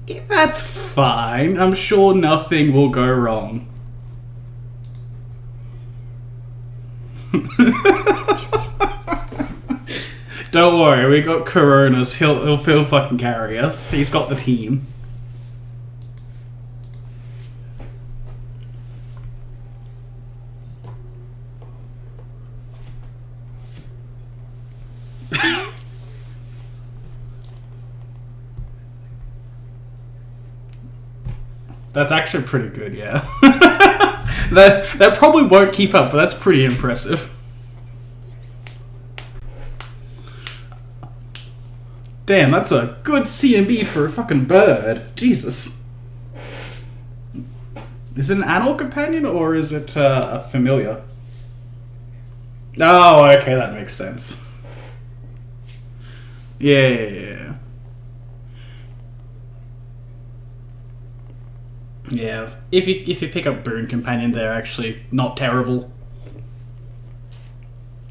Yeah, that's fine. I'm sure nothing will go wrong. Don't worry, we got Coronas. He'll fucking carry us. He's got the team. That's actually pretty good, yeah. that probably won't keep up, but that's pretty impressive. Damn, that's a good CMB for a fucking bird. Jesus. Is it an animal companion or is it a familiar? Oh, okay, that makes sense. Yeah. Yeah, if you pick up Boon Companion, they're actually not terrible.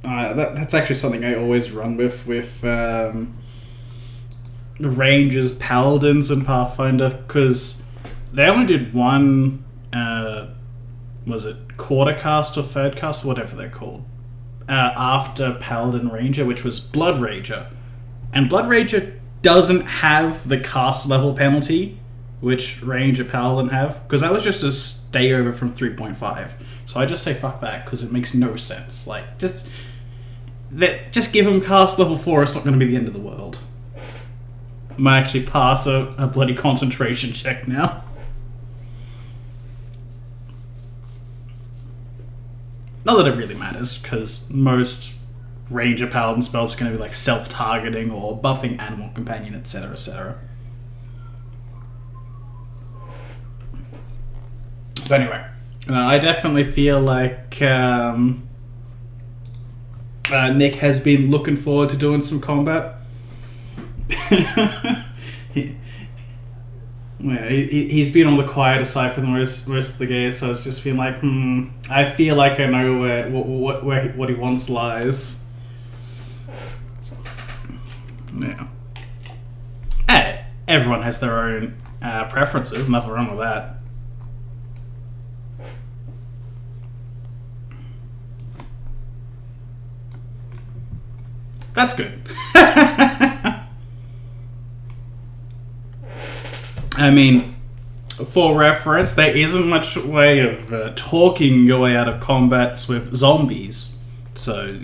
That's actually something I always run with Rangers, Paladins, and Pathfinder, because they only did one, was it quarter cast or third cast, whatever they're called, after Paladin Ranger, which was Blood Ranger. And Blood Ranger doesn't have the cast level penalty, which Ranger Paladin have, because that was just a stay over from 3.5. So I just say fuck that, because it makes no sense. Like, just give them cast level 4, it's not going to be the end of the world. I might actually pass a bloody concentration check now. Not that it really matters, because most Ranger Paladin spells are going to be like self-targeting or buffing Animal Companion, etc, etc. But anyway, I definitely feel like Nick has been looking forward to doing some combat. He's been on the quieter side for the rest of the game, so it's just been like, I feel like I know what he wants lies. Yeah. Hey, everyone has their own preferences, nothing wrong with that. That's good. I mean, for reference, there isn't much way of talking your way out of combats with zombies. So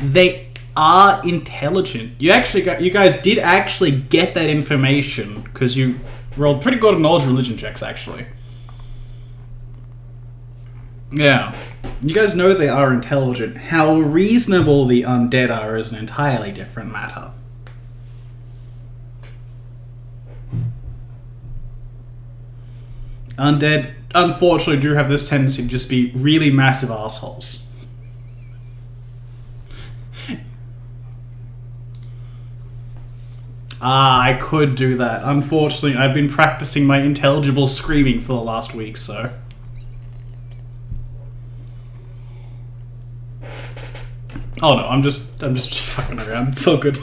they are intelligent. You guys did actually get that information because you rolled pretty good knowledge religion checks, actually. Yeah. You guys know they are intelligent. How reasonable the undead are is an entirely different matter. Undead, unfortunately, do have this tendency to just be really massive assholes. I could do that. Unfortunately, I've been practicing my intelligible screaming for the last week, so... Oh no, I'm just fucking around. It's all good.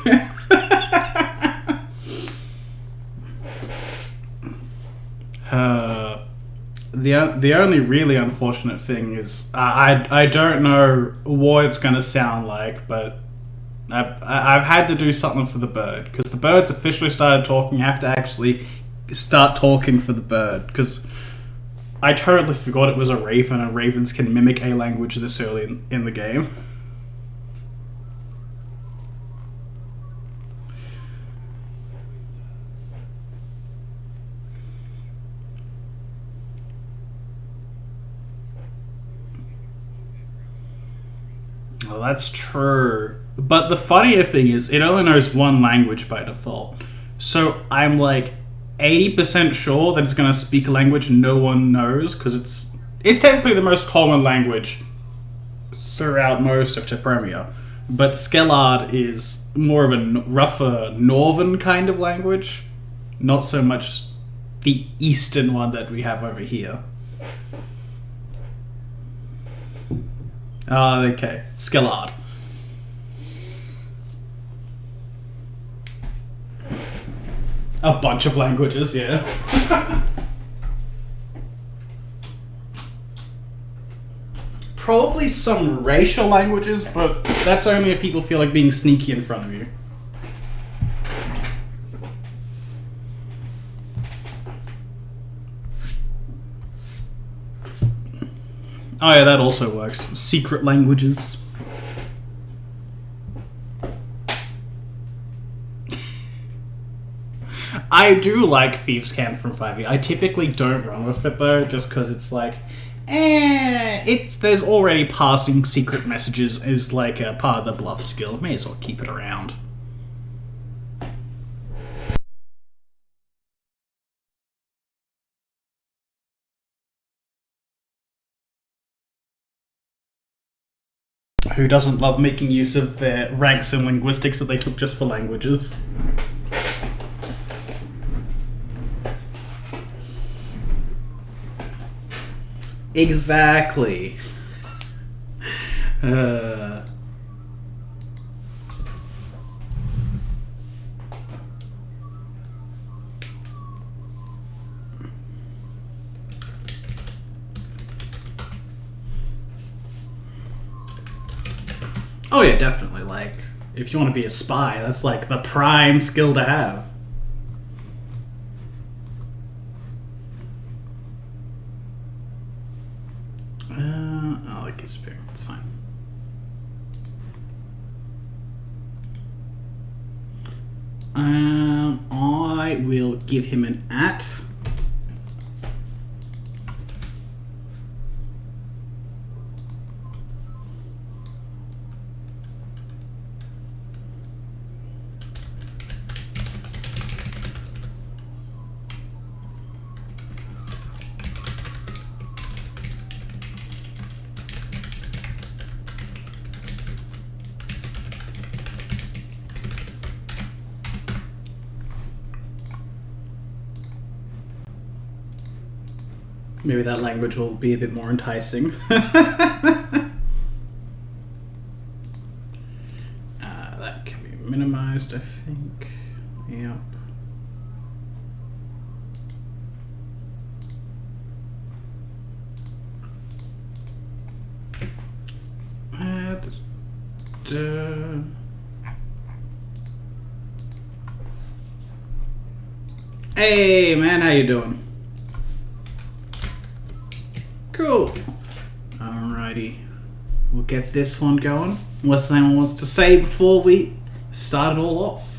The only really unfortunate thing is I don't know what it's gonna sound like, but I've had to do something for the bird because the bird's officially started talking. I have to actually start talking for the bird because I totally forgot it was a raven, and ravens can mimic a language this early in the game. Well, that's true. But the funnier thing is, it only knows one language by default. So I'm like 80% sure that it's going to speak a language no one knows, because it's technically the most common language throughout most of Tepremia. But Skellard is more of a rougher northern kind of language, not so much the eastern one that we have over here. Okay. Skellard. A bunch of languages, yeah. Probably some racial languages, but that's only if people feel like being sneaky in front of you. Oh yeah, that also works. Secret languages. I do like Thieves' Camp from 5e. I typically don't run with it though, just because it's like, there's already passing secret messages as like a part of the bluff skill. May as well keep it around. Who doesn't love making use of their ranks in linguistics that they took just for languages? Exactly. Oh yeah, definitely. Like, if you want to be a spy, that's like the prime skill to have. I like his spear. It's fine. I will give him an at. Maybe that language will be a bit more enticing. That can be minimized, I think. Yep. Hey man, how you doing? Cool. Alrighty. We'll get this one going. Unless anyone wants to say before we start it all off.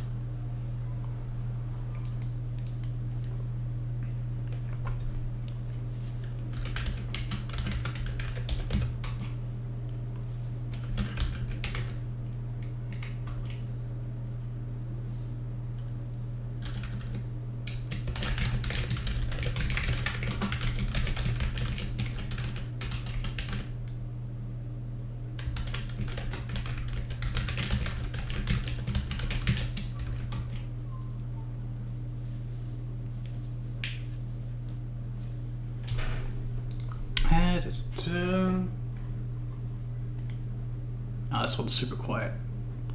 Oh, this one's super quiet.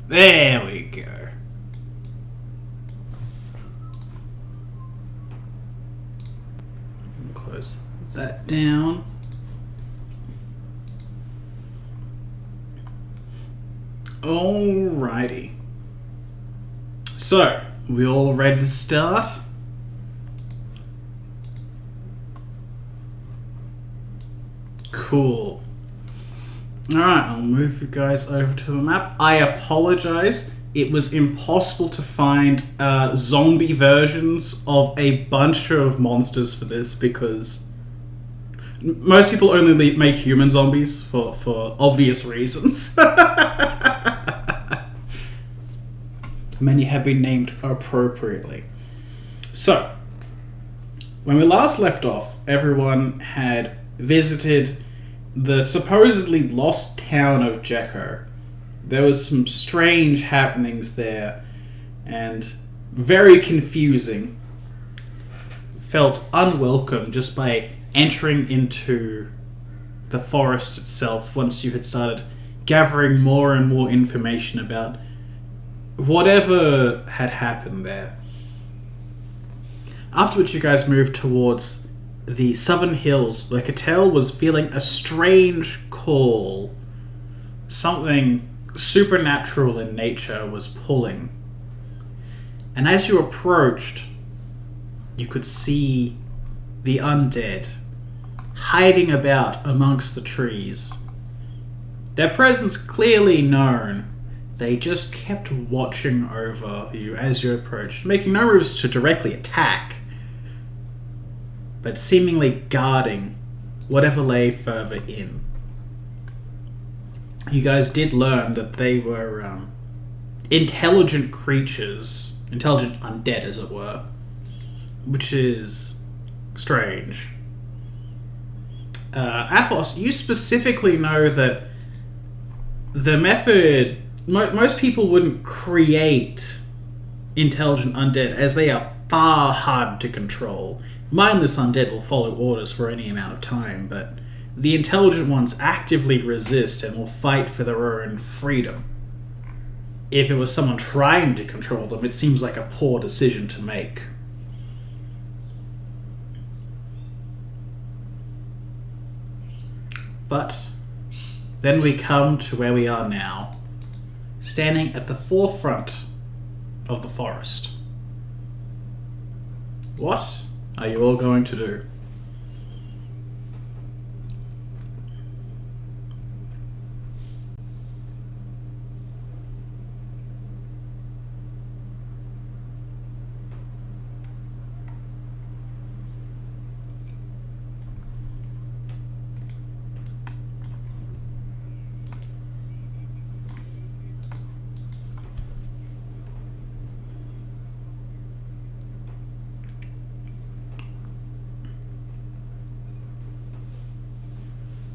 There we go. Close that down. Alrighty. So, we all ready to start? Cool. Alright, I'll move you guys over to the map. I apologize. It was impossible to find zombie versions of a bunch of monsters for this because most people only make human zombies for obvious reasons. Many have been named appropriately. So, when we last left off, everyone had visited the supposedly lost town of Jecho. There was some strange happenings there and very confusing. Felt unwelcome just by entering into the forest itself once you had started gathering more and more information about whatever had happened there. After which you guys moved towards the southern hills, where Katell was feeling a strange call. Something supernatural in nature was pulling. And as you approached, you could see the undead hiding about amongst the trees. Their presence clearly known. They just kept watching over you as you approached, making no moves to directly attack, but seemingly guarding whatever lay further in. You guys did learn that they were intelligent creatures, intelligent undead as it were, which is strange. Athos, you specifically know that the method... most people wouldn't create intelligent undead, as they are far harder to control. Mindless undead will follow orders for any amount of time, but the intelligent ones actively resist and will fight for their own freedom. If it was someone trying to control them, it seems like a poor decision to make. But then we come to where we are now, standing at the forefront of the forest. What are you all going to do?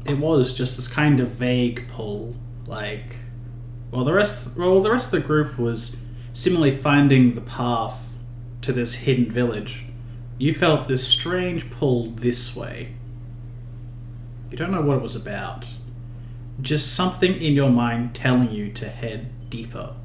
It was just this kind of vague pull, like, the rest of the group was seemingly finding the path to this hidden village. You felt this strange pull this way. You don't know what it was about. Just something in your mind telling you to head deeper.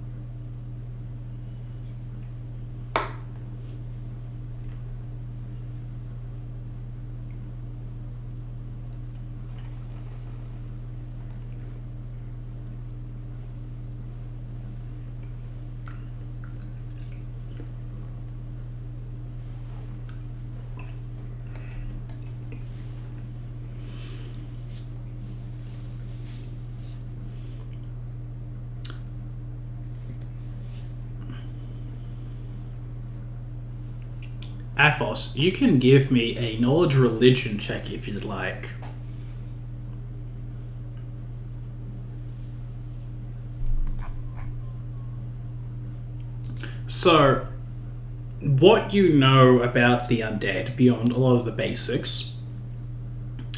Athos, you can give me a knowledge religion check if you'd like. So, what you know about the undead, beyond a lot of the basics,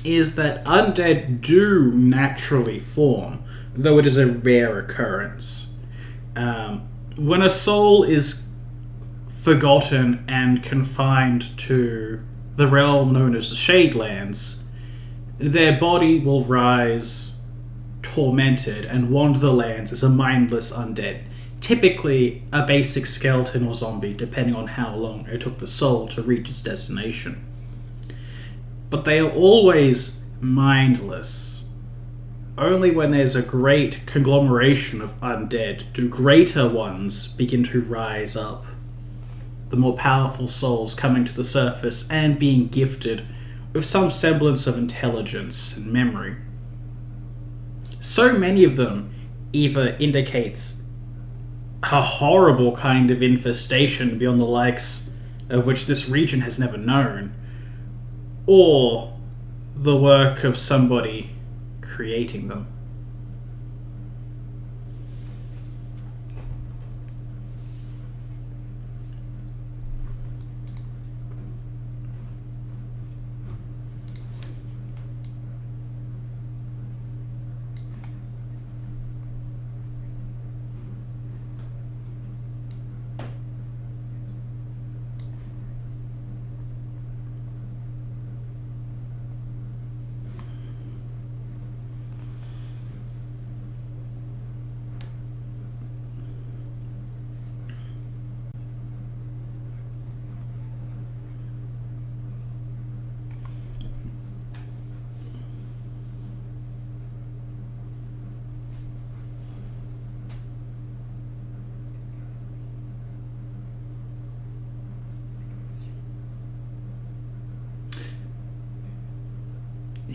is that undead do naturally form, though it is a rare occurrence. When a soul is forgotten and confined to the realm known as the Shadelands, their body will rise tormented and wander the lands as a mindless undead, typically a basic skeleton or zombie, depending on how long it took the soul to reach its destination. But they are always mindless. Only when there's a great conglomeration of undead do greater ones begin to rise up. The more powerful souls coming to the surface and being gifted with some semblance of intelligence and memory. So many of them either indicates a horrible kind of infestation beyond the likes of which this region has never known, or the work of somebody creating them.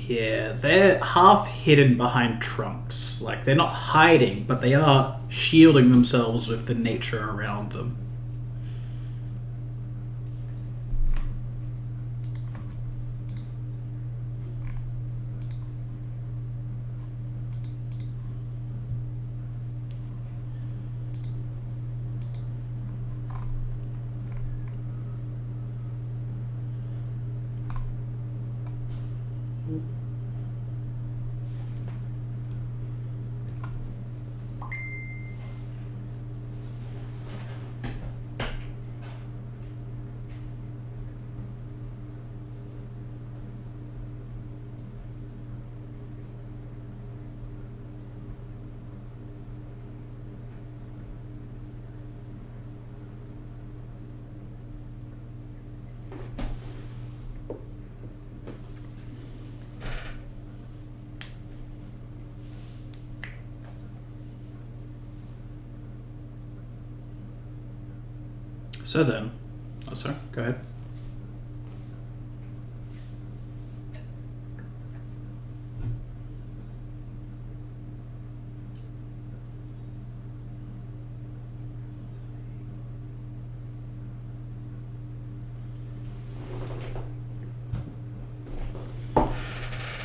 Yeah, they're half hidden behind trunks. Like, they're not hiding, but they are shielding themselves with the nature around them. So then... Oh, sorry. Go ahead.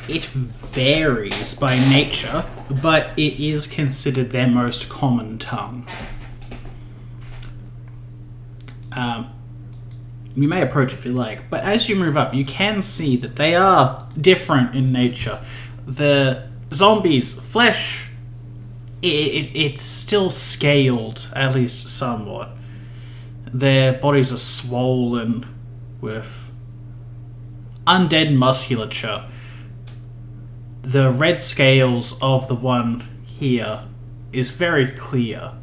It varies by nature, but it is considered their most common tongue. You may approach if you like, but as you move up, you can see that they are different in nature. The zombies' flesh, it's still scaled, at least somewhat. Their bodies are swollen with undead musculature. The red scales of the one here is very clear.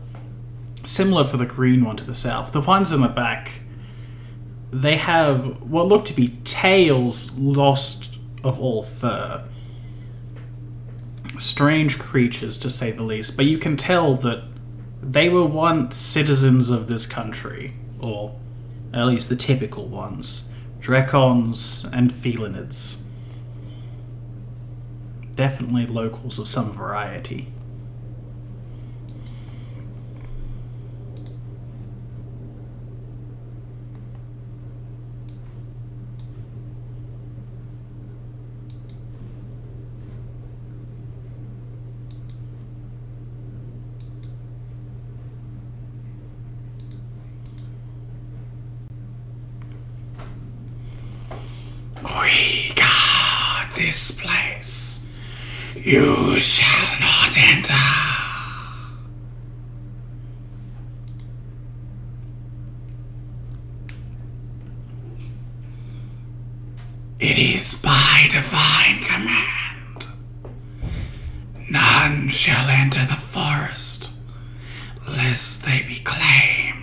Similar for the green one to the south. The ones in the back, they have what look to be tails lost of all fur. Strange creatures, to say the least, but you can tell that they were once citizens of this country, or at least the typical ones. Drekons and felinids. Definitely locals of some variety. We guard this place. You shall not enter. It is by divine command. None shall enter the forest, lest they be claimed.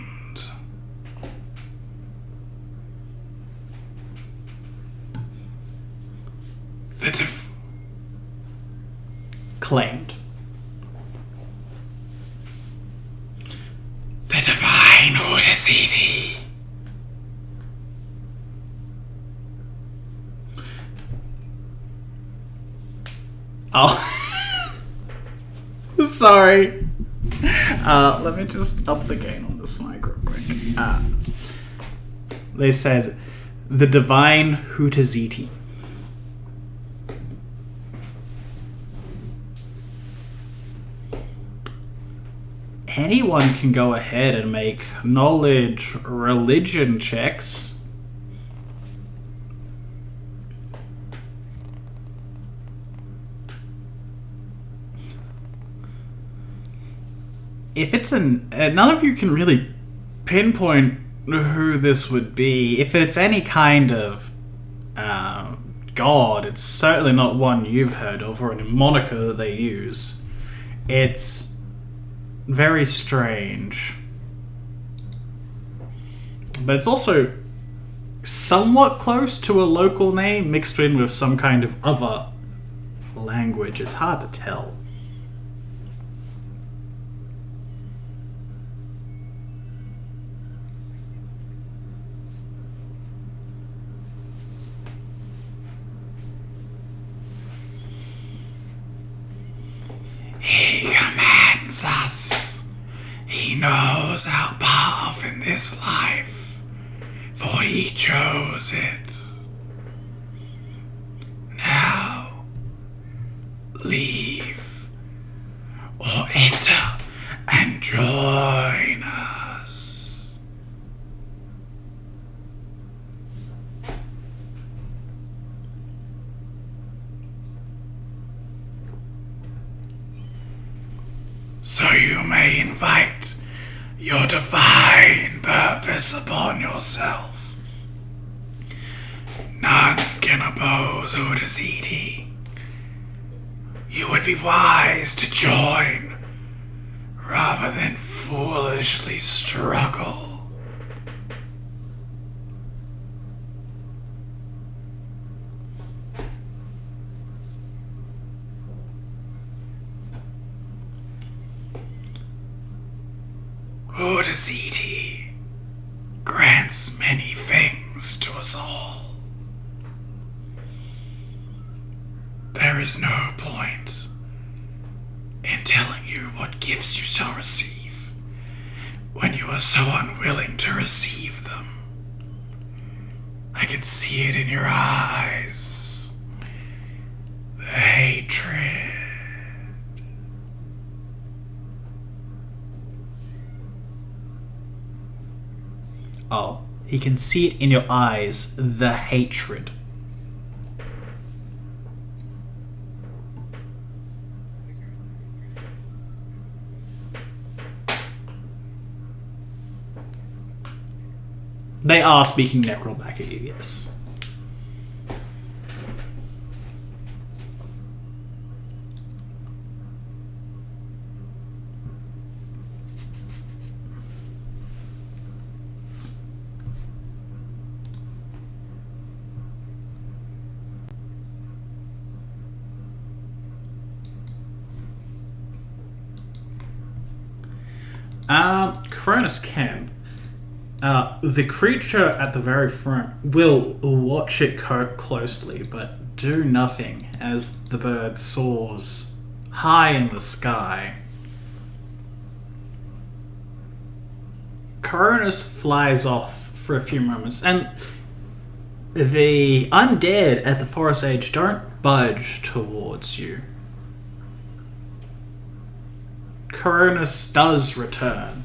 Claimed. The divine Udacity. Oh. Sorry. Let me just up the gain on this mic real quick. They said the divine Hutaziti. Anyone can go ahead and make knowledge religion checks. If it's none of you can really pinpoint who this would be. If it's any kind of god, it's certainly not one you've heard of or any moniker that they use. It's very strange. But it's also somewhat close to a local name mixed in with some kind of other language. It's hard to tell. finds us, he knows our path in this life, for he chose it. Now, leave or enter and join us. So you may invite your divine purpose upon yourself. None can oppose Udaziti. You would be wise to join rather than foolishly struggle. Udaziti grants many things to us all. There is no point in telling you what gifts you shall receive when you are so unwilling to receive them. I can see it in your eyes. The hatred. Oh, he can see it in your eyes, the hatred. They are speaking Necrol back at you, yes. Cronus can. The creature at the very front will watch it closely, but do nothing as the bird soars high in the sky. Cronus flies off for a few moments, and the undead at the forest edge don't budge towards you. Cronus does return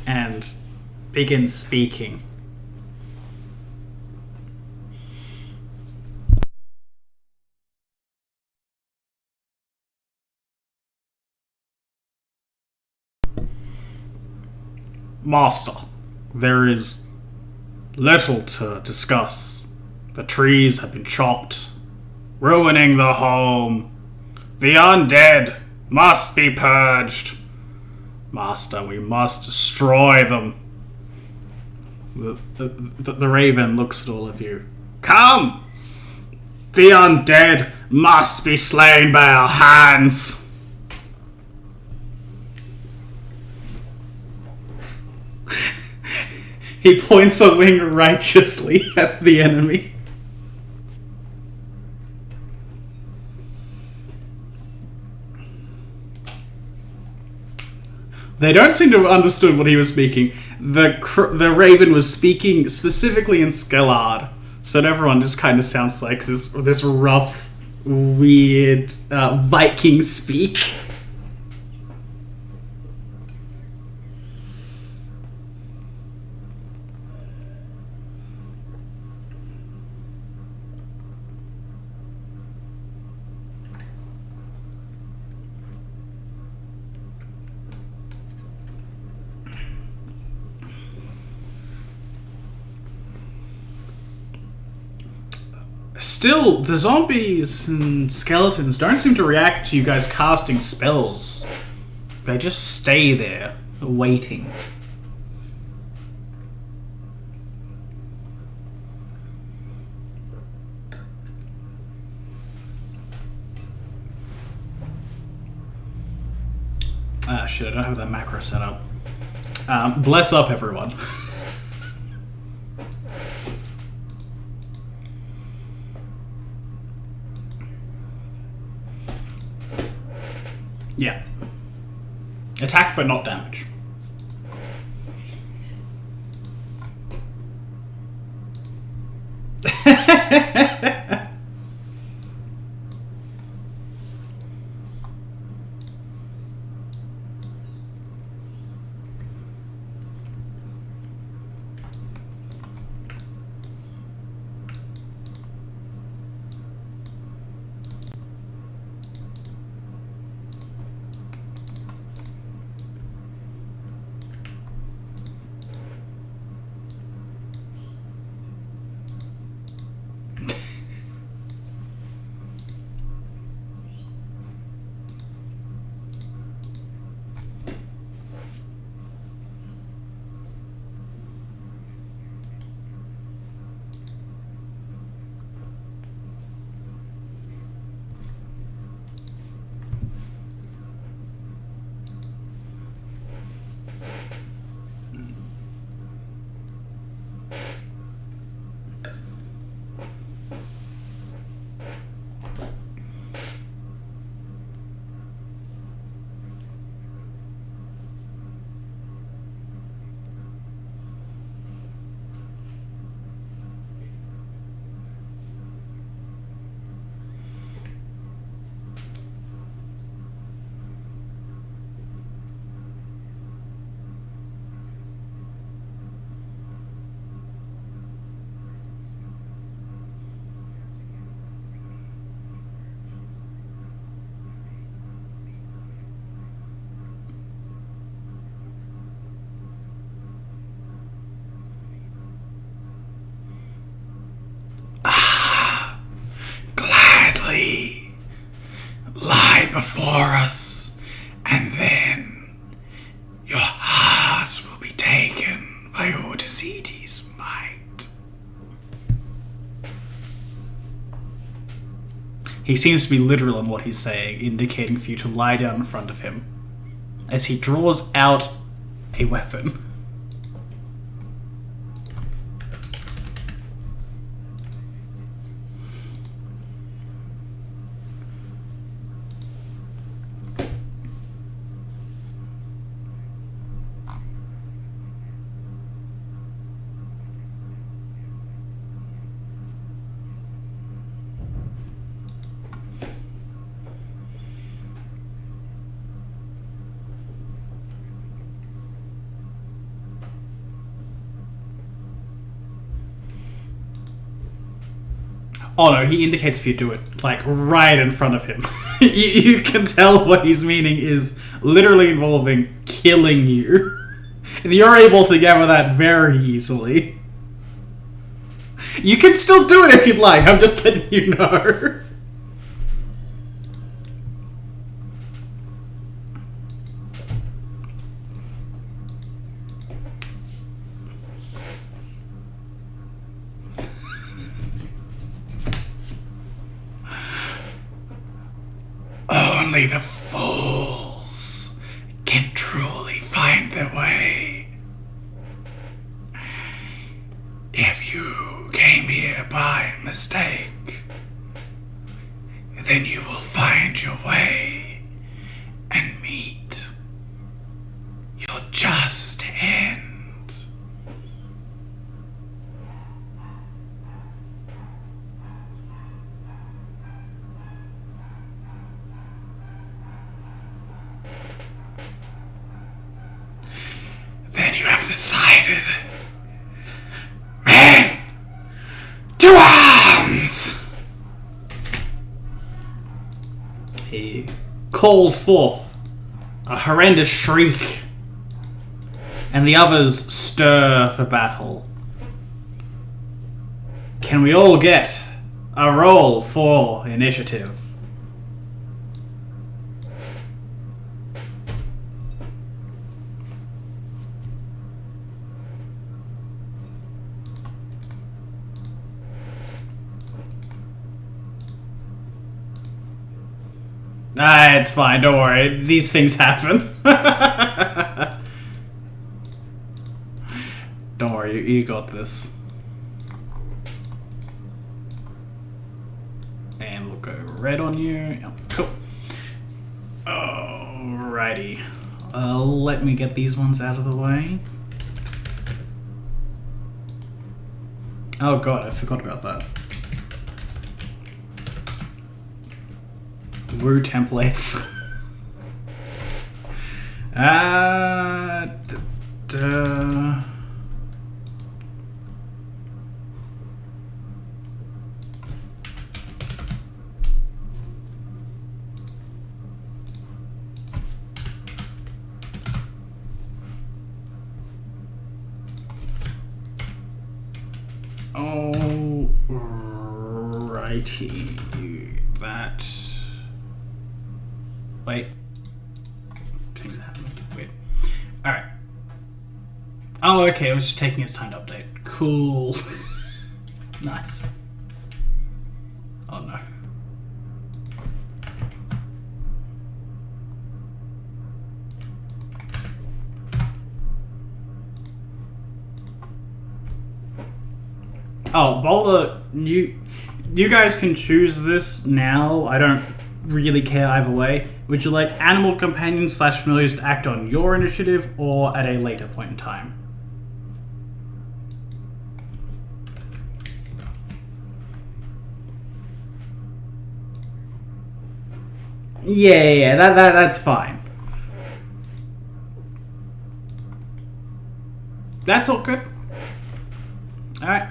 and begins speaking. Master, there is little to discuss. The trees have been chopped, ruining the home. The undead must be purged. Master, we must destroy them. The raven looks at all of you. Come! The undead must be slain by our hands. He points a wing righteously at the enemy. They don't seem to have understood what he was speaking. The raven was speaking specifically in Skellard, so everyone just kind of sounds like this rough, weird Viking speak. Still, the zombies and skeletons don't seem to react to you guys casting spells. They just stay there, waiting. Ah, shit, I don't have that macro set up. Bless up, everyone. Yeah, Attack, but not damage. Lie before us, and then your heart will be taken by Ordicity's might. He seems to be literal in what he's saying, indicating for you to lie down in front of him, as he draws out a weapon. Oh no, he indicates if you do it, like, right in front of him. You can tell what he's meaning is literally involving killing you. You're able to get with that very easily. You can still do it if you'd like, I'm just letting you know. Only the fools can truly find their way. If you came here by mistake, then you will find your way and meet your just end. Decided. Men! To arms! He calls forth a horrendous shriek, and the others stir for battle. Can we all get a roll for initiative? Ah, it's fine, don't worry. These things happen. Don't worry, you got this. And we'll go red on you. Yep, cool. Alrighty. Let me get these ones out of the way. Oh god, I forgot about that. Woo templates. Alrighty. That. Wait. Things are happening. Weird. Alright. Oh, okay. I was just taking its time to update. Cool. Nice. Oh no. Oh, Boulder, you guys can choose this now. I don't really care either way. Would you like animal companions / familiars to act on your initiative or at a later point in time? Yeah, that's fine. That's all good. Alright,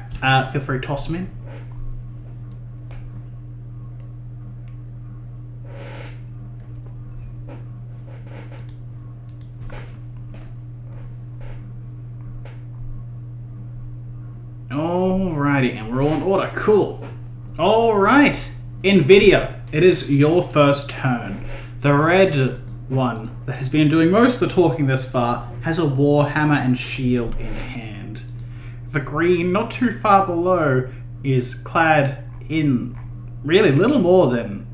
feel free to toss them in. Alrighty, and we're all in order. Cool. Alright, NVIDIA, it is your first turn. The red one that has been doing most of the talking this far has a warhammer and shield in hand. The green, not too far below, is clad in really little more than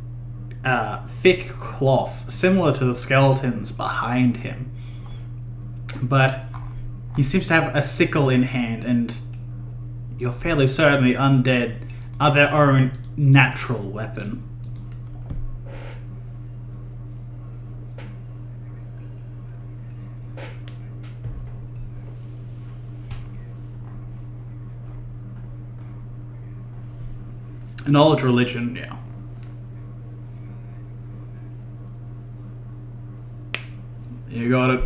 thick cloth, similar to the skeletons behind him. But he seems to have a sickle in hand, and you're fairly certain the undead are their own natural weapon. Knowledge, religion, yeah. You got it.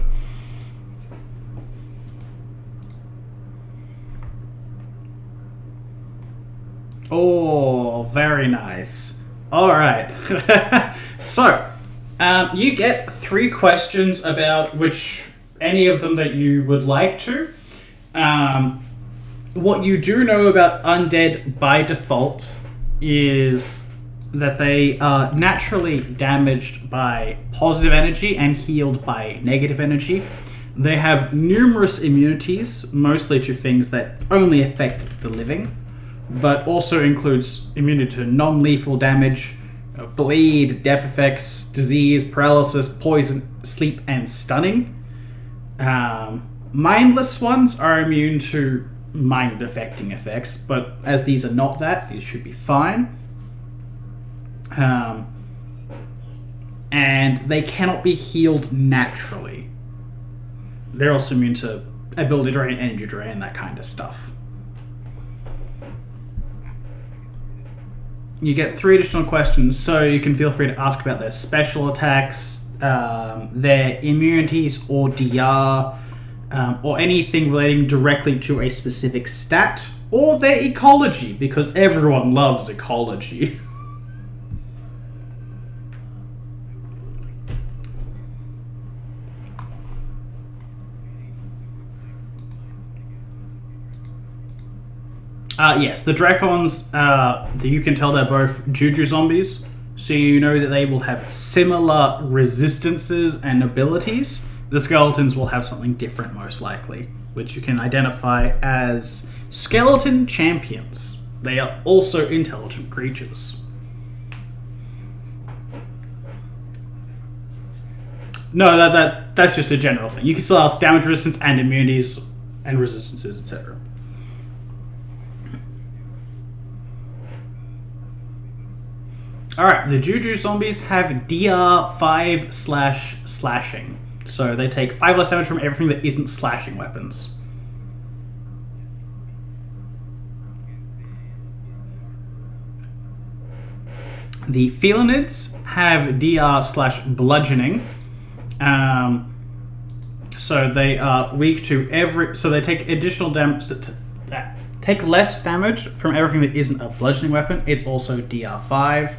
Oh, very nice. Alright. So, you get 3 questions about which any of them that you would like to. What you do know about undead by default is that they are naturally damaged by positive energy and healed by negative energy. They have numerous immunities, mostly to things that only affect the living, but also includes immunity to non-lethal damage, bleed, death effects, disease, paralysis, poison, sleep, and stunning. Mindless ones are immune to mind-affecting effects, but as these are not that, these should be fine. And they cannot be healed naturally. They're also immune to ability drain, energy drain, that kind of stuff. You get 3 additional questions, so you can feel free to ask about their special attacks, their immunities or DR, or anything relating directly to a specific stat, or their ecology, because everyone loves ecology. Yes, the Dracons, you can tell they're both Juju zombies, so you know that they will have similar resistances and abilities. The Skeletons will have something different, most likely, which you can identify as Skeleton Champions. They are also intelligent creatures. No, that's just a general thing. You can still ask damage resistance and immunities and resistances, etc. Alright, the Juju zombies have DR5/slashing. So they take 5 less damage from everything that isn't slashing weapons. The Felinids have DR/bludgeoning. So they are weak to every... So they take additional damage... Take less damage from everything that isn't a bludgeoning weapon. It's also DR5.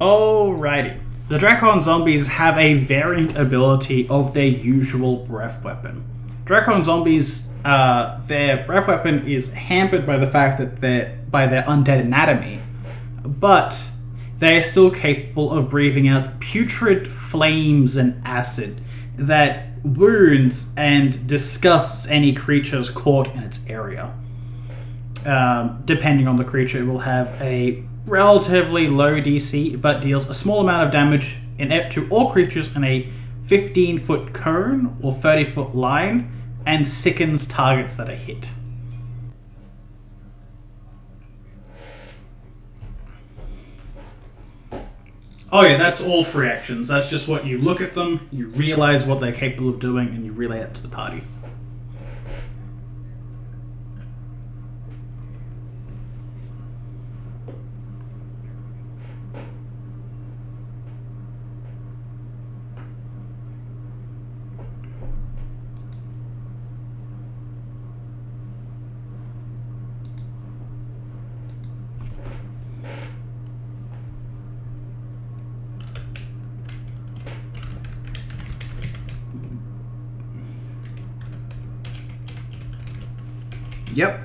Alrighty. The Dracon zombies have a variant ability of their usual breath weapon. Dracon zombies, their breath weapon is hampered by the fact that by their undead anatomy, but they are still capable of breathing out putrid flames and acid that wounds and disgusts any creatures caught in its area. Depending on the creature, it will have a relatively low DC, but deals a small amount of damage to all creatures in a 15-foot cone or 30-foot line, and sickens targets that are hit. Oh yeah, that's all free actions. That's just what you look at them, you realize what they're capable of doing, and you relay it to the party. Yep.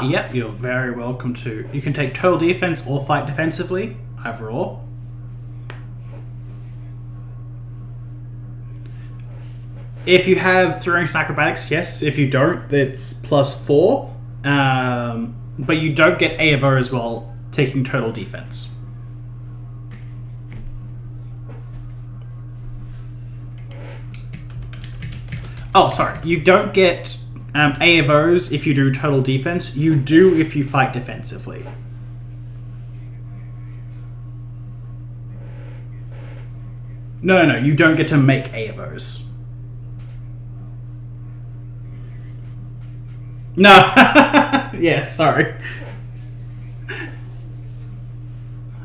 Yep, you're very welcome to. You can take total defense or fight defensively, either or. If you have throwing acrobatics, yes. If you don't, it's +4. But you don't get A of O as well, taking total defense. Oh, sorry. You don't get A of O's if you do total defense. You do if you fight defensively. No, you don't get to make A of O's. No. Yes, sorry.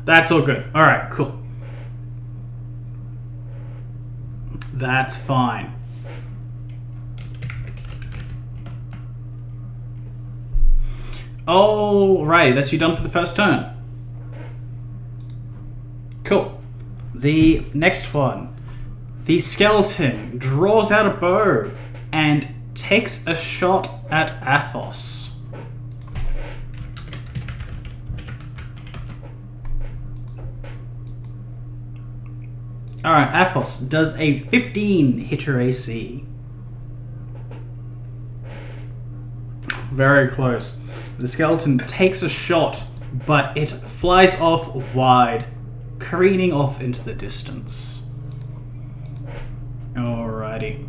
That's all good. Alright, cool. That's fine. Alrighty, that's you done for the first turn. Cool. The next one. The skeleton draws out a bow and takes a shot at Athos. Alright, Athos does a 15 hit your AC. Very close. The skeleton takes a shot, but it flies off wide, careening off into the distance. Alrighty.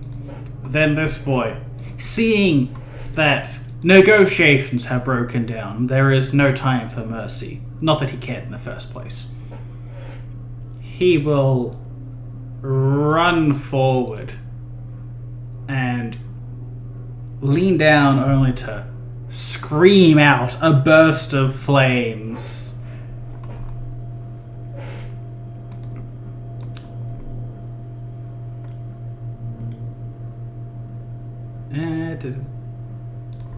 Then this boy, seeing that negotiations have broken down, there is no time for mercy. Not that he cared in the first place. He will run forward and lean down only to scream out a burst of flames.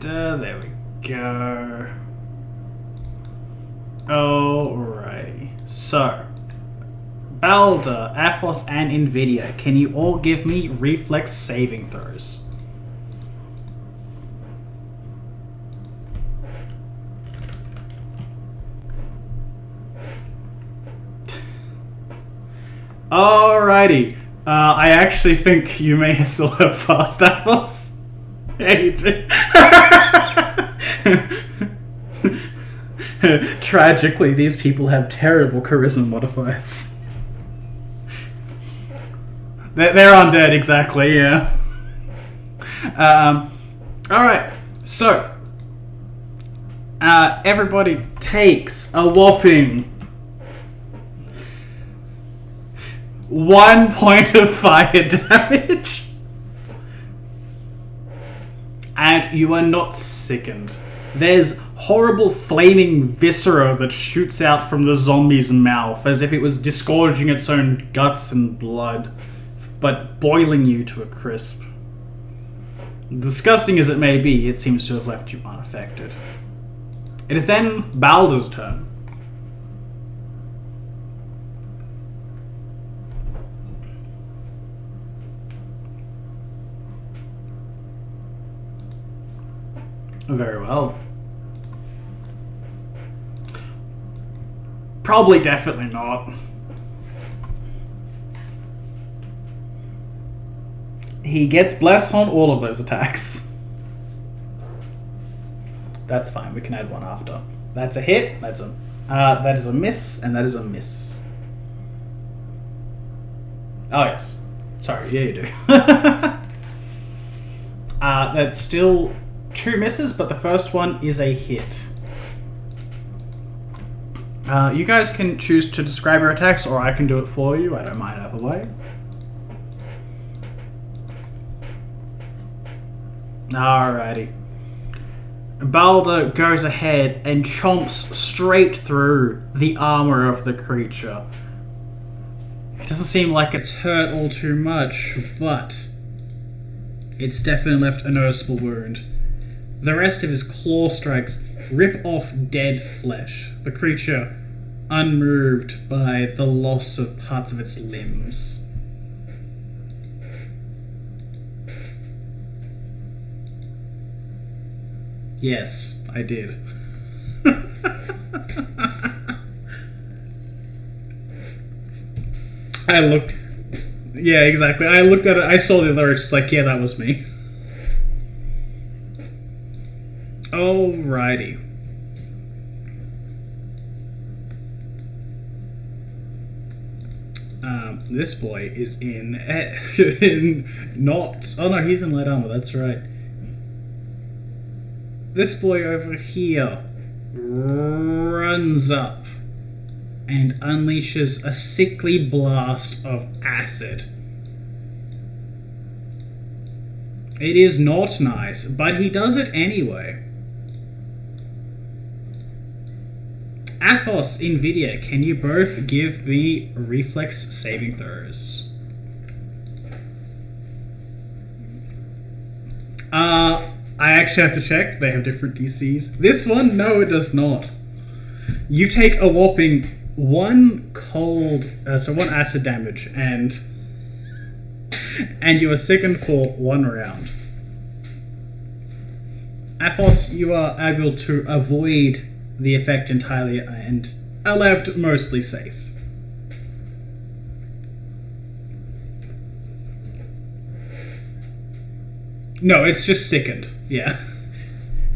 There we go. Alrighty. So, Balder, Athos, and Nvidia, can you all give me reflex saving throws? Alrighty. I actually think you may still have fast, Athos. Yeah, you do. Tragically, these people have terrible charisma modifiers. They're undead, exactly, yeah. Alright, so everybody takes a whopping 1 point of fire damage. And you are not sickened. There's horrible flaming viscera that shoots out from the zombie's mouth as if it was disgorging its own guts and blood, but boiling you to a crisp. Disgusting as it may be, it seems to have left you unaffected. It is then Balder's turn. Very well. Probably definitely not. He gets blessed on all of those attacks. That's fine, we can add one after. That's a hit, that is a miss, and that is a miss. Oh yes. Sorry, yeah you do. That's still 2 misses, but the first one is a hit. You guys can choose to describe your attacks, or I can do it for you. I don't mind either way. Alrighty. Balder goes ahead and chomps straight through the armor of the creature. It doesn't seem like it's hurt all too much, but it's definitely left a noticeable wound. The rest of his claw strikes rip off dead flesh, the creature unmoved by the loss of parts of its limbs. Yes, I did. I looked... Yeah, exactly. I looked at it, I saw the alert, just like, yeah, that was me. Alrighty. This boy is in not... Oh no, he's in light armor, that's right. This boy over here runs up and unleashes a sickly blast of acid. It is not nice, but he does it anyway. Athos, Nvidia, can you both give me reflex saving throws? I actually have to check. They have different DCs. This one, no, it does not. You take a whopping 1 cold, so 1 acid damage, and you are sickened for 1 round. Athos, you are able to avoid the effect entirely and are left mostly safe. No, it's just sickened. Yeah.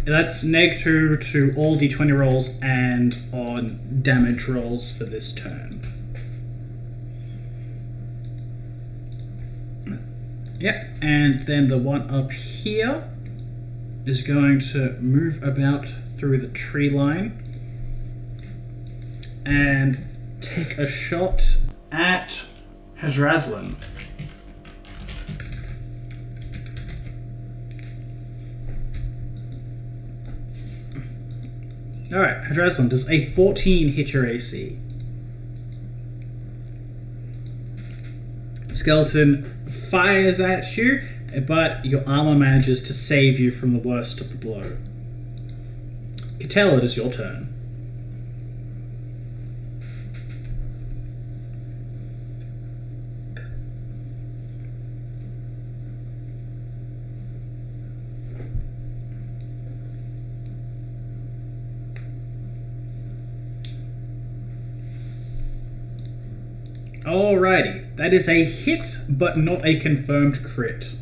That's -2 to all d20 rolls and on damage rolls for this turn. Yep, and then the one up here is going to move about through the tree line and take a shot at Hazrazlan. Alright, Hazrazlan, does a 14 hit your AC? Skeleton fires at you, but your armor manages to save you from the worst of the blow. Katell, it is your turn. Alrighty, that is a hit, but not a confirmed crit.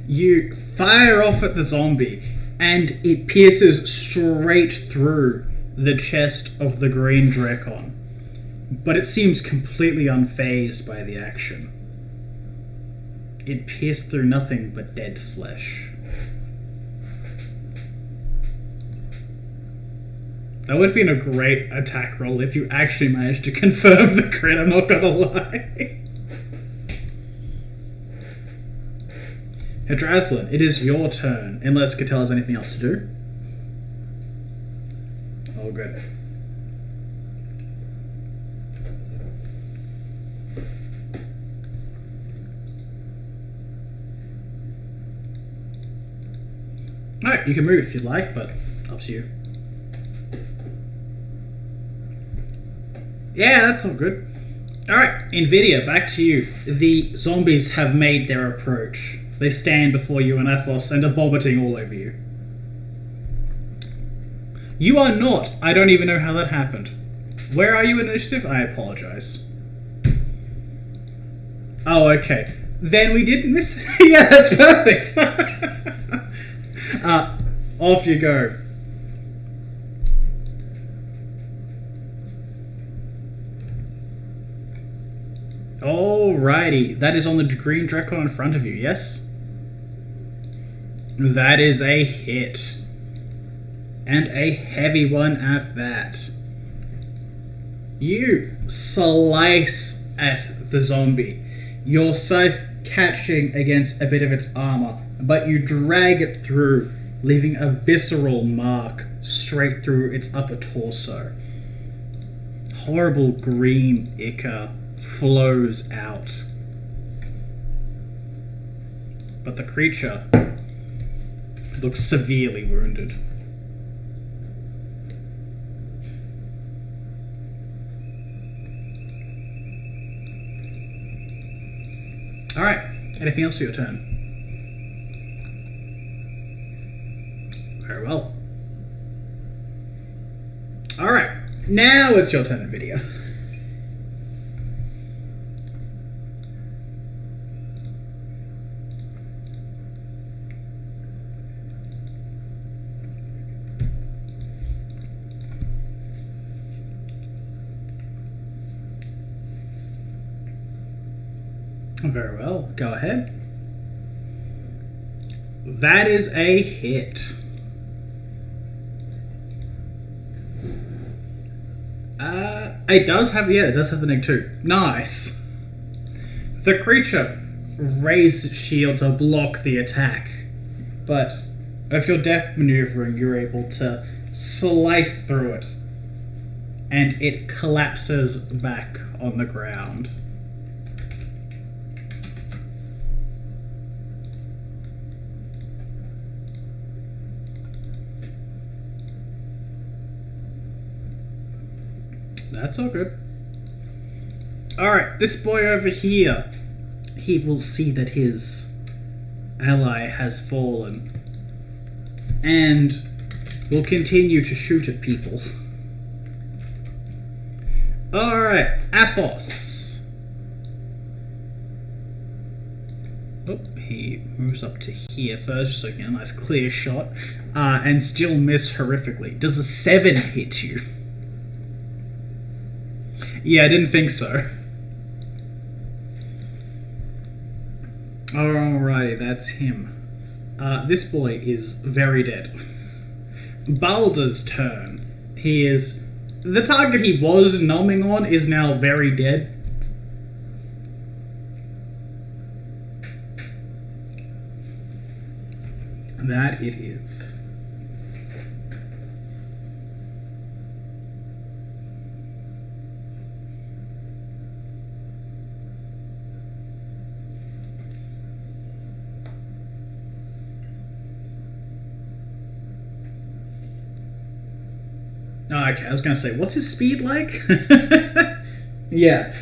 You fire off at the zombie, and it pierces straight through the chest of the green Drakon, but it seems completely unfazed by the action. It pierced through nothing but dead flesh. That would have been a great attack roll if you actually managed to confirm the crit, I'm not gonna lie. Hadraslan, it is your turn, unless Katell has anything else to do. Oh, good. Alright, you can move if you'd like, but up to you. Yeah, that's all good. Alright, Nvidia, back to you. The zombies have made their approach. They stand before you and Athos and are vomiting all over you. You are not. I don't even know how that happened. Where are you in initiative? I apologize. Oh, okay. Then we didn't miss... Yeah, that's perfect. Off you go. Alrighty. That is on the green Drakon in front of you, yes? That is a hit. And a heavy one at that. You slice at the zombie, your scythe catching against a bit of its armor, but you drag it through, leaving a visceral mark straight through its upper torso. Horrible green ichor flows out. But the creature looks severely wounded. Alright, anything else for your turn? Very well. Alright, now it's your turn, Nvidia. Very well, go ahead. That is a hit. It does have the -2. Nice. The creature raised its shield to block the attack, but if you're deft maneuvering, you're able to slice through it, and it collapses back on the ground. That's all good. Alright, this boy over here, he will see that his ally has fallen and will continue to shoot at people. Alright, Athos. Oh, he moves up to here first, just so he can get a nice clear shot, and still miss horrifically. Does a 7 hit you? Yeah, I didn't think so. Alrighty, that's him. This boy is very dead. Balder's turn. He is... The target he was nomming on is now very dead. That it is. Oh, okay, I was going to say, what's his speed like? Yeah,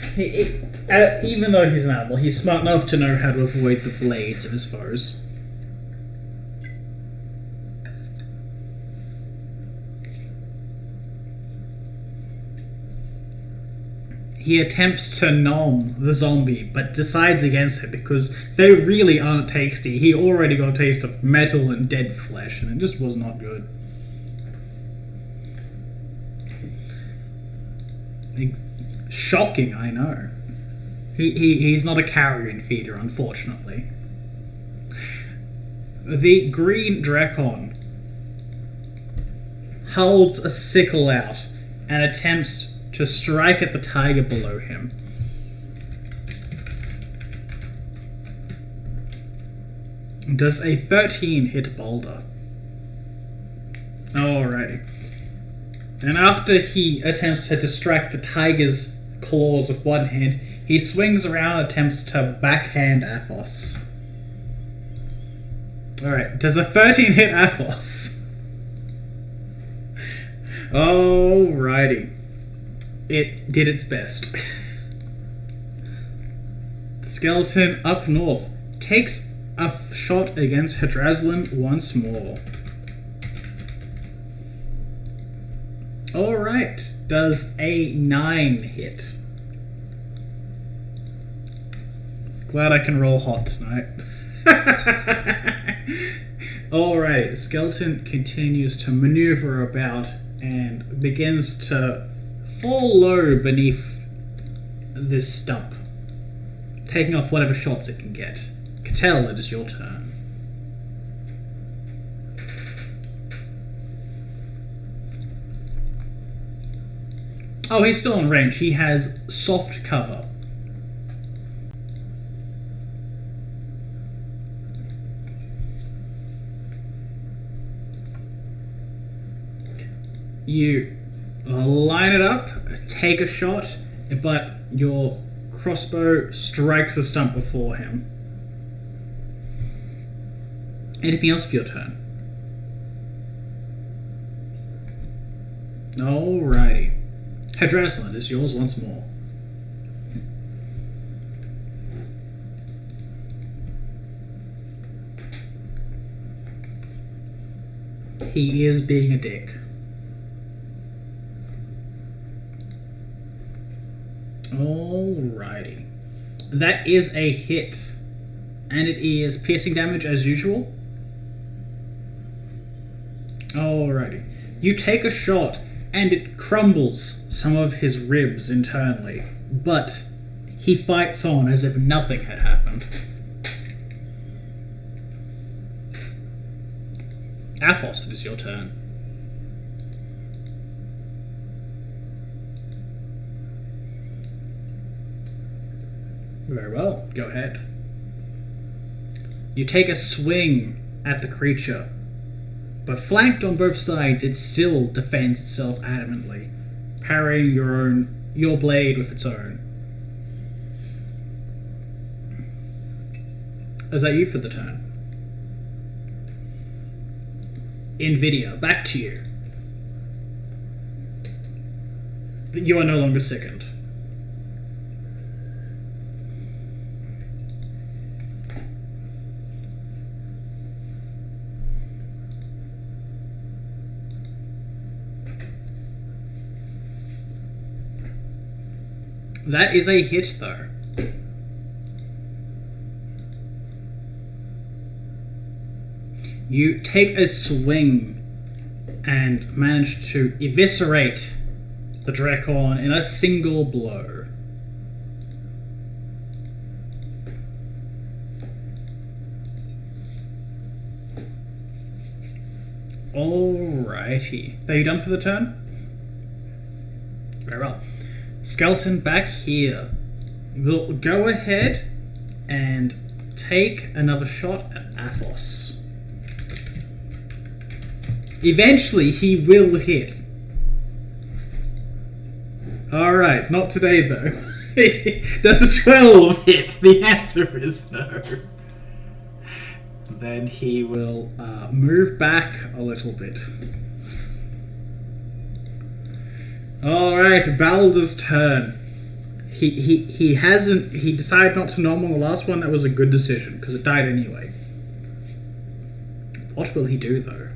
even though he's an animal, he's smart enough to know how to avoid the blades of his foes. He attempts to nom the zombie, but decides against it because they really aren't tasty. He already got a taste of metal and dead flesh, and it just was not good. Shocking, I know. He's not a carrion feeder, unfortunately. The green Drakon holds a sickle out and attempts to strike at the tiger below him. Does a 13 hit Boulder? Alrighty. And after he attempts to distract the tiger's claws with one hand, he swings around and attempts to backhand Athos. Alright, does a 13 hit Athos? Alrighty. It did its best. The skeleton up north takes a shot against Hadraslan once more. Alright, does a 9 hit? Glad I can roll hot tonight. Alright, the skeleton continues to maneuver about and begins to fall low beneath this stump, taking off whatever shots it can get. Katell, it is your turn. Oh, he's still in range. He has soft cover. You line it up, take a shot, but your crossbow strikes a stump before him. Anything else for your turn? Alrighty. Hadraslan, is yours once more. He is being a dick. Alrighty. That is a hit. And it is piercing damage as usual. Alrighty. You take a shot and it crumbles some of his ribs internally, but he fights on as if nothing had happened. Athos, it is your turn. Very well, go ahead. You take a swing at the creature, but flanked on both sides, it still defends itself adamantly, parrying your blade with its own. Is that you for the turn? Nvidia, back to you. You are no longer sickened. That is a hit, though. You take a swing and manage to eviscerate the Drakon in a single blow. Alrighty. Are you done for the turn? Very well. Skeleton back here. We'll go ahead and take another shot at Athos. Eventually he will hit. Alright, not today though. Does a 12 hit? The answer is no. Then he will move back a little bit. Alright, Balder's turn. He decided not to normal the last one. That was a good decision, because it died anyway. What will he do, though?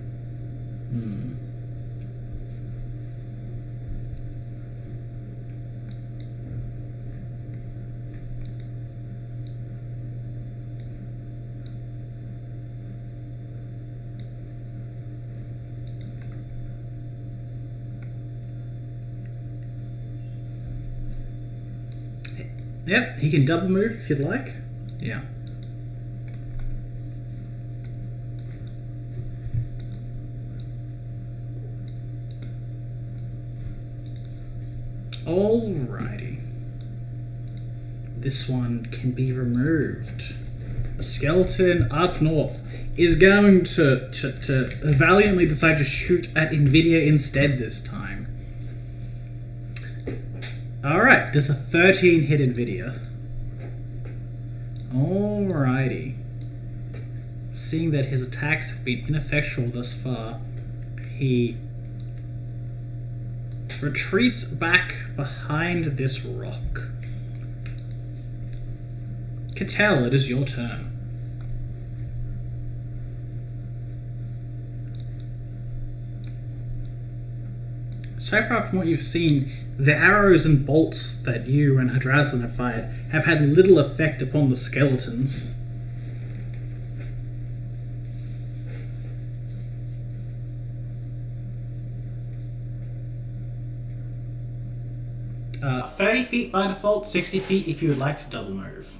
Yep, he can double move if you'd like. Yeah. Alrighty. This one can be removed. Skeleton up north is going to valiantly decide to shoot at Nvidia instead this time. Alright, does a 13 hit Nvidia? Alrighty. Seeing that his attacks have been ineffectual thus far, he retreats back behind this rock. Katell, it is your turn. So far from what you've seen, the arrows and bolts that you and Hadrazin have fired have had little effect upon the skeletons. Uh, 30 feet by default, 60 feet if you would like to double move.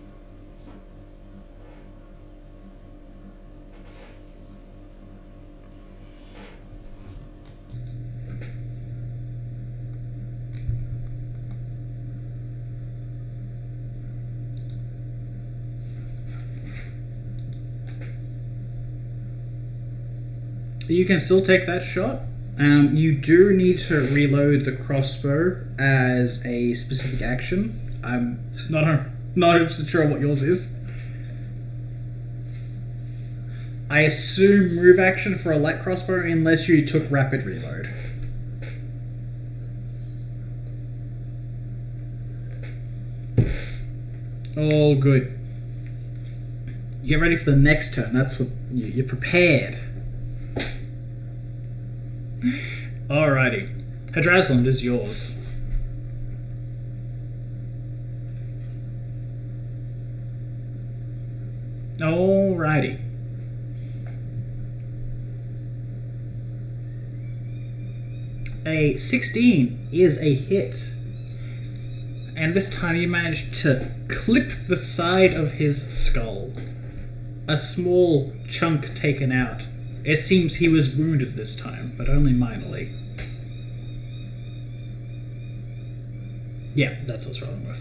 You can still take that shot. You do need to reload the crossbow as a specific action. I'm not 100% sure what yours is. I assume move action for a light crossbow unless you took rapid reload. All good. You get ready for the next turn. That's what you're prepared. Alrighty. Hadrazin is yours. Alrighty. A 16 is a hit. And this time you managed to clip the side of his skull. A small chunk taken out. It seems he was wounded this time, but only minorly. Yeah, that's what's wrong with.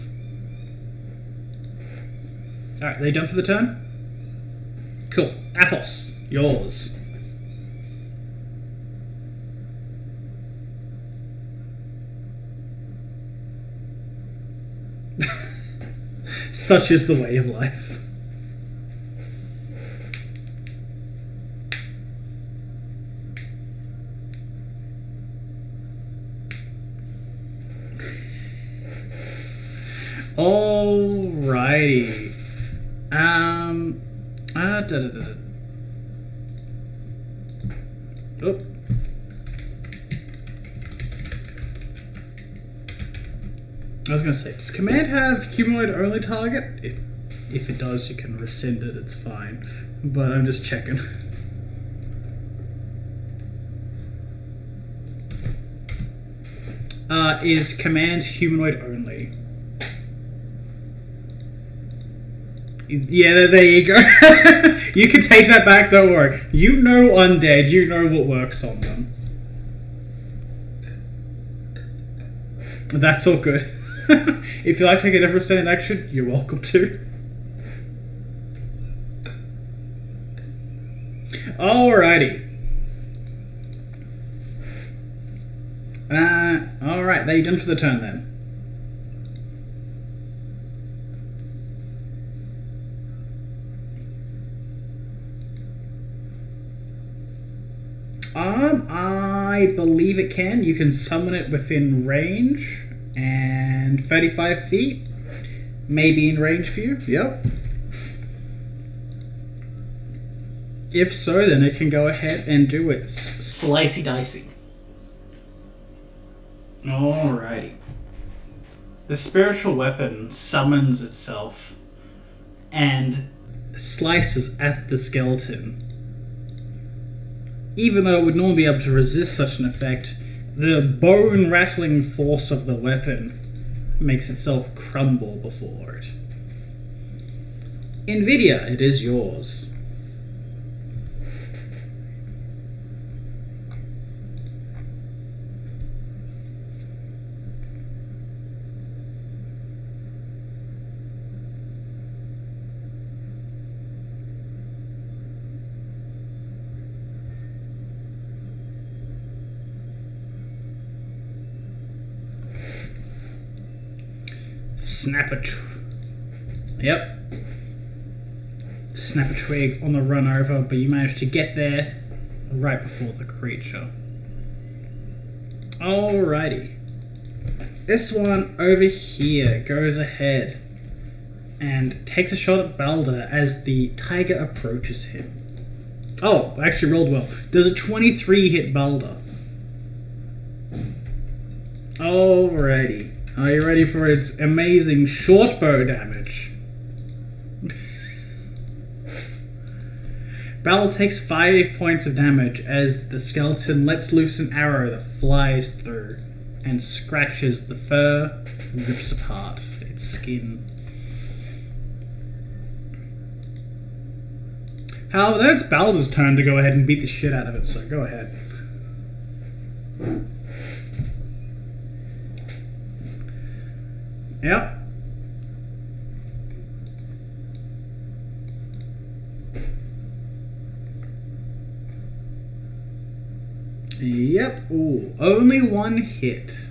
Alright, they done for the turn? Cool. Athos, yours. Such is the way of life. Alrighty. Oh. I was going to say, does command have humanoid only target? If it does, you can rescind it, it's fine. But I'm just checking. Is command humanoid only? Yeah, there you go. You can take that back, don't worry. You know undead, you know what works on them. That's all good. If you like to take a different stand action, you're welcome to. Alrighty. Alright, they're done for the turn then. I believe it can. You can summon it within range and 35 feet. Maybe in range for you. Yep. If so, then it can go ahead and do its slicey dicey. Alrighty. The spiritual weapon summons itself and slices at the skeleton. Even though it would normally be able to resist such an effect, the bone-rattling force of the weapon makes itself crumble before it. Nvidia, it is yours. Yep. Snap a twig on the run over, but you managed to get there right before the creature. Alrighty. This one over here goes ahead and takes a shot at Balder as the tiger approaches him. Oh, I actually rolled well. There's a 23 hit Balder. Alrighty. Are you ready for its amazing short bow damage? Balder takes 5 points of damage as the skeleton lets loose an arrow that flies through and scratches the fur, rips apart its skin. However, then it's Balder's turn to go ahead and beat the shit out of it, so go ahead. Yep. Yep. Ooh, only one hit.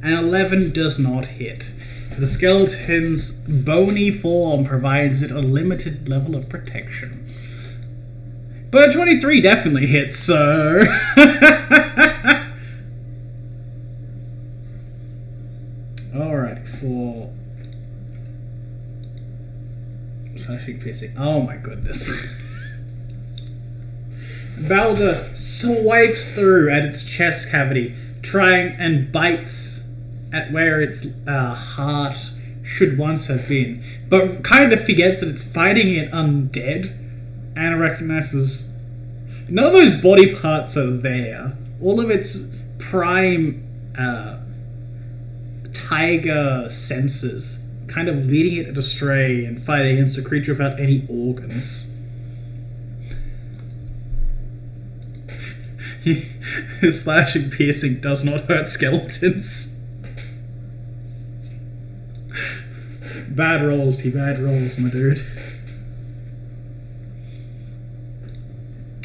An 11 does not hit. The skeleton's bony form provides it a limited level of protection. But a 23 definitely hits, so... Alright, for... slashing piercing. Oh my goodness. Balder swipes through at its chest cavity, trying and bites at where its heart should once have been, but kind of forgets that it's fighting an undead and recognizes none of those body parts are there. All of its prime tiger senses kind of leading it astray and fighting against a creature without any organs. His slashing piercing does not hurt skeletons. Bad rolls, bad rolls, my dude.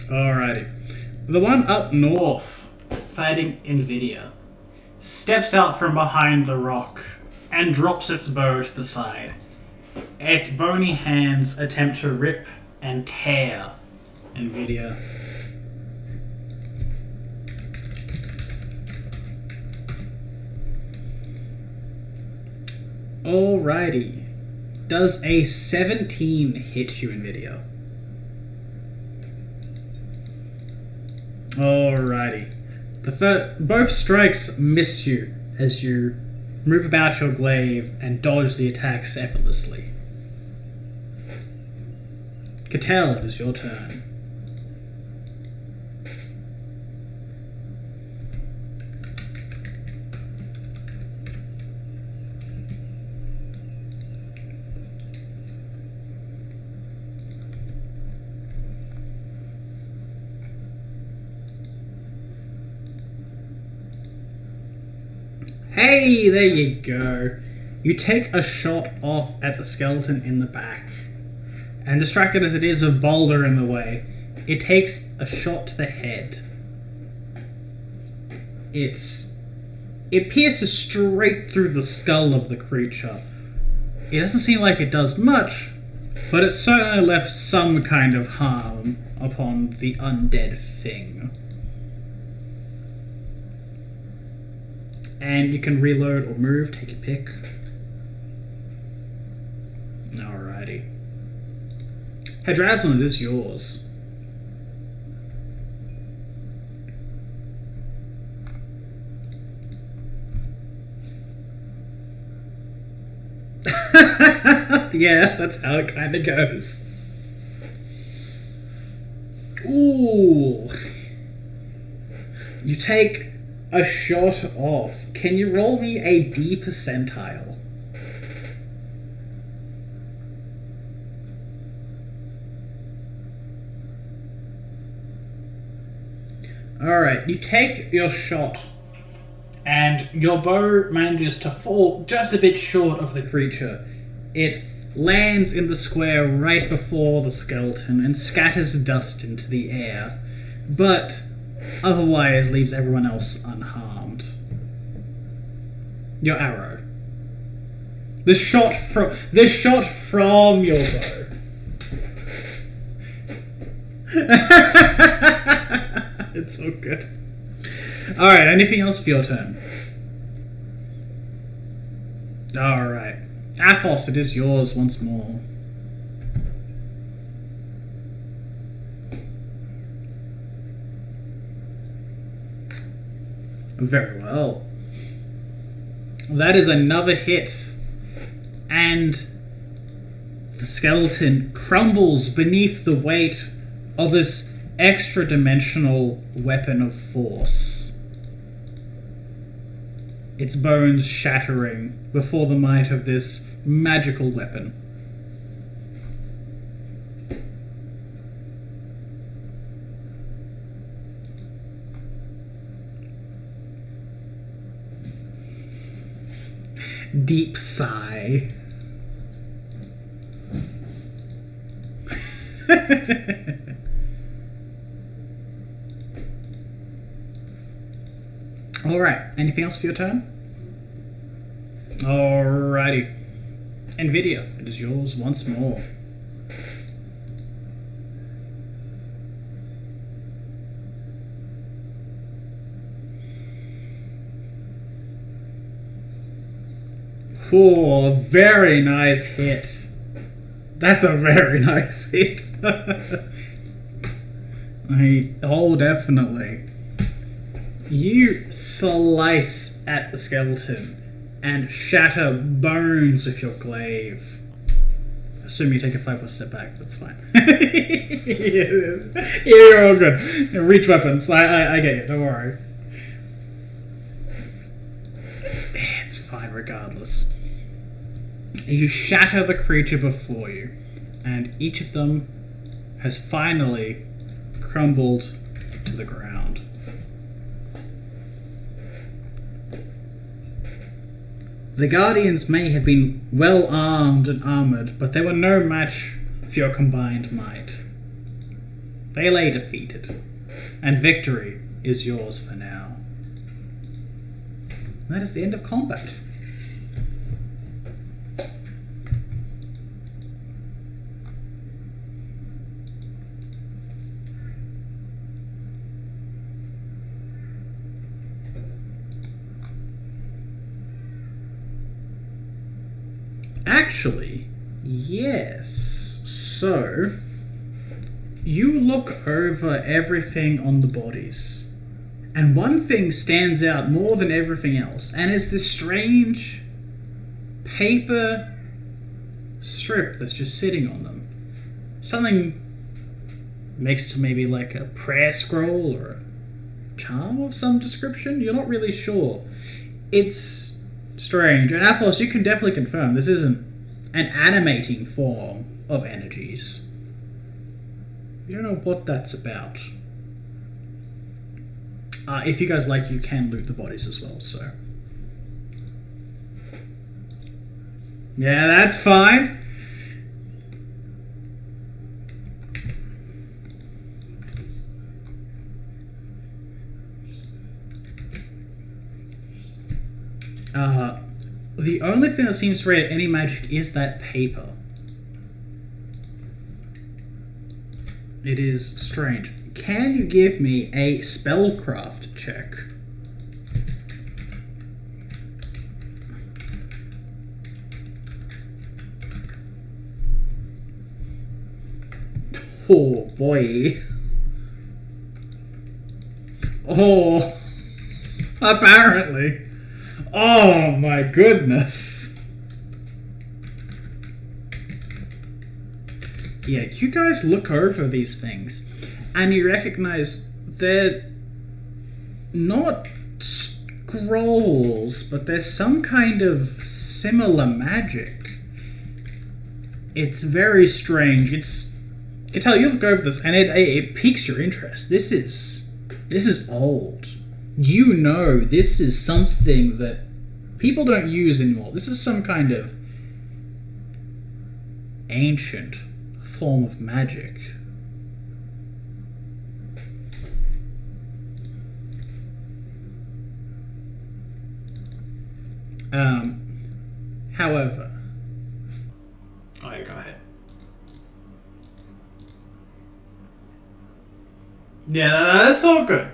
Alrighty. The one up north, fighting Nvidia, steps out from behind the rock and drops its bow to the side. Its bony hands attempt to rip and tear Nvidia. Alrighty. Does a 17 hit you, Nvidia? Alrighty. Both strikes miss you as you move about your glaive and dodge the attacks effortlessly. Katell, it is your turn. Hey, there you go. You take a shot off at the skeleton in the back. And distracted as it is of Balder in the way, it takes a shot to the head. It pierces straight through the skull of the creature. It doesn't seem like it does much, but it certainly left some kind of harm upon the undead thing. And you can reload or move, take your pick. Alrighty. Hadraslin, it is yours. Yeah, that's how it kind of goes. Ooh. You take a shot off. Can you roll me a D percentile? Alright, you take your shot, and your bow manages to fall just a bit short of the creature. It lands in the square right before the skeleton and scatters dust into the air, but otherwise leaves everyone else unharmed. Your arrow. The shot from your bow. It's so good. Alright, anything else for your turn? Alright. Athos, it is yours once more. Very well. That is another hit. And the skeleton crumbles beneath the weight of this extra-dimensional weapon of force. Its bones shattering before the might of this magical weapon. Deep sigh. Alright, anything else for your turn? Alrighty. Nvidia, it is yours once more. Oh, very nice hit. That's a very nice hit. Oh, definitely. You slice at the skeleton and shatter bones with your glaive. Assume you take a 5-foot step back, that's fine. You're all good. Reach weapons, I get you, don't worry. It's fine regardless. You shatter the creature before you, and each of them has finally crumbled to the ground. The Guardians may have been well armed and armored, but they were no match for your combined might. They lay defeated, and victory is yours for now. That is the end of combat. Actually, yes. So, you look over everything on the bodies, and one thing stands out more than everything else, and it's this strange paper strip that's just sitting on them. Something next to maybe like a prayer scroll or a charm of some description. You're not really sure. It's strange. And Athos, you can definitely confirm this isn't an animating form of energies. You don't know what that's about. If you guys like, you can loot the bodies as well, so. Yeah, that's fine. The only thing that seems to read any magic is that paper. It is strange. Can you give me a spellcraft check? Oh boy. Oh, apparently. Oh my goodness. Yeah, you guys look over these things and you recognize they're not scrolls, but there's some kind of similar magic. It's very strange. Katell, you look over this, and it piques your interest. This is old. You know this is something that people don't use anymore. This is some kind of ancient form of magic. However... Oh, yeah, go ahead. Yeah, that's all good.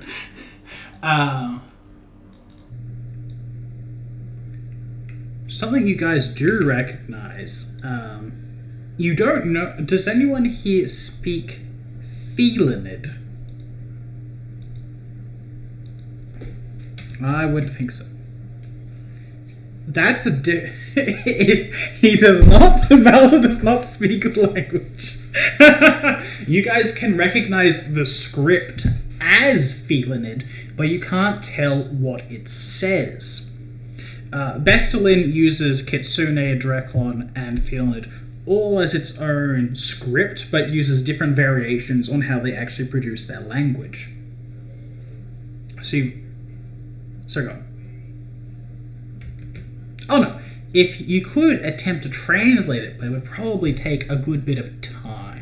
Something you guys do recognize. You don't know... Does anyone here speak Felinid? I wouldn't think so. That's a... he does not... Valor does not speak the language. You guys can recognize the script as Felinid, but you can't tell what it says. Bestelin uses Kitsune, Drekon, and Felinid all as its own script, but uses different variations on how they actually produce their language. So go on. Oh no, if you could attempt to translate it, but it would probably take a good bit of time.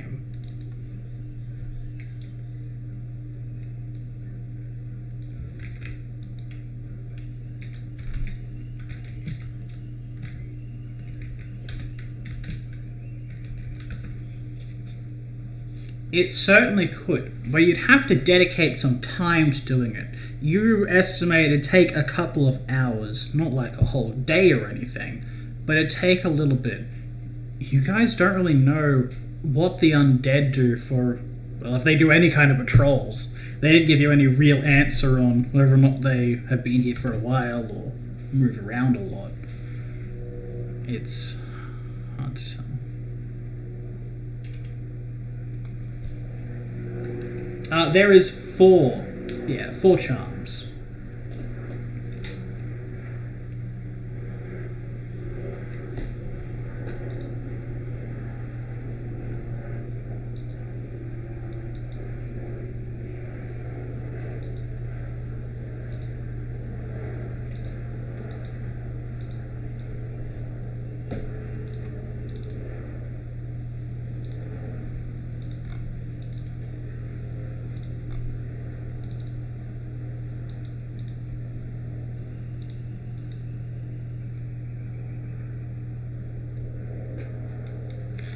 It certainly could, but you'd have to dedicate some time to doing it. You estimate it'd take a couple of hours, not like a whole day or anything, but it'd take a little bit. You guys don't really know what the undead do for, well, if they do any kind of patrols. They didn't give you any real answer on whether or not they have been here for a while or move around a lot. It's hard to tell. There is 4 charms.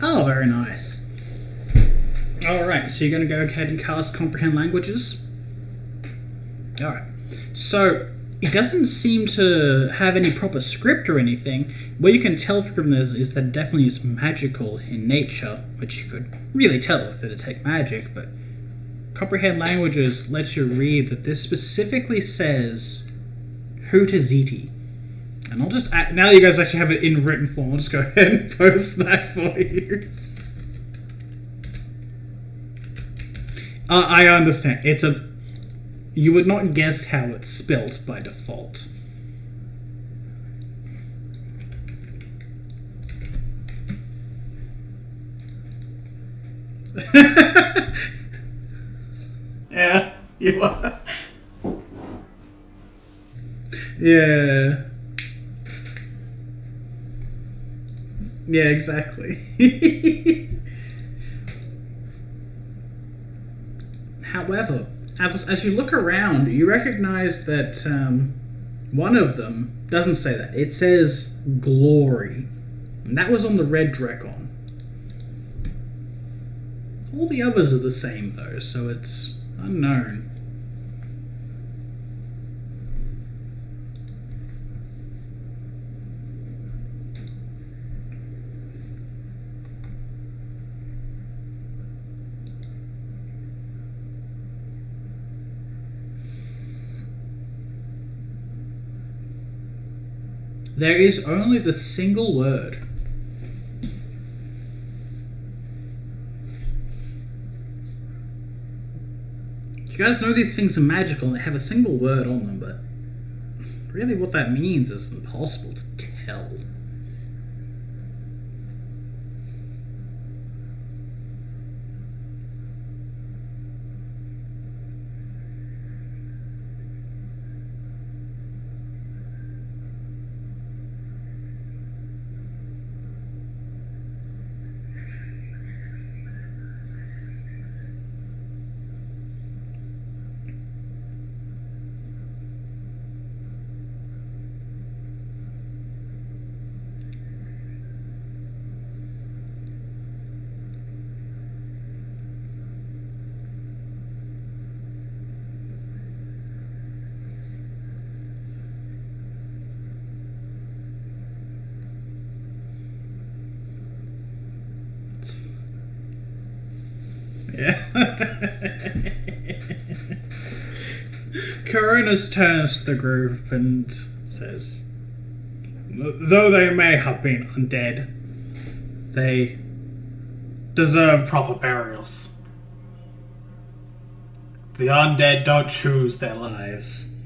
Oh, very nice. Alright, so you're going to go ahead and cast Comprehend Languages? Alright. So, it doesn't seem to have any proper script or anything. What you can tell from this is that it definitely is magical in nature, which you could really tell with the Detect Magic, but Comprehend Languages lets you read that this specifically says Hootaziti. And I'll just add, now that you guys actually have it in written form, I'll just go ahead and post that for you. I understand. You would not guess how it's spelt by default. Yeah, you are. Yeah. Yeah, exactly. However, as you look around, you recognize that one of them doesn't say that. It says glory. And that was on the red Drekon. All the others are the same, though, so it's unknown. There is only the single word. You guys know these things are magical and they have a single word on them, but Really, what that means is impossible to tell. Yeah. Coronis turns to the group and says, though they may have been undead, they deserve proper burials. The undead don't choose their lives.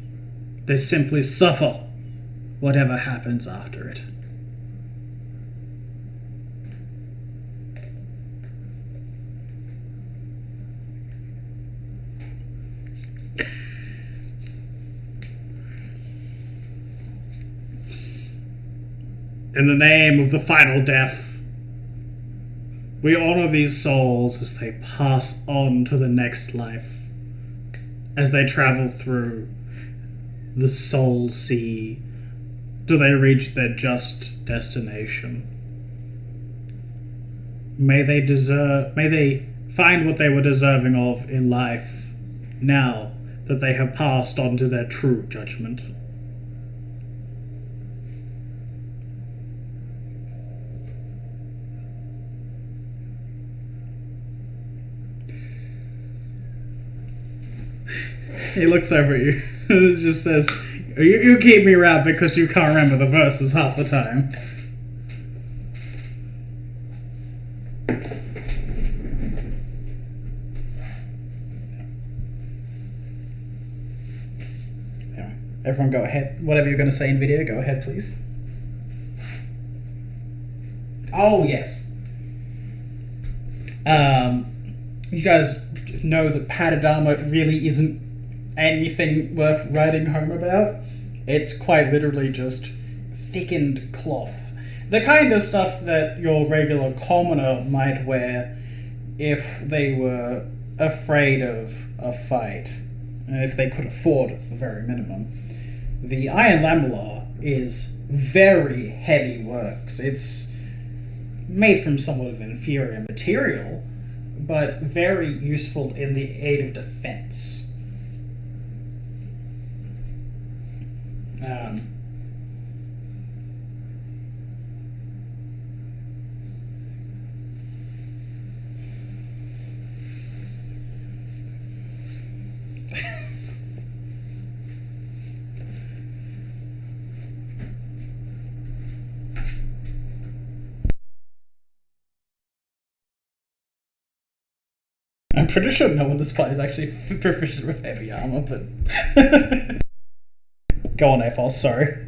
They simply suffer whatever happens after it. In the name of the final death, we honor these souls as they pass on to the next life, as they travel through the soul sea till they reach their just destination. May they find what they were deserving of in life, now that they have passed on to their true judgment. He looks over at you and just says, you keep me around because you can't remember the verses half the time. Everyone go ahead. Whatever you're going to say in video, go ahead, please. Oh, yes. You guys know that padded armor really isn't anything worth writing home about. It's quite literally just thickened cloth. The kind of stuff that your regular commoner might wear if they were afraid of a fight, if they could afford it at the very minimum. The Iron Lamellar is very heavy works. It's made from somewhat of an inferior material, but very useful in the aid of defense. I'm pretty sure no one in this party is actually proficient with heavy armor, but... Go on, Aphos, sorry.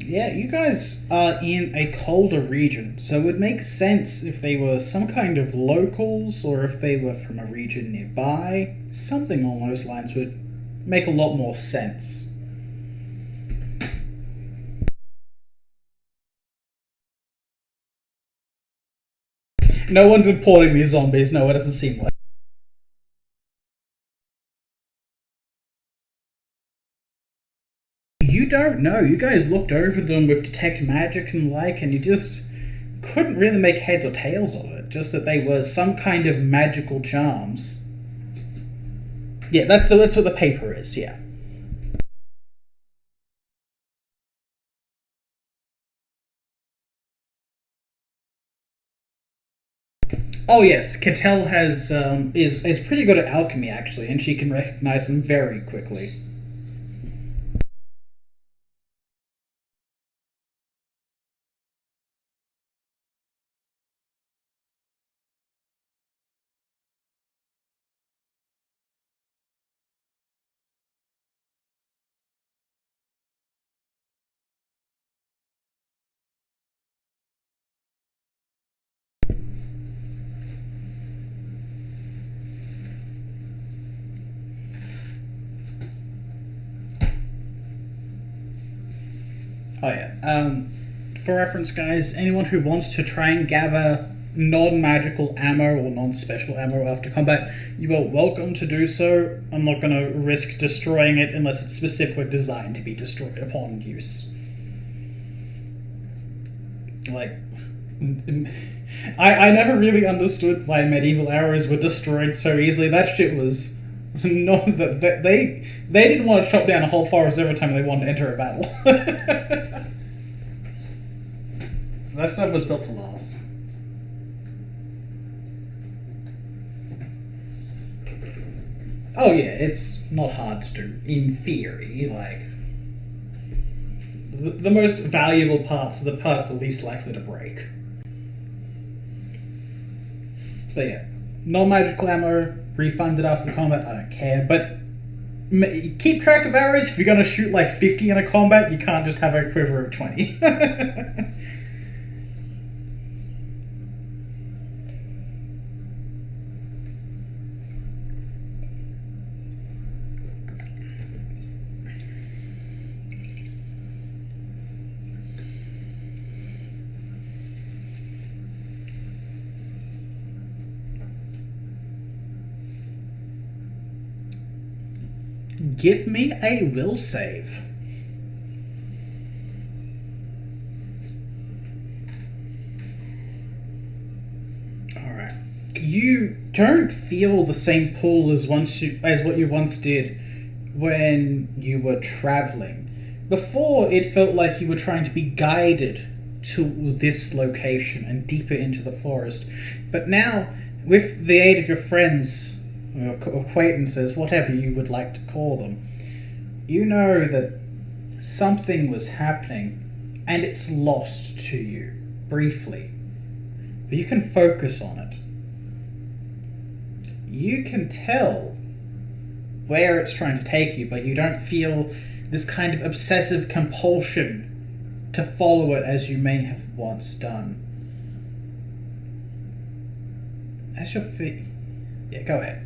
Yeah, you guys are in a colder region, so it would make sense if they were some kind of locals or if they were from a region nearby. Something along those lines would make a lot more sense. No one's importing these zombies, no, it doesn't seem like. You don't know. You guys looked over them with detect magic and like, and you just couldn't really make heads or tails of it. Just that they were some kind of magical charms. Yeah, that's what the paper is, yeah. Oh yes, Katell has is pretty good at alchemy actually, and she can recognize them very quickly. Oh yeah. For reference, guys, anyone who wants to try and gather non-magical ammo or non-special ammo after combat, you are welcome to do so. I'm not going to risk destroying it unless it's specifically designed to be destroyed upon use. Like, I never really understood why medieval arrows were destroyed so easily. That shit was no, that they didn't want to chop down a whole forest every time they wanted to enter a battle. That stuff was built to last. Oh yeah, it's not hard to do in theory. Like the most valuable parts are the parts the least likely to break. But yeah, non-magical ammo, refunded after combat. I don't care, but keep track of arrows. If you're gonna shoot like 50 in a combat, you can't just have a quiver of 20. Give me a will save. Alright. You don't feel the same pull as what you once did when you were traveling. Before, it felt like you were trying to be guided to this location and deeper into the forest. But now, with the aid of your friends, or acquaintances, whatever you would like to call them, you know that something was happening and it's lost to you, briefly. But you can focus on it. You can tell where it's trying to take you, but you don't feel this kind of obsessive compulsion to follow it as you may have once done. As your feet... Yeah, go ahead.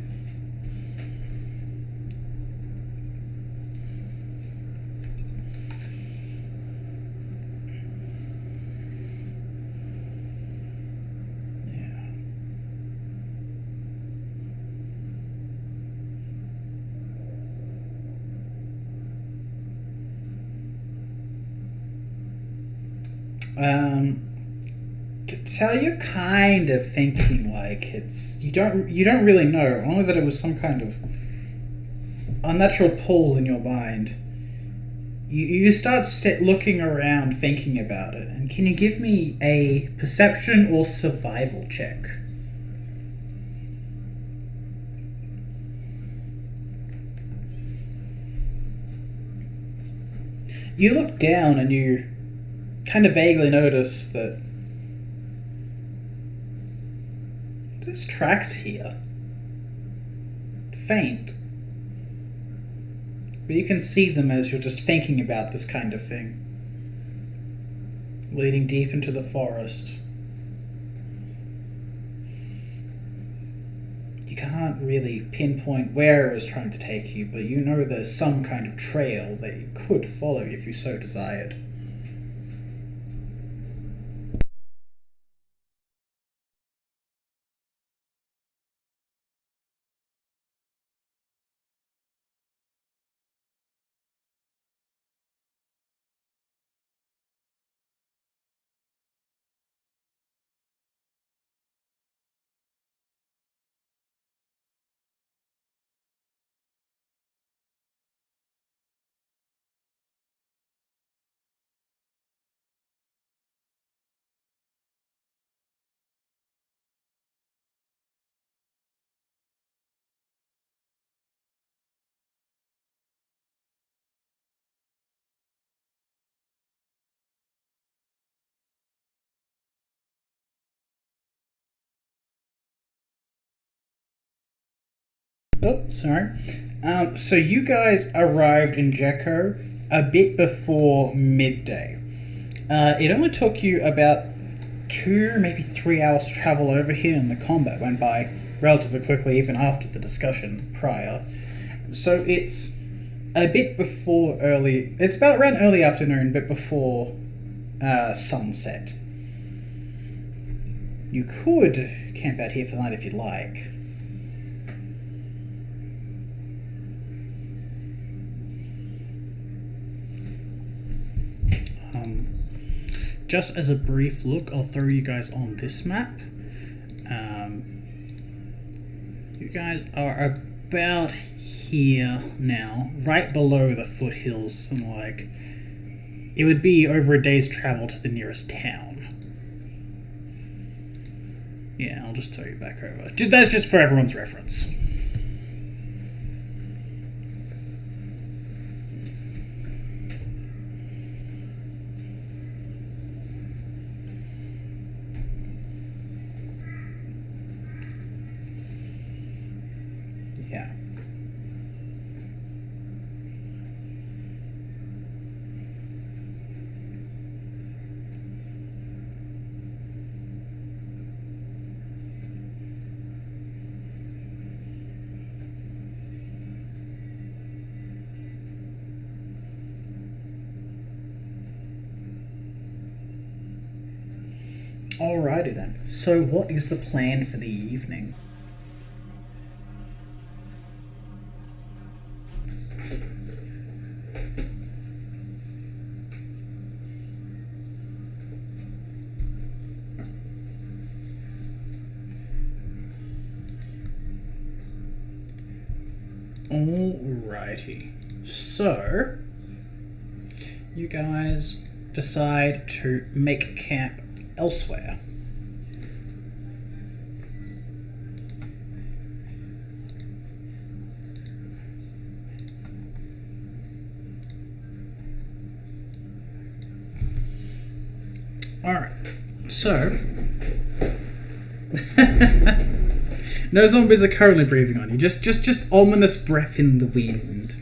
Katell, you're kind of thinking like it's you don't really know, only that it was some kind of unnatural pull in your mind. You start looking around, thinking about it, and can you give me a perception or survival check? You look down and you kind of vaguely notice that there's tracks here. Faint. But you can see them as you're just thinking about this kind of thing. Leading deep into the forest. You can't really pinpoint where it was trying to take you, but you know there's some kind of trail that you could follow if you so desired. Oh, sorry. So you guys arrived in Jecho a bit before midday. It only took you about 2, maybe 3 hours to travel over here, and the combat went by relatively quickly, even after the discussion prior. So it's a bit before early... It's about around early afternoon, but before sunset. You could camp out here for the night if you'd like. Just as a brief look, I'll throw you guys on this map. You guys are about here now, right below the foothills, and like, it would be over a day's travel to the nearest town. Yeah, I'll just throw you back over. That's just for everyone's reference. Yeah. Alrighty then. So what is the plan for the evening? Alrighty. So, you guys decide to make camp elsewhere. Alright. So, no zombies are currently breathing on you. Just ominous breath in the wind.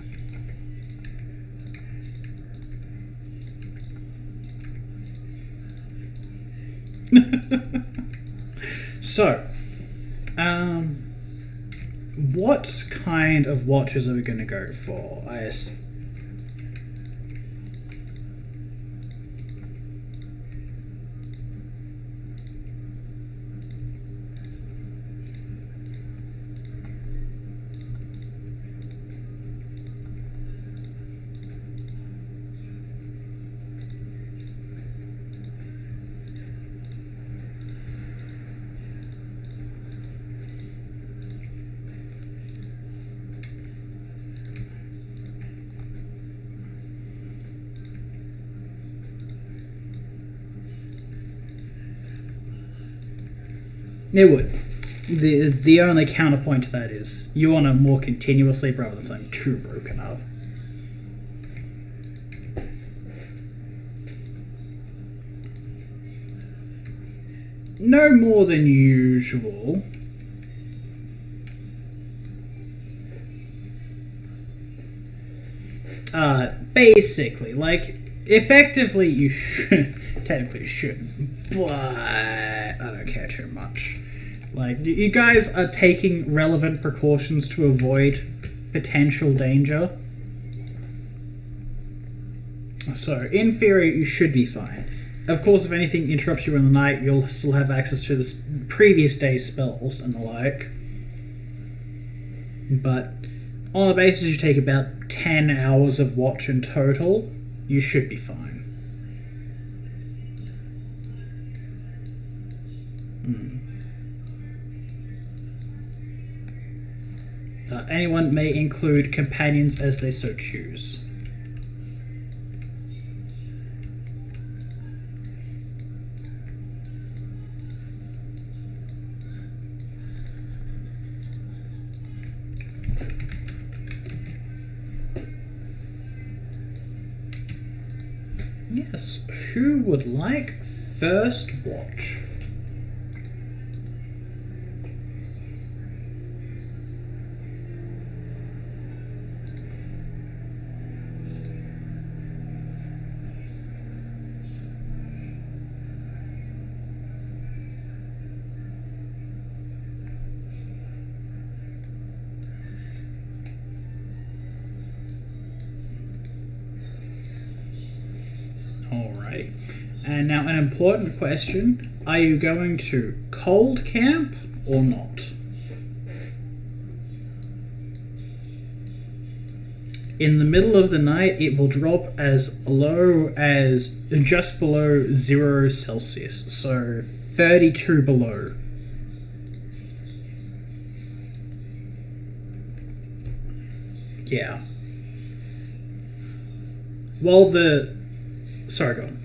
So, what kind of watches are we going to go for? It would. The only counterpoint to that is you want a more continuous sleep rather than something too broken up. No more than usual. Basically, like, effectively you should, technically you shouldn't, but I don't care too much. Like, you guys are taking relevant precautions to avoid potential danger. So, in theory, you should be fine. Of course, if anything interrupts you in the night, you'll still have access to the previous day's spells and the like. But on the basis you take about 10 hours of watch in total, you should be fine. Anyone may include companions as they so choose. Yes, who would like first watch? Alrighty. And now an important question. Are you going to cold camp or not? In the middle of the night, it will drop as low as just below 0 Celsius, so 32 below. Yeah. Well, sorry, go on.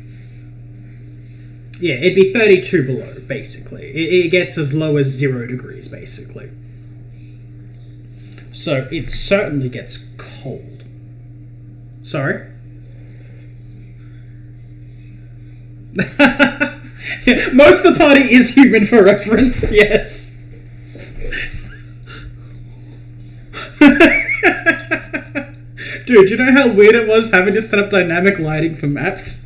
Yeah, it'd be 32 below, basically. It gets as low as 0 degrees, basically. So it certainly gets cold. Sorry? Most of the party is human for reference, yes. Dude, do you know how weird it was having to set up dynamic lighting for maps?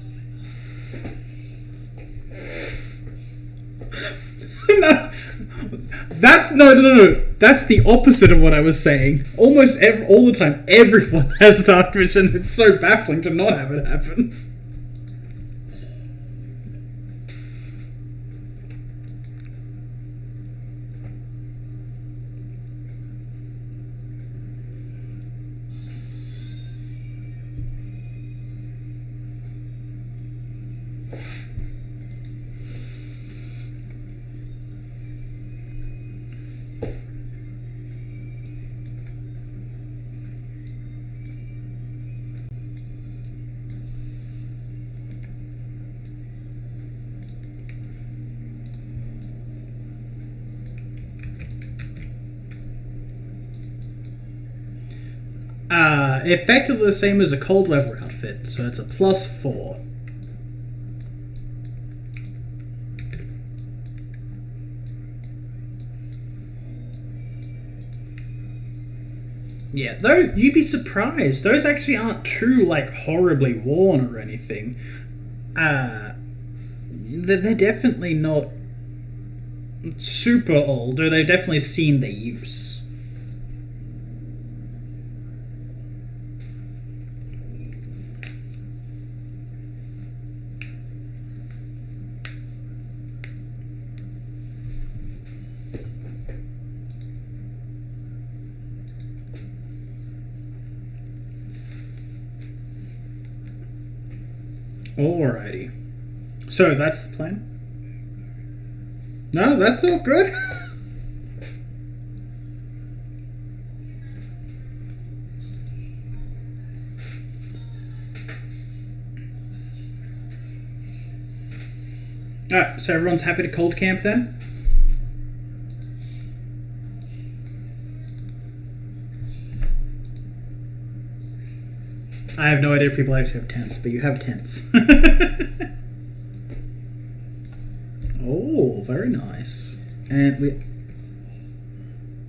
No. That's the opposite of what I was saying. Almost all the time, everyone has dark vision. It's so baffling to not have it happen. Effectively the same as a cold weather outfit, so it's a +4. Yeah, though you'd be surprised. Those actually aren't too horribly worn or anything. They're definitely not super old, or they've definitely seen their use. Alrighty. So that's the plan? No, that's all good. Alright, so everyone's happy to cold camp then? I have no idea if people actually have tents, but you have tents. Oh, very nice. And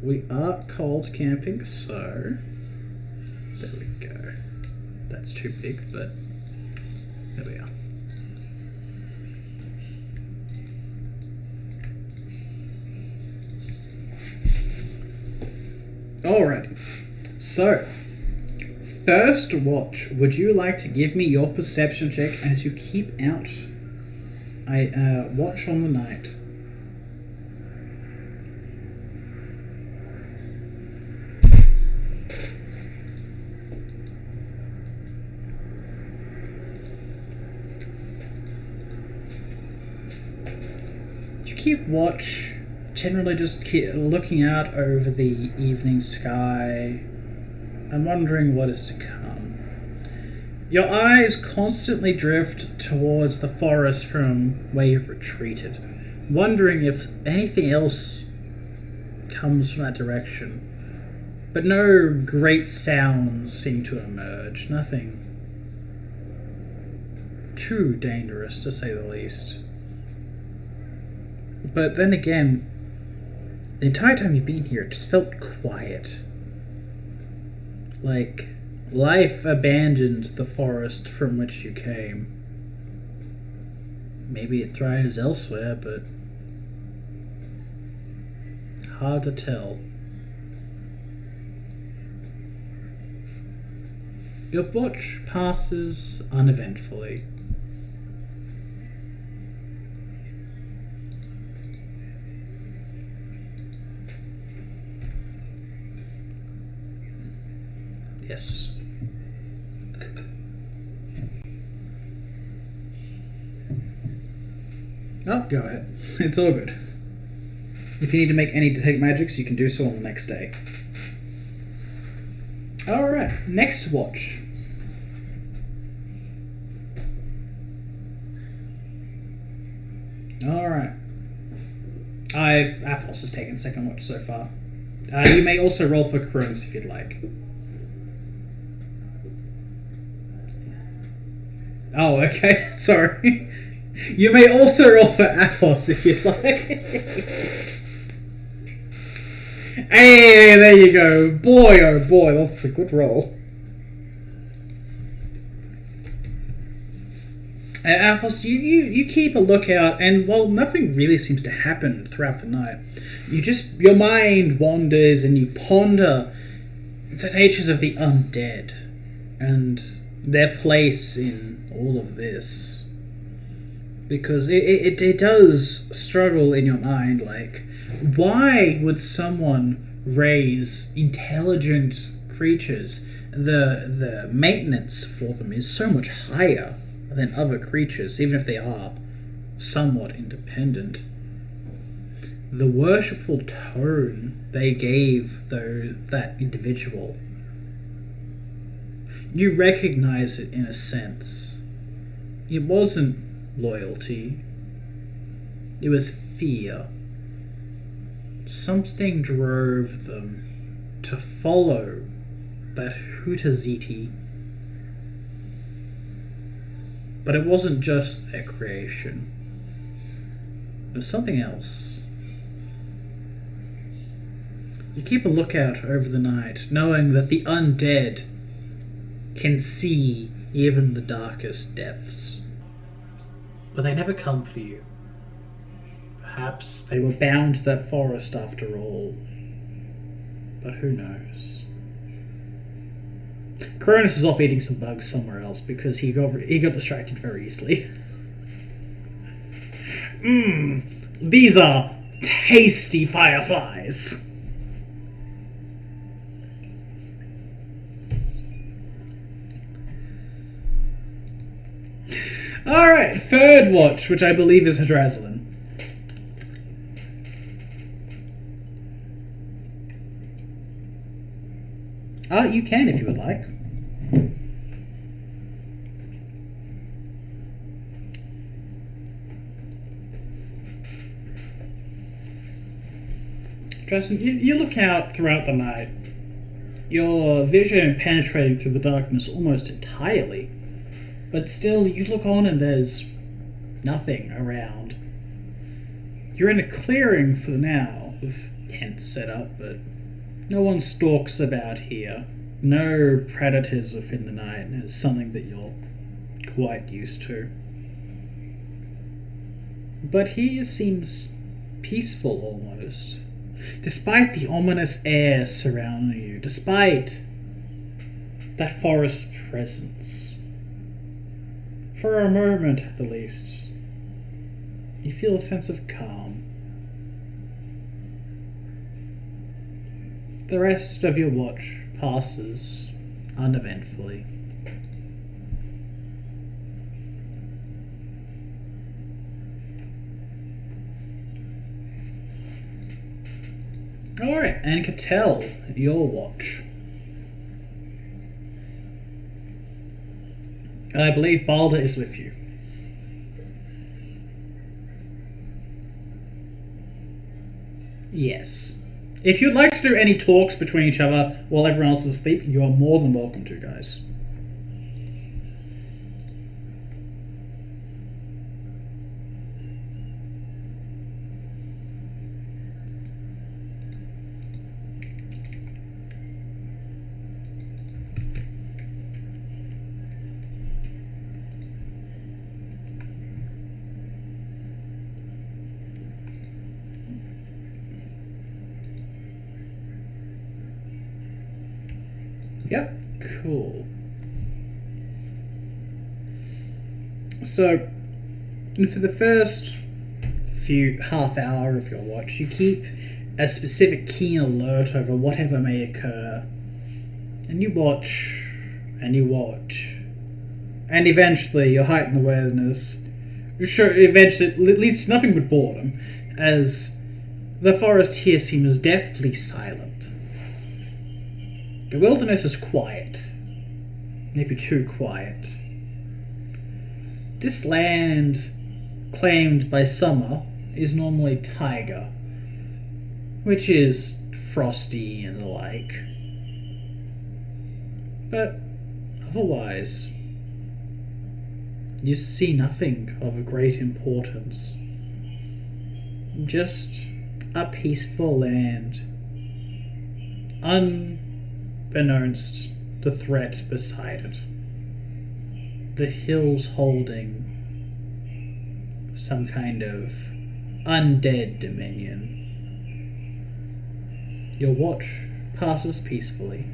we are cold camping, so there we go. That's too big, but there we are. Alrighty. So first watch, would you like to give me your perception check as you keep out a watch on the night? You keep watch, generally just keep looking out over the evening sky and wondering what is to come. Your eyes constantly drift towards the forest from where you've retreated, wondering if anything else comes from that direction. But no great sounds seem to emerge, nothing too dangerous to say the least. But then again, the entire time you've been here, it just felt quiet. Like life abandoned the forest from which you came. Maybe it thrives elsewhere, but hard to tell. Your watch passes uneventfully. Yes. Oh, go ahead. It's all good. If you need to make any detect magics, you can do so on the next day. Alright, next watch. Alright. Athos has taken second watch so far. You may also roll for Cronus if you'd like. Oh, okay. Sorry. You may also roll for Athos if you'd like. Hey, there you go. Boy, oh boy, that's a good roll. Athos, you keep a lookout, and while nothing really seems to happen throughout the night, your mind wanders and you ponder the natures of the undead and their place in all of this. Because it does struggle in your mind, like, why would someone raise intelligent creatures? The maintenance for them is so much higher than other creatures, even if they are somewhat independent. The worshipful tone they gave that individual, you recognize it in a sense. It wasn't loyalty, it was fear. Something drove them to follow that Hootaziti. But it wasn't just their creation. It was something else. You keep a lookout over the night, knowing that the undead can see even the darkest depths. But they never come for you. Perhaps they were bound to that forest after all. But who knows? Cronus is off eating some bugs somewhere else because he got distracted very easily. These are tasty fireflies. Alright, third watch, which I believe is Hadraslin. You can if you would like. Justin, you look out throughout the night. Your vision penetrating through the darkness almost entirely. But still, you look on and there's nothing around. You're in a clearing for now, with tents set up, but no one stalks about here. No predators within the night is something that you're quite used to. But here seems peaceful almost. Despite the ominous air surrounding you, despite that forest presence. For a moment, at the least, you feel a sense of calm. The rest of your watch passes uneventfully. Alright, and Katell, your watch. And I believe Balder is with you. Yes. If you'd like to do any talks between each other while everyone else is asleep, you are more than welcome to, guys. Yep, cool. So, for the first half hour of your watch, you keep a specific keen alert over whatever may occur And you watch, and you watch. And eventually, your heightened awareness, eventually, it leads to nothing but boredom, as the forest here seems deathly silent. The wilderness is quiet. Maybe too quiet. This land, claimed by summer, is normally taiga, which is frosty and the like. But otherwise, you see nothing of great importance. Just a peaceful land, unbeknownst the threat beside it. The hills holding some kind of undead dominion. Your watch passes peacefully.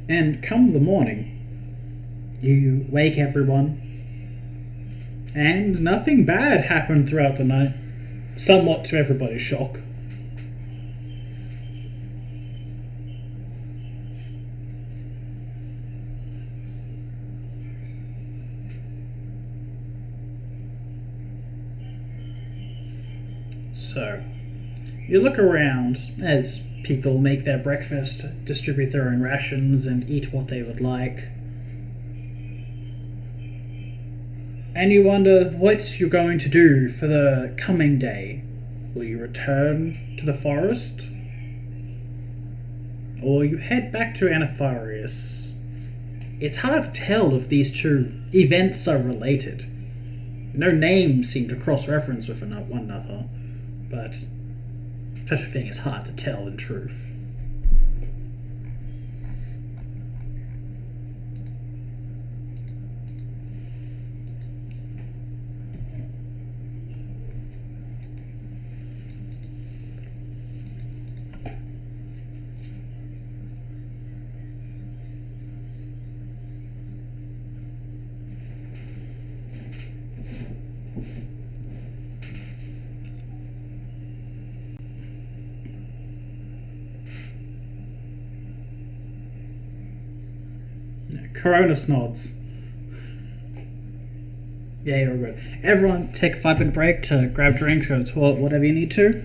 And come the morning, you wake everyone, and nothing bad happened throughout the night, somewhat to everybody's shock. So, you look around as people make their breakfast, distribute their own rations, and eat what they would like. And you wonder what you're going to do for the coming day. Will you return to the forest? Or you head back to Enatharius? It's hard to tell if these two events are related. No names seem to cross-reference with one another, but such a thing is hard to tell in truth. Cronus nods. Yeah, you're good. Everyone take a 5-minute break to grab drinks, go to the toilet, whatever you need to.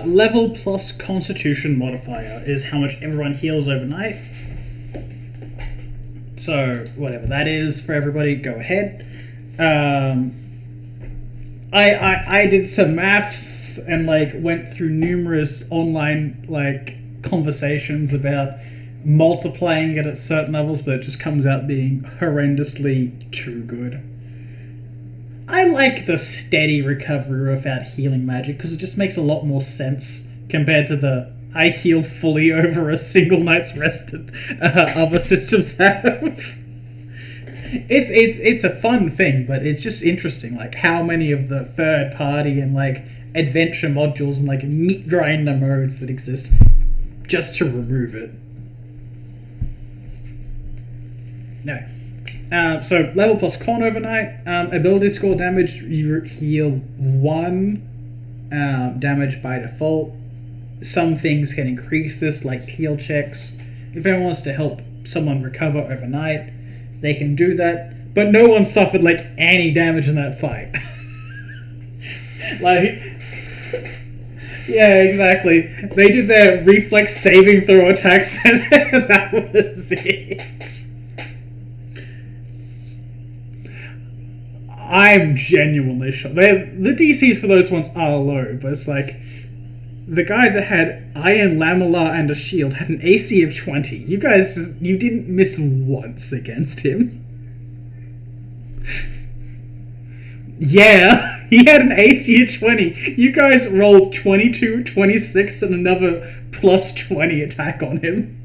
Level plus constitution modifier is how much everyone heals overnight. So, whatever that is for everybody, go ahead. I did some maths and went through numerous online conversations about multiplying it at certain levels, but it just comes out being horrendously too good. I like the steady recovery without healing magic because it just makes a lot more sense compared to the I heal fully over a single night's rest that other systems have. It's a fun thing, but it's just interesting, how many of the third party and adventure modules and meat grinder modes that exist just to remove it. No. So level plus con overnight. Ability score damage, you heal 1 damage by default. Some things can increase this, like heal checks. If anyone wants to help someone recover overnight, they can do that, but no one suffered any damage in that fight. Yeah, exactly. They did their reflex saving throw attacks and that was it. I'm genuinely shocked. The DCs for those ones are low, but it's the guy that had Iron Lamella and a shield had an AC of 20. You guys you didn't miss once against him. Yeah, he had an AC of 20. You guys rolled 22, 26, and another plus 20 attack on him.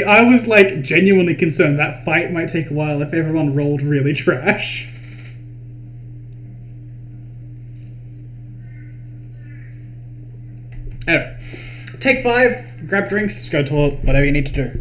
I was genuinely concerned that fight might take a while if everyone rolled really trash. Anyway, take 5, grab drinks, go toilet, whatever you need to do.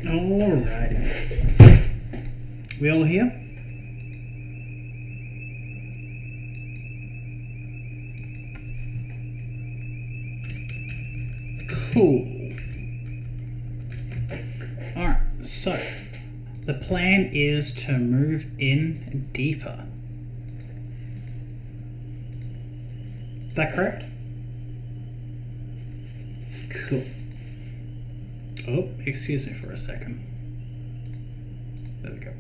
Alrighty. We all here? Cool. Alright, so the plan is to move in deeper. Is that correct? Cool. Oh, excuse me for a second. There we go.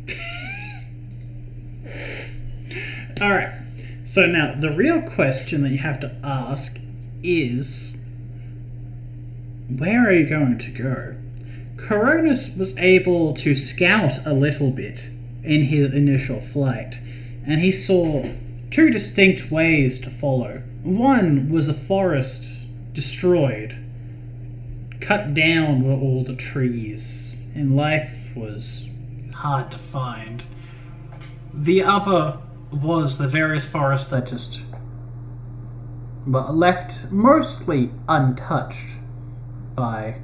Alright, so now the real question that you have to ask is, where are you going to go? Coronis was able to scout a little bit in his initial flight, and he saw 2 distinct ways to follow. One was a forest destroyed. Cut down were all the trees, and life was hard to find. The other was the various forests that just were left mostly untouched by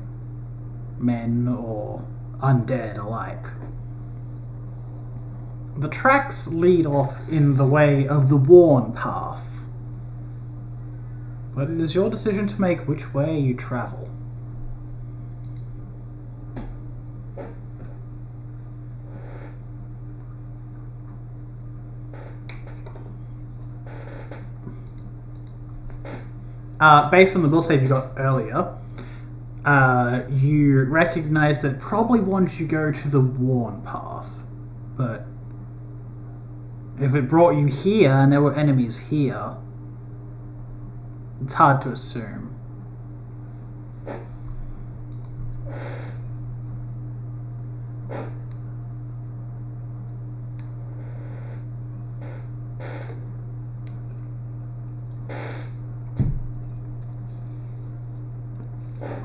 men or undead alike. The tracks lead off in the way of the worn path, but it is your decision to make which way you travel. Based on the will save you got earlier, you recognize that it probably wants you to go to the worn path, but if it brought you here and there were enemies here, it's hard to assume.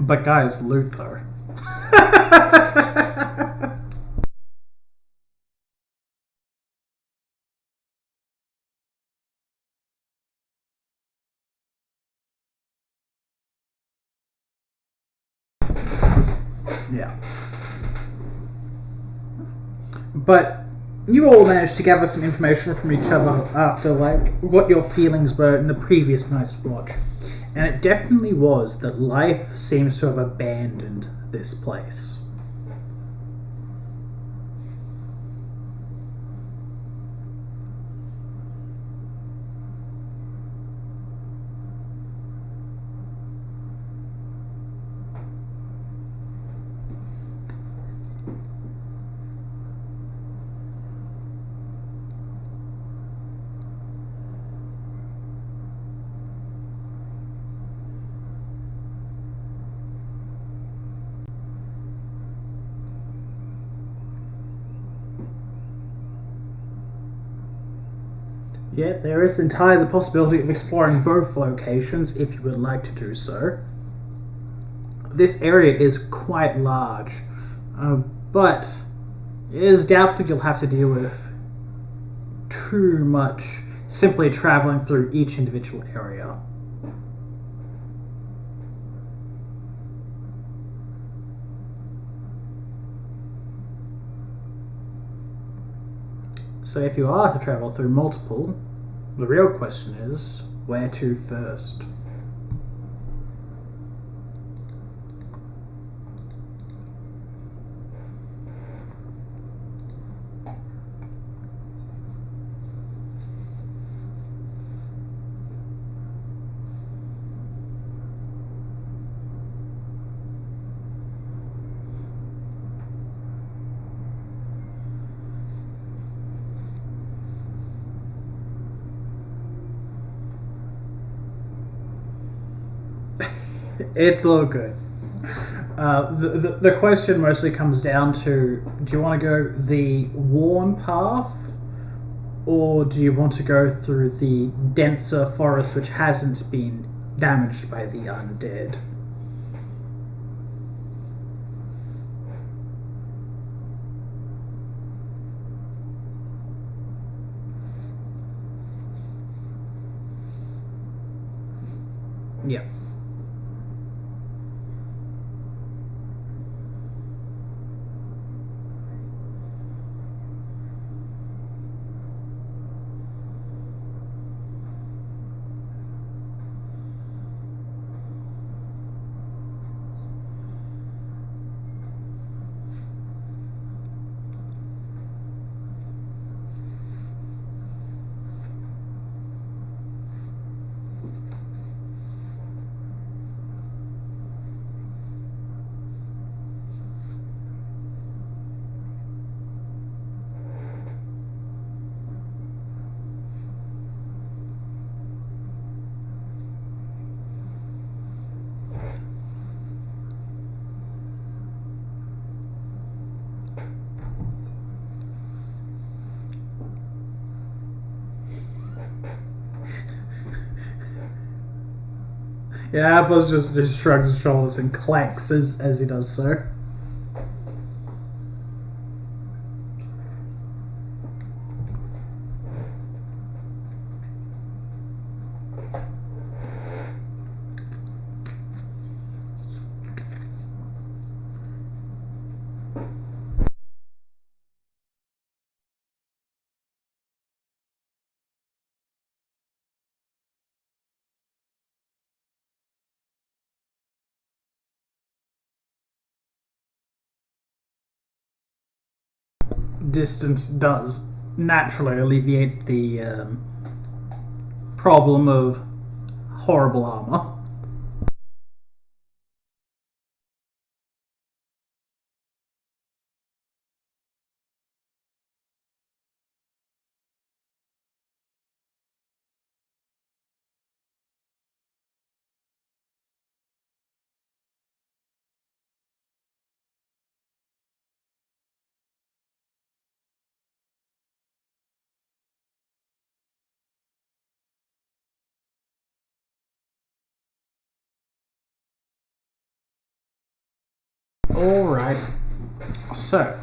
But guys, loot though. Yeah. But you all managed to gather some information from each other after, like, what your feelings were in the previous night's watch. And it definitely was that life seems to have abandoned this place. Yeah, there is entirely the possibility of exploring both locations if you would like to do so. This area is quite large, but it is doubtful you'll have to deal with too much simply traveling through each individual area. So if you are to travel through multiple, the real question is, where to first? It's all good. The question mostly comes down to, do you want to go the worn path, or do you want to go through the denser forest which hasn't been damaged by the undead? Yeah. Yeah, Athos just shrugs his shoulders and clanks as he does so. Distance does naturally alleviate the problem of horrible armor. Alright, so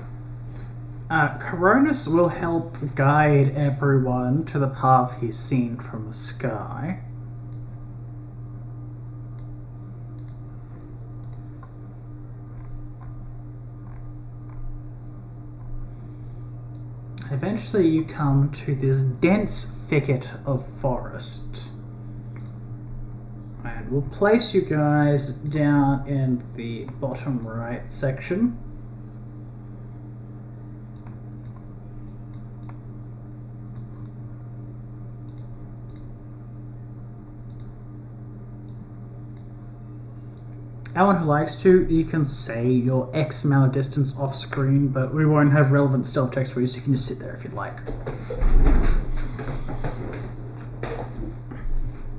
Coronis will help guide everyone to the path he's seen from the sky. Eventually you come to this dense thicket of forest. And we'll place you guys down in the bottom right section. Anyone who likes to, you can say your X amount of distance off screen, but we won't have relevant stealth checks for you, so you can just sit there if you'd like.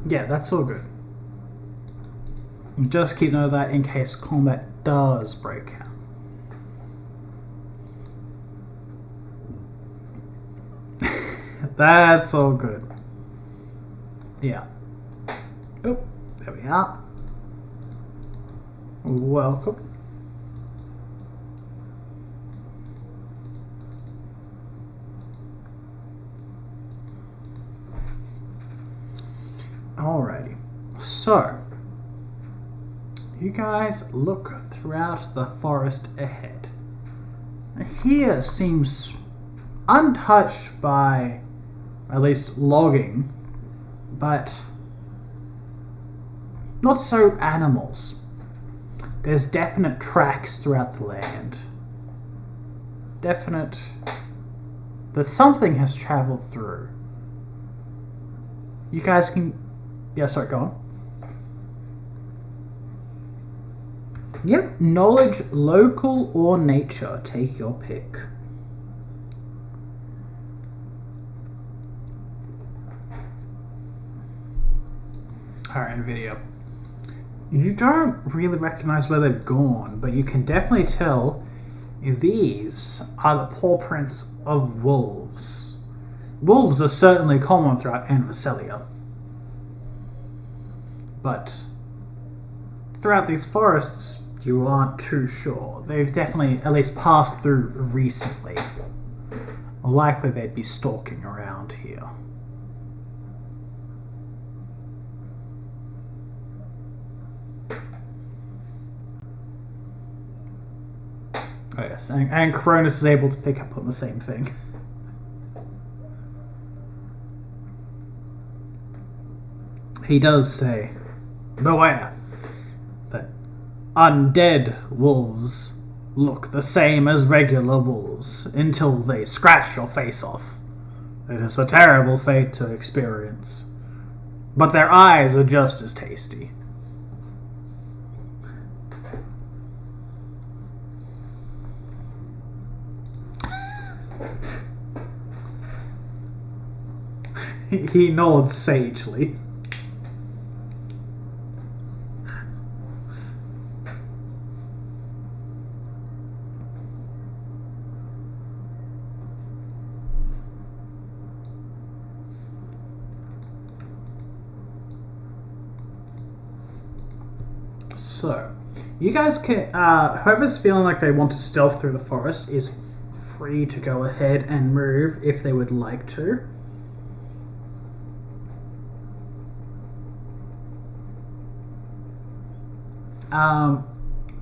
Yeah, that's all good. Just keep note of that in case combat does break out. That's all good. Yeah. Oh, there we are. Welcome. Alrighty. So, you guys look throughout the forest ahead. Here seems untouched by, at least, logging, but not so animals. There's definite tracks throughout the land. Definite that something has traveled through. You guys can... Yeah, sorry, go on. Yep, knowledge, local or nature. Take your pick. Alright, video. You don't really recognize where they've gone, but you can definitely tell these are the paw prints of wolves. Wolves are certainly common throughout Anvisalia. But throughout these forests, you aren't too sure. They've definitely at least passed through recently. Likely they'd be stalking around here. Oh yes, and Cronus is able to pick up on the same thing. He does say, beware that undead wolves look the same as regular wolves until they scratch your face off. It is a terrible fate to experience, but their eyes are just as tasty. He nods sagely. So, you guys can, whoever's feeling like they want to stealth through the forest is free to go ahead and move if they would like to.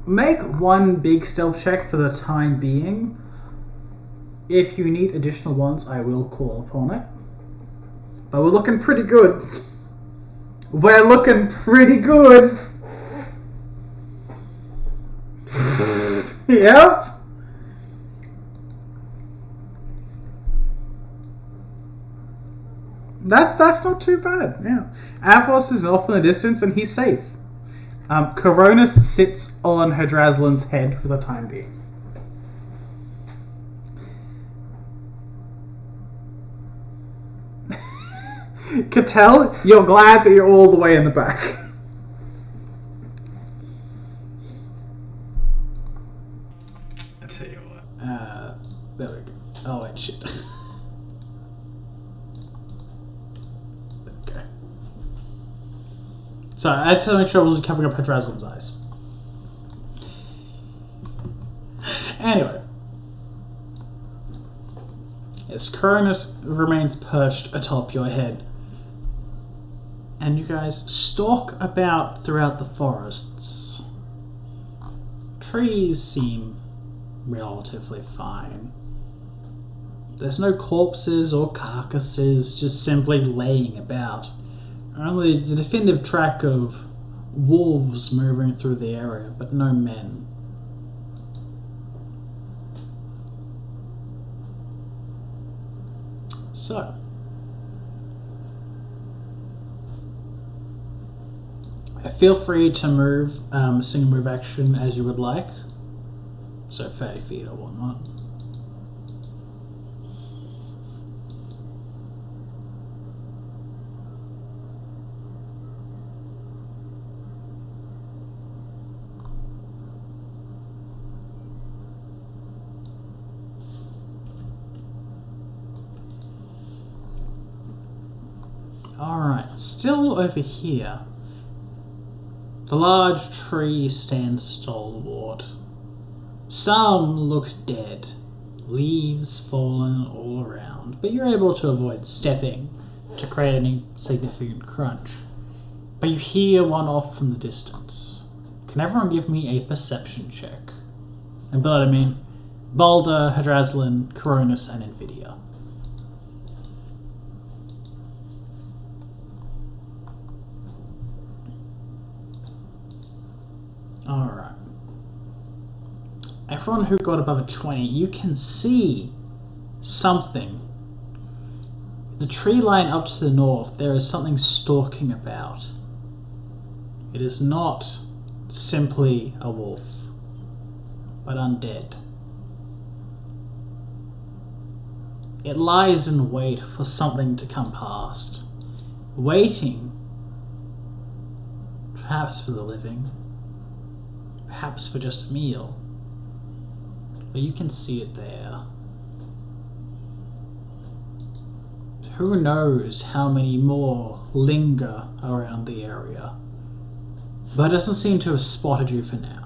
Make one big stealth check for the time being. If you need additional ones, I will call upon it. But we're looking pretty good. We're looking pretty good. Yep. That's not too bad. Yeah. Avos is off in the distance and he's safe. Coronis sits on Hadraslin's head for the time being. Katell, you're glad that you're all the way in the back. I tell you what. There we go. Oh, wait, shit. Okay. So, I just had to make sure I wasn't covering up Hadraslin's eyes. Anyway. Yes, Cronus remains perched atop your head. And you guys stalk about throughout the forests. Trees seem relatively fine. There's no corpses or carcasses just simply laying about. Only the definitive track of wolves moving through the area, but no men. So, feel free to move a single move action as you would like. So 30 feet or whatnot. Alright, still over here. The large tree stands stalwart. Some look dead, leaves fallen all around, but you're able to avoid stepping to create any significant crunch. But you hear one off from the distance. Can everyone give me a perception check? And by that I mean Balder, Hadraslan, Coronis, and Nvidia. Alright. Everyone who got above a 20, you can see something. The tree line up to the north, there is something stalking about. It is not simply a wolf, but undead. It lies in wait for something to come past, waiting, perhaps for the living, perhaps for just a meal, but you can see it there. Who knows how many more linger around the area, but it doesn't seem to have spotted you for now.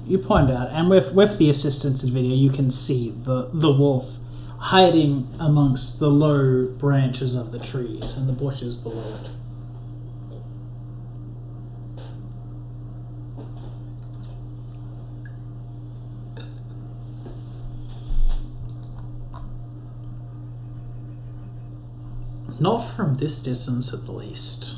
You point out, and with the assistance in video, you can see the wolf hiding amongst the low branches of the trees and the bushes below it. Not from this distance, at least.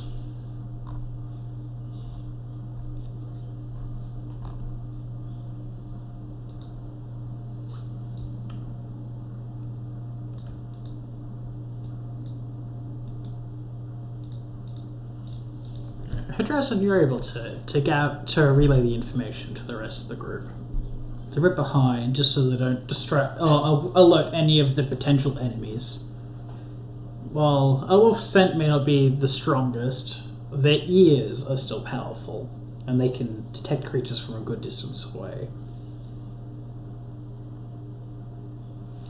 Hadraslan, you're able to relay the information to the rest of the group. They're a bit behind, just so they don't distract or alert any of the potential enemies. While a wolf's scent may not be the strongest, their ears are still powerful, and they can detect creatures from a good distance away.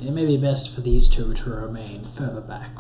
It may be best for these two to remain further back.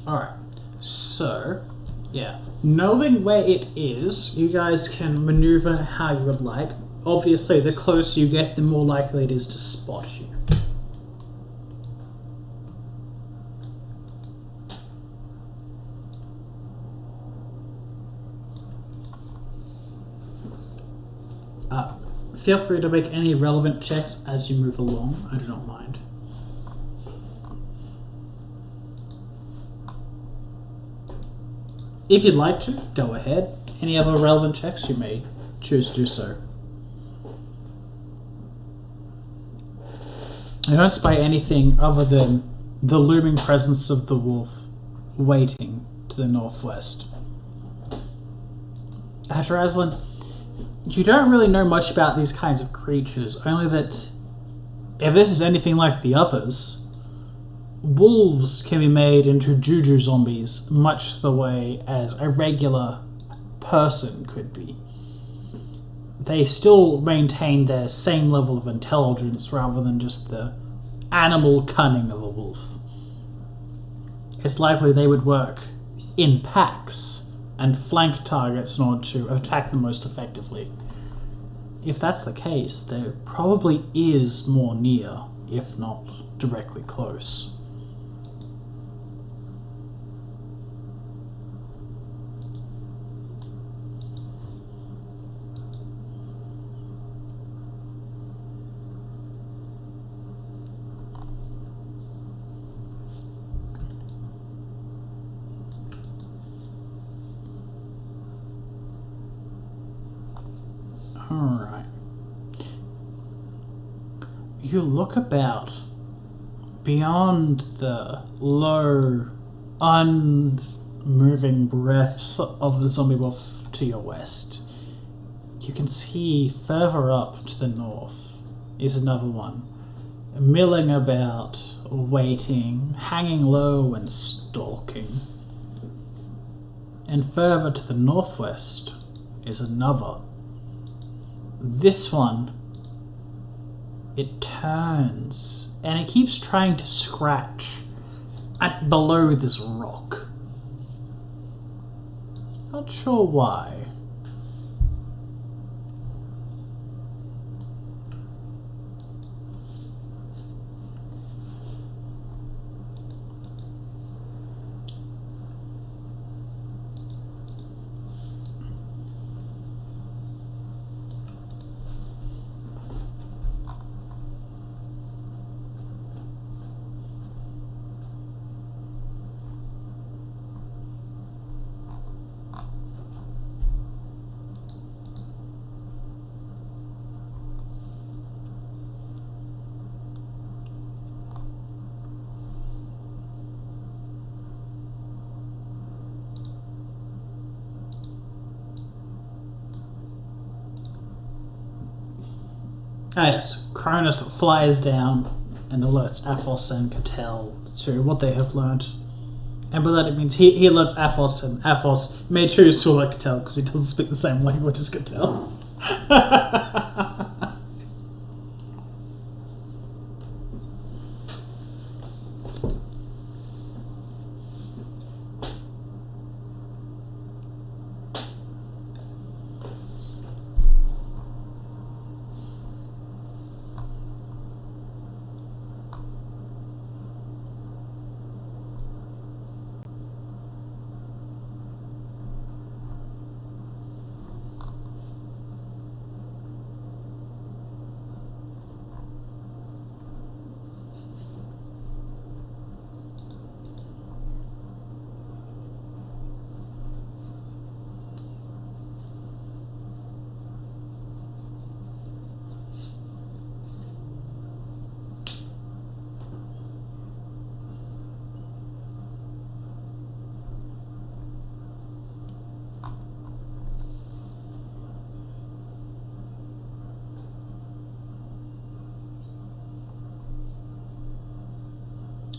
Alright, so, yeah. Knowing where it is, you guys can maneuver how you would like. Obviously, the closer you get, the more likely it is to spot you. Feel free to make any relevant checks as you move along. I do not mind. If you'd like to, go ahead. Any other relevant checks, you may choose to do so. I don't spy anything other than the looming presence of the wolf waiting to the northwest. Hadraslan, you don't really know much about these kinds of creatures, only that if this is anything like the others, wolves can be made into juju zombies much the way as a regular person could be. They still maintain their same level of intelligence rather than just the animal cunning of a wolf. It's likely they would work in packs and flank targets in order to attack them most effectively. If that's the case, there probably is more near, if not directly close. You look about. Beyond the low, unmoving breaths of the zombie wolf to your west, you can see further up to the north is another one, milling about, waiting, hanging low and stalking. And further to the northwest is another. This one, it turns and it keeps trying to scratch at below this rock. Not sure why. Ah yes, Cronus flies down and alerts Athos and Katell to what they have learnt. And by that it means he alerts Athos, and Athos may choose to alert Katell because he doesn't speak the same language as Katell.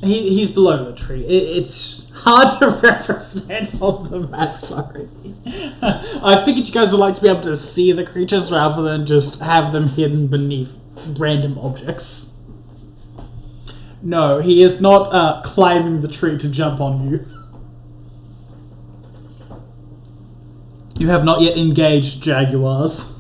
He's below the tree. It's hard to represent on the map, sorry. I figured you guys would like to be able to see the creatures rather than just have them hidden beneath random objects. No, he is not climbing the tree to jump on you. You have not yet engaged jaguars.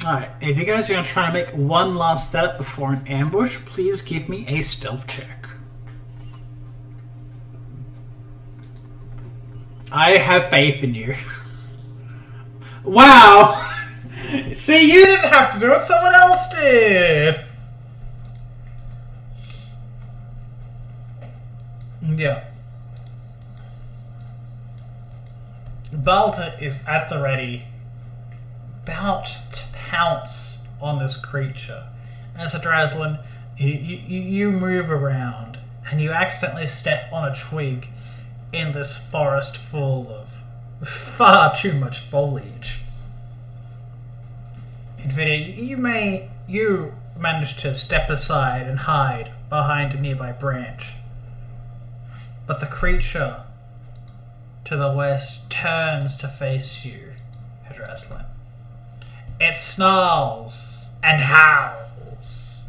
Alright, if you guys are going to try and make one last step before an ambush, please give me a stealth check. I have faith in you. Wow! See, you didn't have to do it, someone else did! Yeah. Balta is at the ready, about to pounce on this creature. As a Draslin, you move around and you accidentally step on a twig in this forest full of far too much foliage. Infinity, you manage to step aside and hide behind a nearby branch. But the creature to the west turns to face you, Hydraslan. It snarls and howls.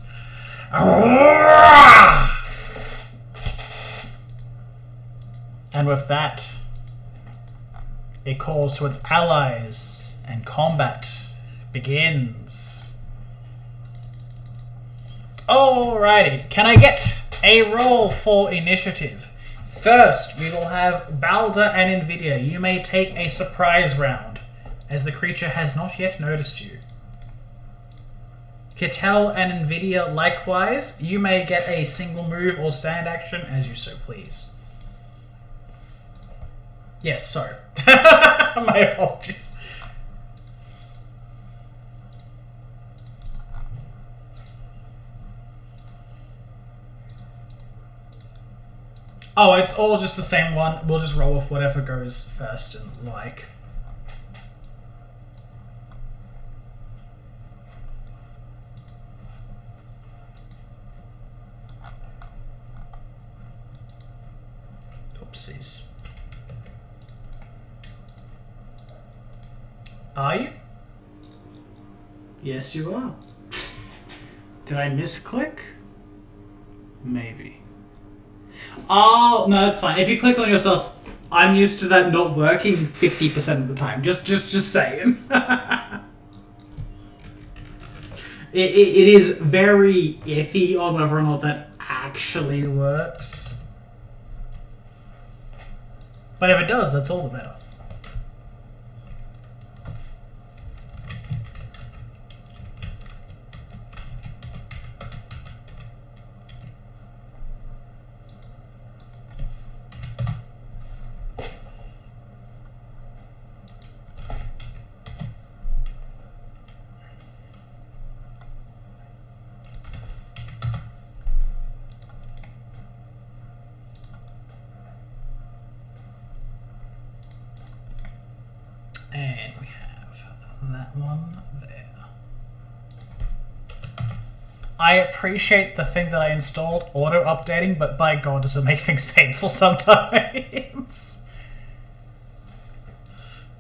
And with that, it calls to its allies, and combat begins. Alrighty, can I get a roll for initiative? First, we will have Balder and Nvidia. You may take a surprise round, as the creature has not yet noticed you. Katell and Nvidia likewise, you may get a single move or stand action as you so please. Yes, sorry. My apologies. Oh, it's all just the same one. We'll just roll with whatever goes first and like. Oopsies. Are you? Yes, you are. Did I misclick? Maybe. Oh, no, that's fine. If you click on yourself, I'm used to that not working 50% of the time. Just saying. It is very iffy on whether or not that actually works. But if it does, that's all the better. And we have that one there. I appreciate the thing that I installed, auto-updating, but by God, does it make things painful sometimes.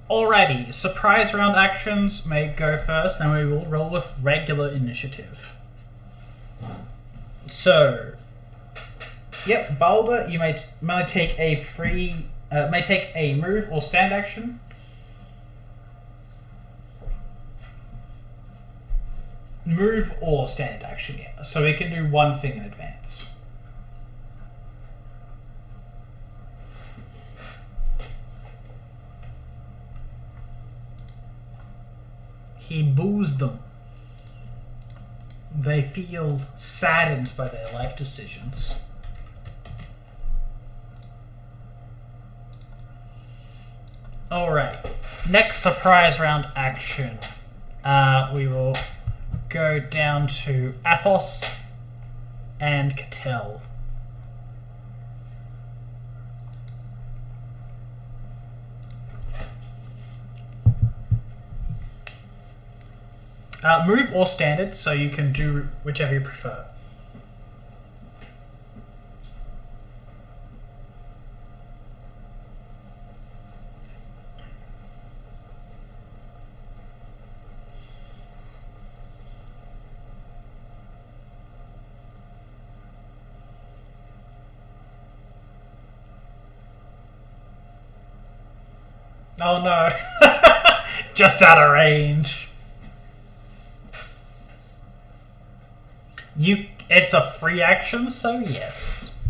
Alrighty, surprise round actions may go first, then we will roll with regular initiative. So, yep, Balder, you may take a move or stand action. Move or stand action, yeah. So we can do one thing in advance. He boos them. They feel saddened by their life decisions. Alright. Next surprise round action. We will go down to Athos and Katell. Move or standard, so you can do whichever you prefer. Oh no. Just out of range. It's a free action, so yes.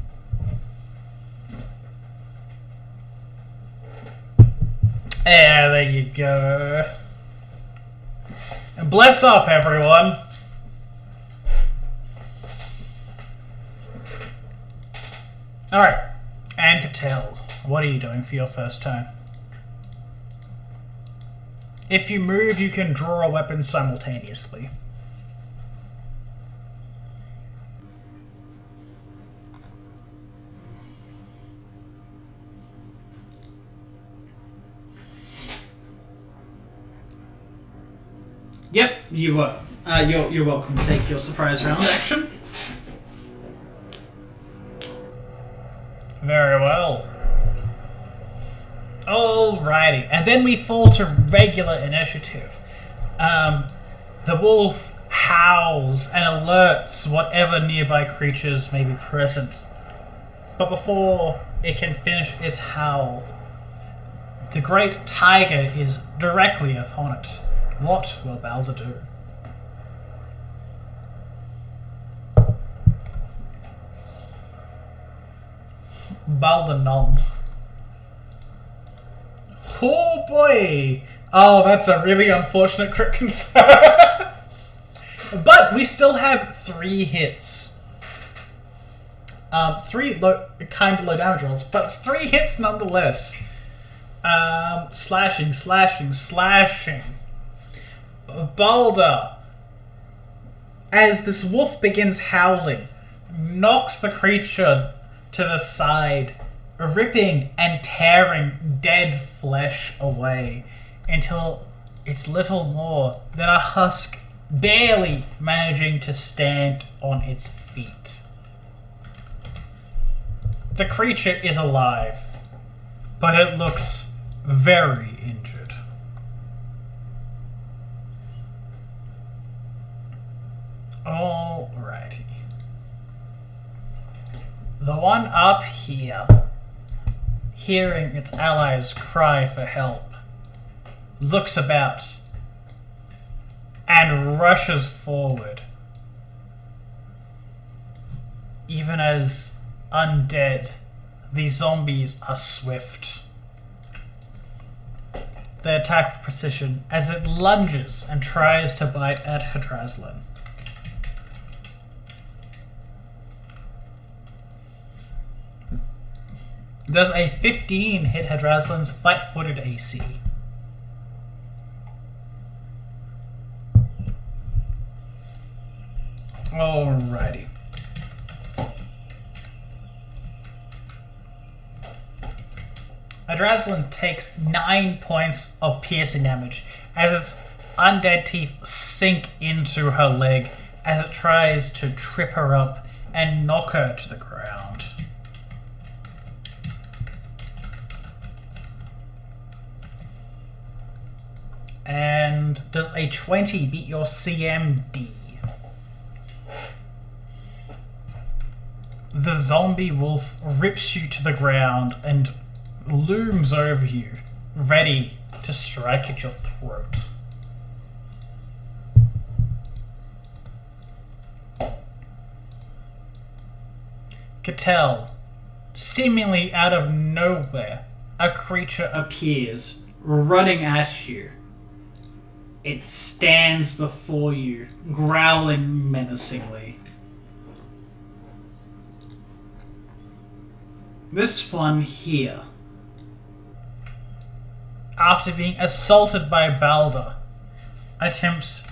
Yeah, there you go. And bless up, everyone. Alright. And Katell, what are you doing for your first turn? If you move, you can draw a weapon simultaneously. Yep, you are. You're welcome to take your surprise round action. Very well. Alrighty, and then we fall to regular initiative. The wolf howls and alerts whatever nearby creatures may be present. But before it can finish its howl, the great tiger is directly upon it. What will Balder do? Balder nom. Oh boy! Oh, that's a really unfortunate crit confirm. But we still have 3 hits. 3 kind of low damage rolls, but it's 3 hits nonetheless. Slashing. Balder, as this wolf begins howling, knocks the creature to the side, ripping and tearing dead flesh away until it's little more than a husk, barely managing to stand on its feet. The creature is alive, but it looks very injured. Alrighty. The one up here, hearing its allies cry for help, looks about and rushes forward, even as undead, these zombies are swift. They attack with precision as it lunges and tries to bite at Hadraslan. Does a 15 hit Hadraslan's flat-footed AC? Alrighty. Hadraslan takes 9 points of piercing damage as its undead teeth sink into her leg as it tries to trip her up and knock her to the ground. And does a 20 beat your CMD? The zombie wolf rips you to the ground and looms over you, ready to strike at your throat. Katell, seemingly out of nowhere, a creature appears, running at you. It stands before you, growling menacingly. This one here, after being assaulted by Balder, attempts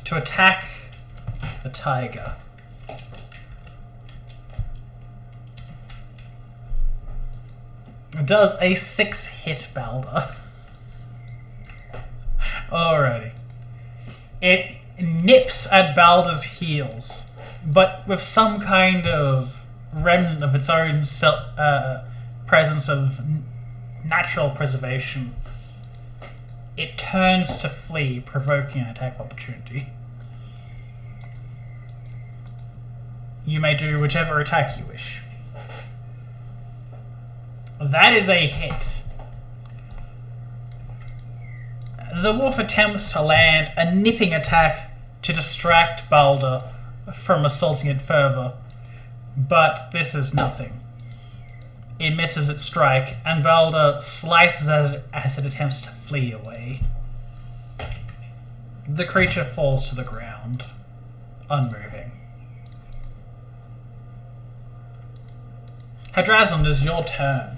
to attack the tiger. Does a 6 hit Balder? Alrighty. It nips at Balder's heels, but with some kind of remnant of its own presence of natural preservation, it turns to flee, provoking an attack of opportunity. You may do whichever attack you wish. That is a hit. The wolf attempts to land a nipping attack to distract Balder from assaulting it further, but this is nothing. It misses its strike, and Balder slices as it attempts to flee away. The creature falls to the ground, unmoving. Hadraslan, it is your turn.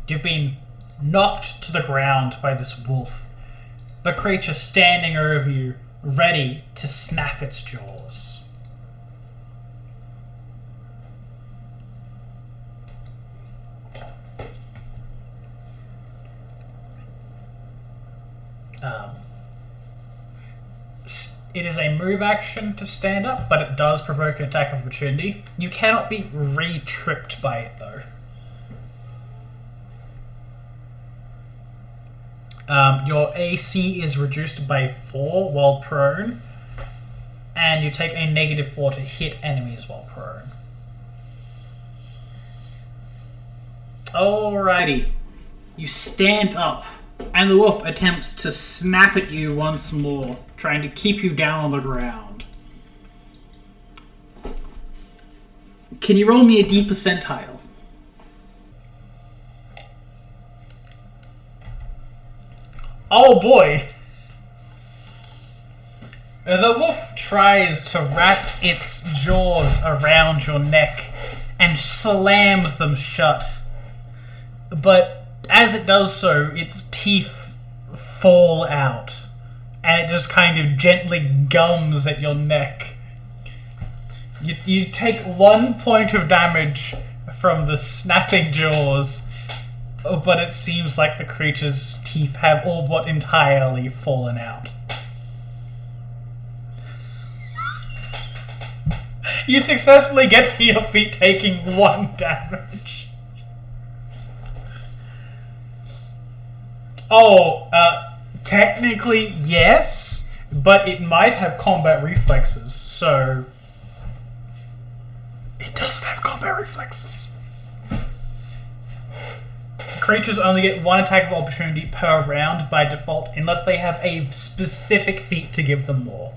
You've been knocked to the ground by this wolf. The creature standing over you, ready to snap its jaws. It is a move action to stand up, but it does provoke an attack of opportunity. You cannot be re-tripped by it, though. Your AC is reduced by 4 while prone, and you take a -4 to hit enemies while prone. Alrighty. You stand up, and the wolf attempts to snap at you once more, trying to keep you down on the ground. Can you roll me a D percentile? Oh boy! The wolf tries to wrap its jaws around your neck and slams them shut. But as it does so, its teeth fall out, and it just kind of gently gums at your neck. You take 1 point of damage from the snapping jaws, but it seems like the creature's teeth have all but entirely fallen out. You successfully get to your feet, taking 1 damage. Oh, technically yes, but it might have combat reflexes, so... It doesn't have combat reflexes. Creatures only get 1 attack of opportunity per round by default, unless they have a specific feat to give them more.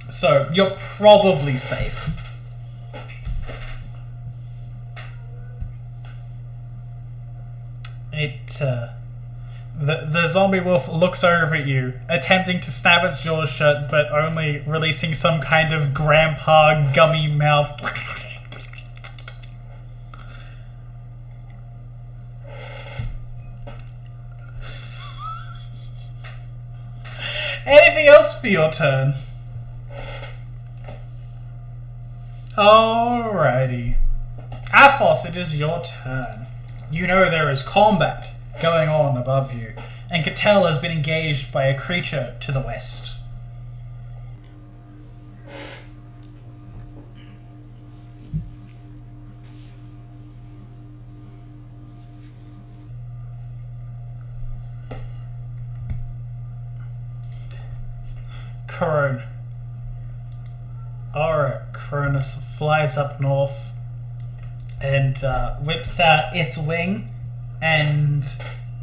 So, you're probably safe. The zombie wolf looks over at you, attempting to snap its jaws shut, but only releasing some kind of grandpa gummy mouth. Anything else for your turn? Alrighty. Athos, it is your turn. You know there is combat going on above you, and Katell has been engaged by a creature to the west. Crone. Alright, Cronus flies up north and whips out its wing and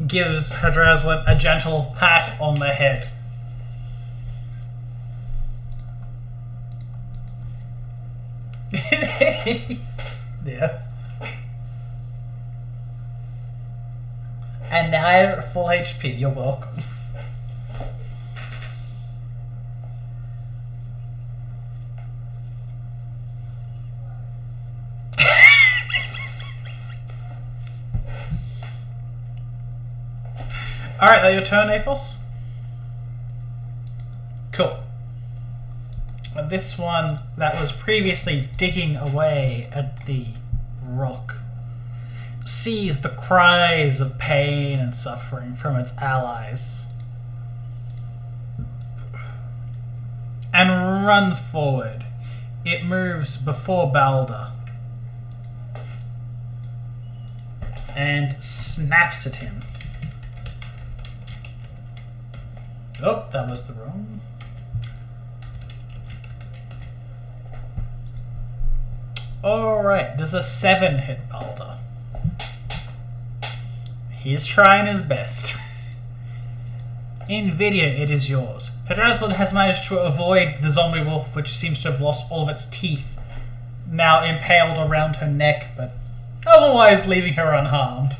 gives Hadraslan a gentle pat on the head. Yeah. And now you're at full HP, you're welcome. Alright, that your turn, Athos? Cool. This one that was previously digging away at the rock sees the cries of pain and suffering from its allies and runs forward. It moves before Balder and snaps at him. Oh, that was the wrong. Alright, does a 7 hit Balder? He's trying his best. Nvidia, it is yours. Hadraslan has managed to avoid the zombie wolf, which seems to have lost all of its teeth, now impaled around her neck, but otherwise leaving her unharmed.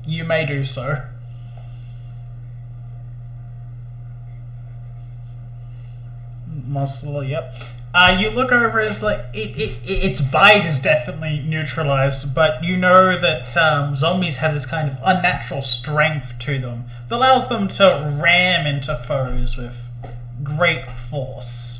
You may do so. Muscle, yep. You look over, it's like its bite is definitely neutralized, but you know that zombies have this kind of unnatural strength to them that allows them to ram into foes with great force.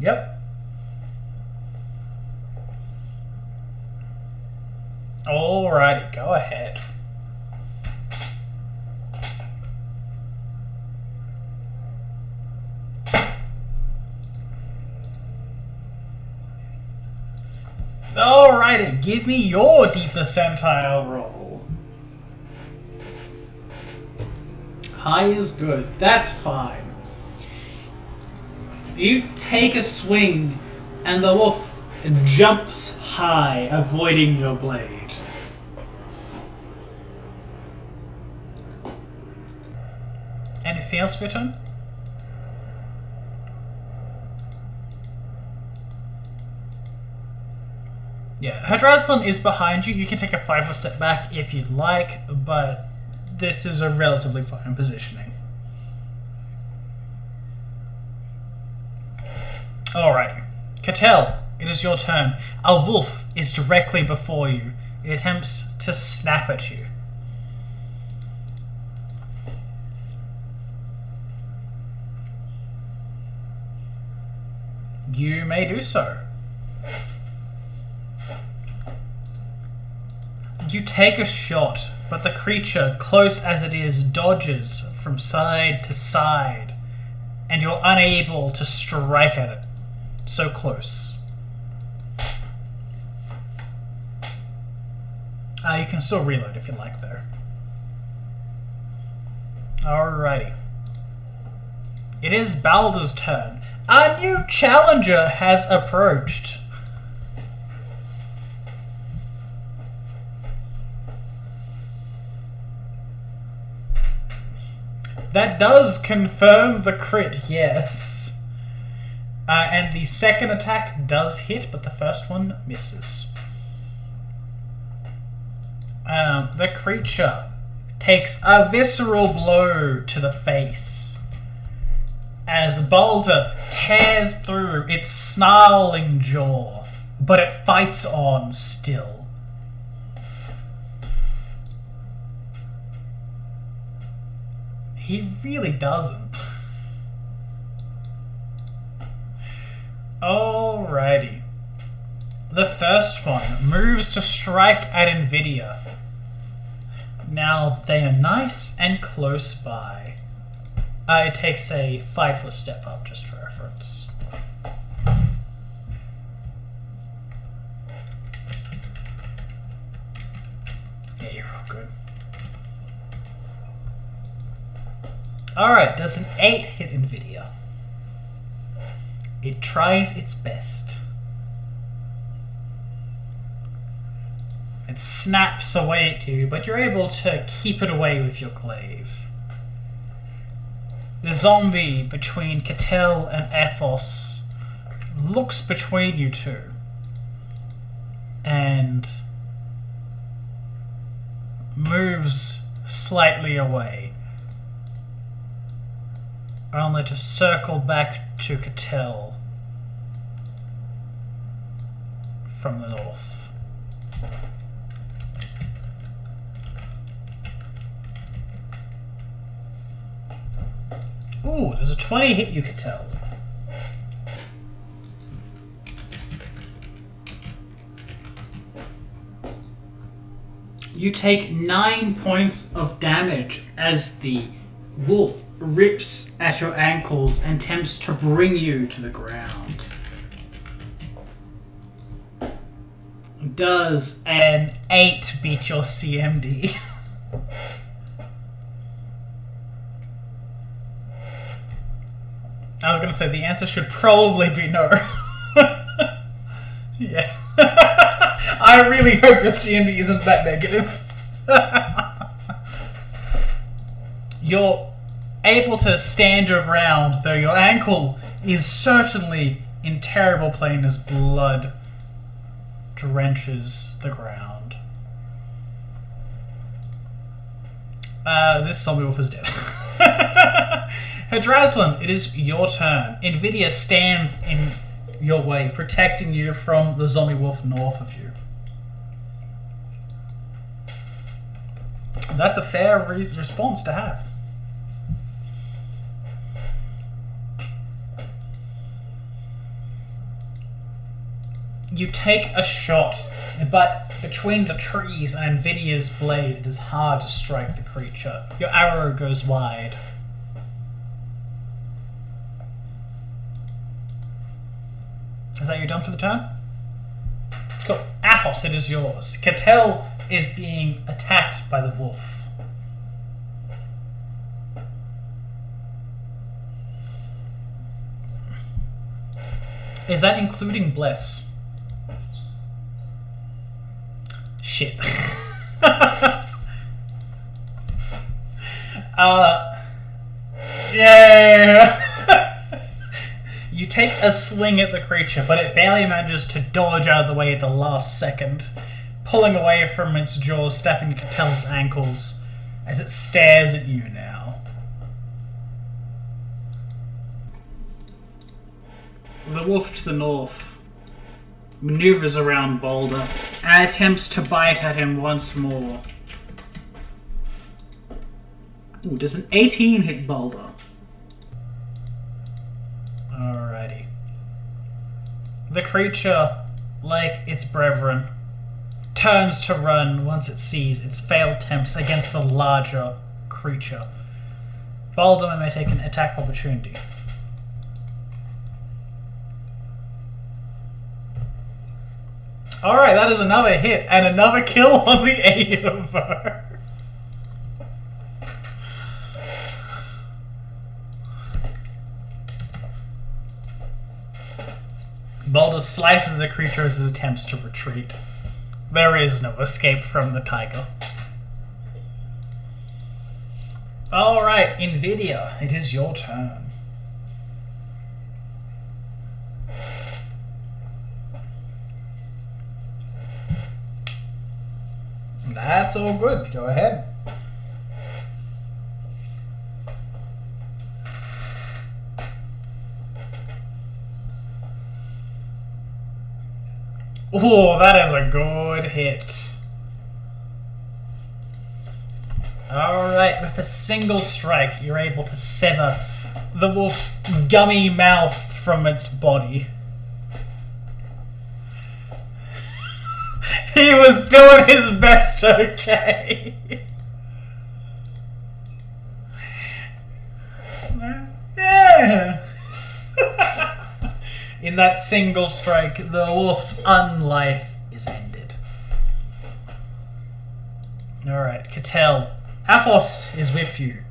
Yep. Alrighty, go ahead. Alrighty, give me your deep percentile roll. High is good. That's fine. You take a swing, and the wolf jumps high, avoiding your blade. Anything else for your turn? Yeah, Hadraslan is behind you. You can take a 5-foot step back if you'd like, but this is a relatively fine positioning. Alrighty. Katell, it is your turn. A wolf is directly before you. It attempts to snap at you. You may do so. You take a shot, but the creature, close as it is, dodges from side to side, and you're unable to strike at it. So close. You can still reload if you like, though. Alrighty. It is Balder's turn. A new challenger has approached. That does confirm the crit, yes. And the second attack does hit, but the first one misses. The creature takes a visceral blow to the face as Balder tears through its snarling jaw, but it fights on still. He really doesn't. Alrighty. The first one moves to strike at Nvidia. Now they are nice and close by. It takes a 5-foot step up, just for reference. Yeah, you're all good. Alright, does an 8 hit Nvidia? It tries its best. It snaps away at you, but you're able to keep it away with your glaive. The zombie between Katell and Ethos looks between you two and moves slightly away, only to circle back to Katell from the north. Ooh, there's a 20 hit, you could tell. You take 9 points of damage as the wolf rips at your ankles and attempts to bring you to the ground. Does an 8 beat your CMD? I was going to say the answer should probably be no. Yeah. I really hope your CMD isn't that negative. You're able to stand your ground, though your ankle is certainly in terrible pain as blood drenches the ground. This zombie wolf is dead. Hadraslan, it is your turn. Nvidia stands in your way, protecting you from the zombie wolf north of you. That's a fair response to have. You take a shot, but between the trees and Nvidia's blade, it is hard to strike the creature. Your arrow goes wide. Is that you done for the turn? Cool. Athos, it is yours. Katell is being attacked by the wolf. Is that including Bless? Shit. Yeah. You take a swing at the creature, but it barely manages to dodge out of the way at the last second, pulling away from its jaws, stepping to Katell's ankles as it stares at you now. The wolf to the north maneuvers around Boulder and attempts to bite at him once more. Ooh, does an 18 hit Boulder? Alrighty. The creature, like its brethren, turns to run once it sees its failed attempts against the larger creature. Baldur may take an attack of opportunity. Alright, that is another hit and another kill on the AOVO. Baldur slices the creature as it attempts to retreat. There is no escape from the tiger. Alright, Nvidia, it is your turn. That's all good. Go ahead. Oh, that is a good hit. Alright, with a single strike, you're able to sever the wolf's gummy mouth from its body. He was doing his best, okay? Yeah. In that single strike, the wolf's unlife is ended. Alright, Katell. Athos is with you,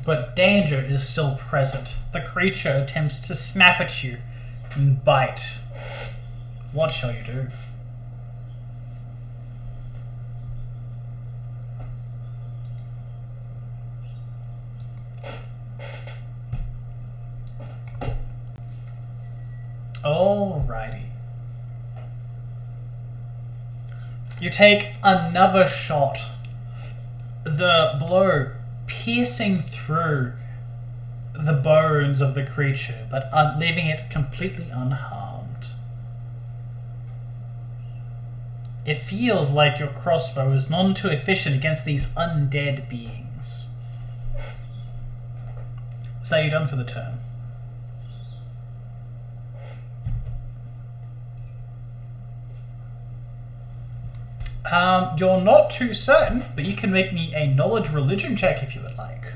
but danger is still present. The creature attempts to snap at you and bite. What shall you do? Alrighty. You take another shot. The blow piercing through the bones of the creature, but leaving it completely unharmed. It feels like your crossbow is none too efficient against these undead beings. So you're done for the turn. You're not too certain, but you can make me a knowledge religion check if you would like.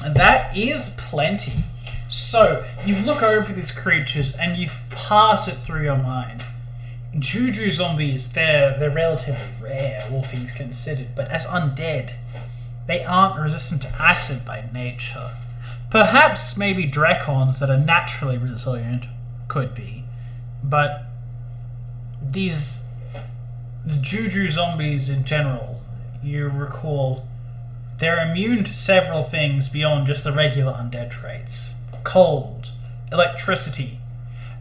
And that is plenty. So, you look over these creatures and you pass it through your mind. Juju zombies, they're relatively rare, all things considered, but as undead, they aren't resistant to acid by nature. Perhaps maybe Drakons that are naturally resilient could be, but the Juju zombies in general, you recall, they're immune to several things beyond just the regular undead traits. Cold, electricity,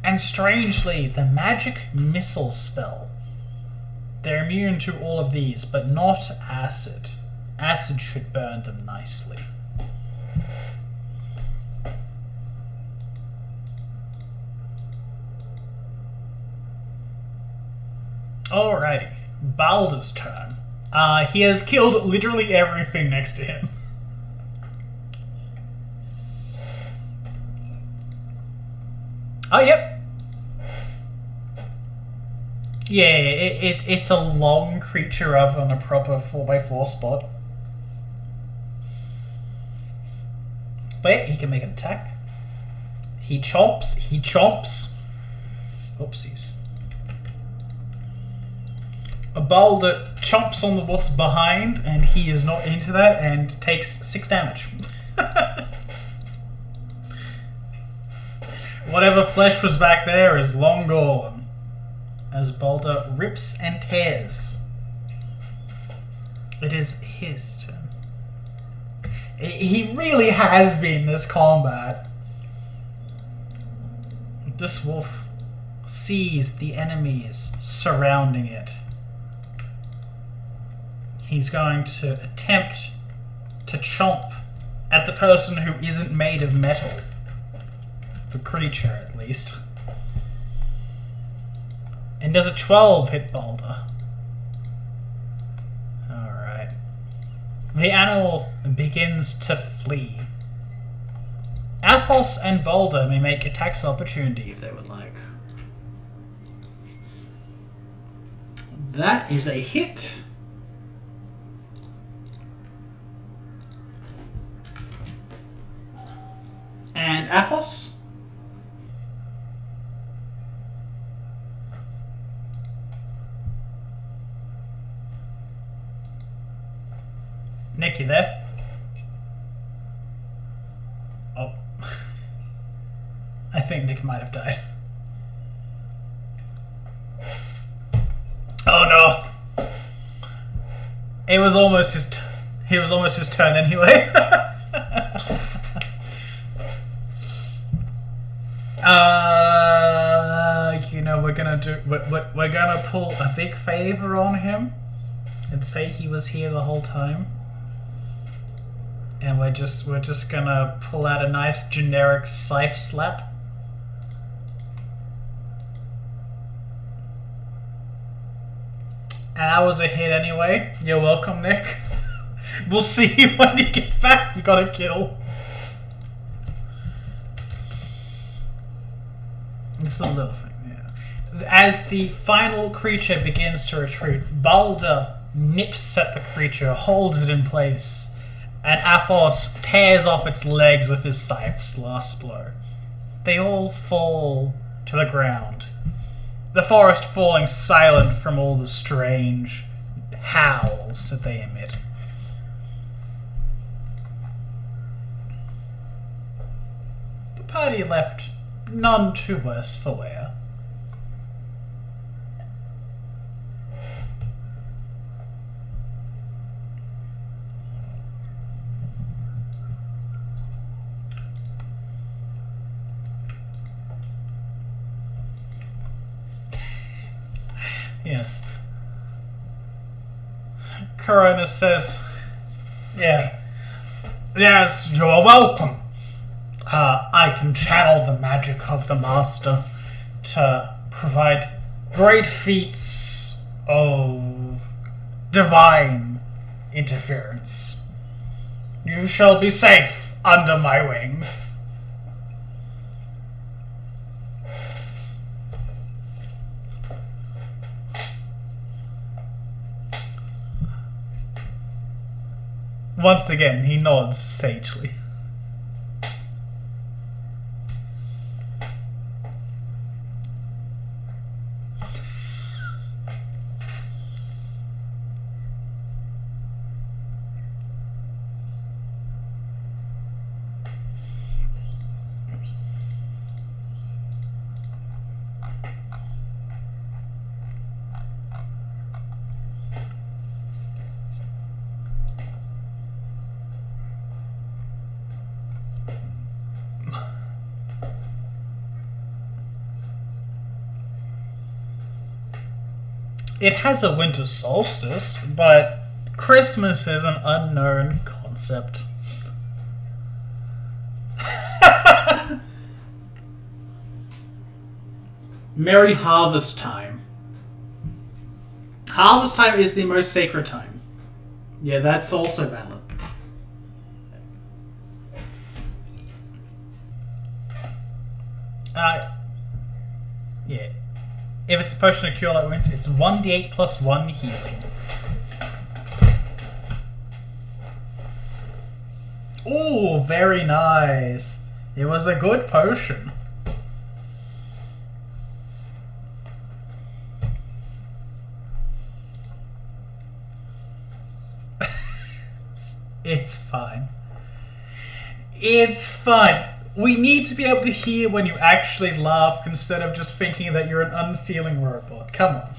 and strangely, the magic missile spell. They're immune to all of these, but not acid. Acid should burn them nicely. Alrighty, Baldur's turn. He has killed literally everything next to him. Oh, yep. Yeah, it's a long creature rather than a proper 4x4 spot. But yeah, he can make an attack. He chomps. Oopsies. A boulder chomps on the wolf's behind, and he is not into that, and takes 6 damage. Whatever flesh was back there is long gone, as Boulder rips and tears. It is his turn. He really has been this combat. This wolf sees the enemies surrounding it. He's going to attempt to chomp at the person who isn't made of metal. The creature, at least. And does a 12 hit Boulder? Alright. The animal begins to flee. Athos and Boulder may make attacks of opportunity if they would like. That is a hit. And Athos? Nick, you there? Oh. I think Nick might have died. Oh no! It was almost his turn anyway. You know, we're gonna pull a big favor on him and say he was here the whole time. And we're just gonna pull out a nice generic scythe slap. And that was a hit anyway. You're welcome, Nick. We'll see you when you get back. You got a kill. It's a little thing, yeah. As the final creature begins to retreat, Balder nips at the creature, holds it in place, and Athos tears off its legs with his scythe's last blow. They all fall to the ground, the forest falling silent from all the strange howls that they emit. The party left none too worse for wear. Yes. Corona says, yeah. Yes, you're welcome. I can channel the magic of the Master to provide great feats of divine interference. You shall be safe under my wing. Once again, he nods sagely. It has a winter solstice, but Christmas is an unknown concept. Merry harvest time. Harvest time is the most sacred time. Yeah, that's also valid. Yeah. If it's a potion of cure light wounds, it's 1d8 plus 1 healing. Ooh, very nice. It was a good potion. It's fine. It's fine. We need to be able to hear when you actually laugh instead of just thinking that you're an unfeeling robot. Come on.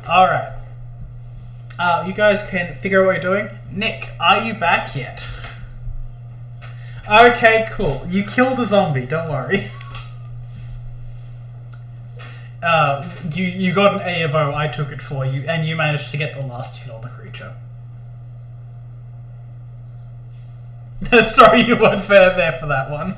Alright. You guys can figure out what you're doing. Nick, are you back yet? Okay, cool. You killed a zombie, don't worry. You got an A of O, I took it for you, and you managed to get the last hit on the creature. Sorry you weren't fair there for that one.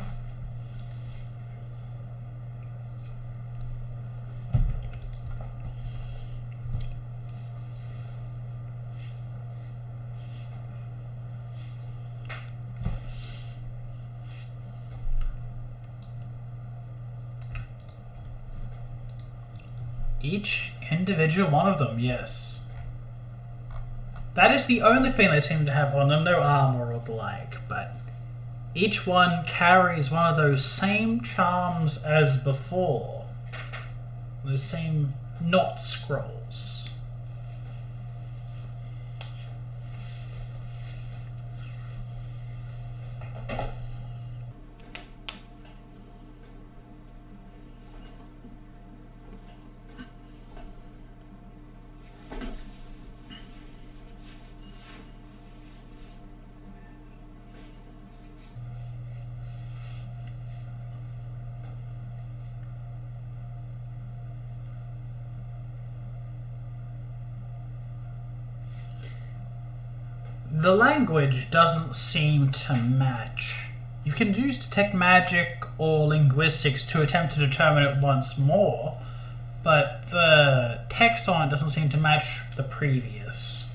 Each individual one of them, yes. That is the only thing they seem to have on them, no armor or the like, but each one carries one of those same charms as before. Those same knot scrolls. The language doesn't seem to match. You can use detect magic or linguistics to attempt to determine it once more, but the text on it doesn't seem to match the previous.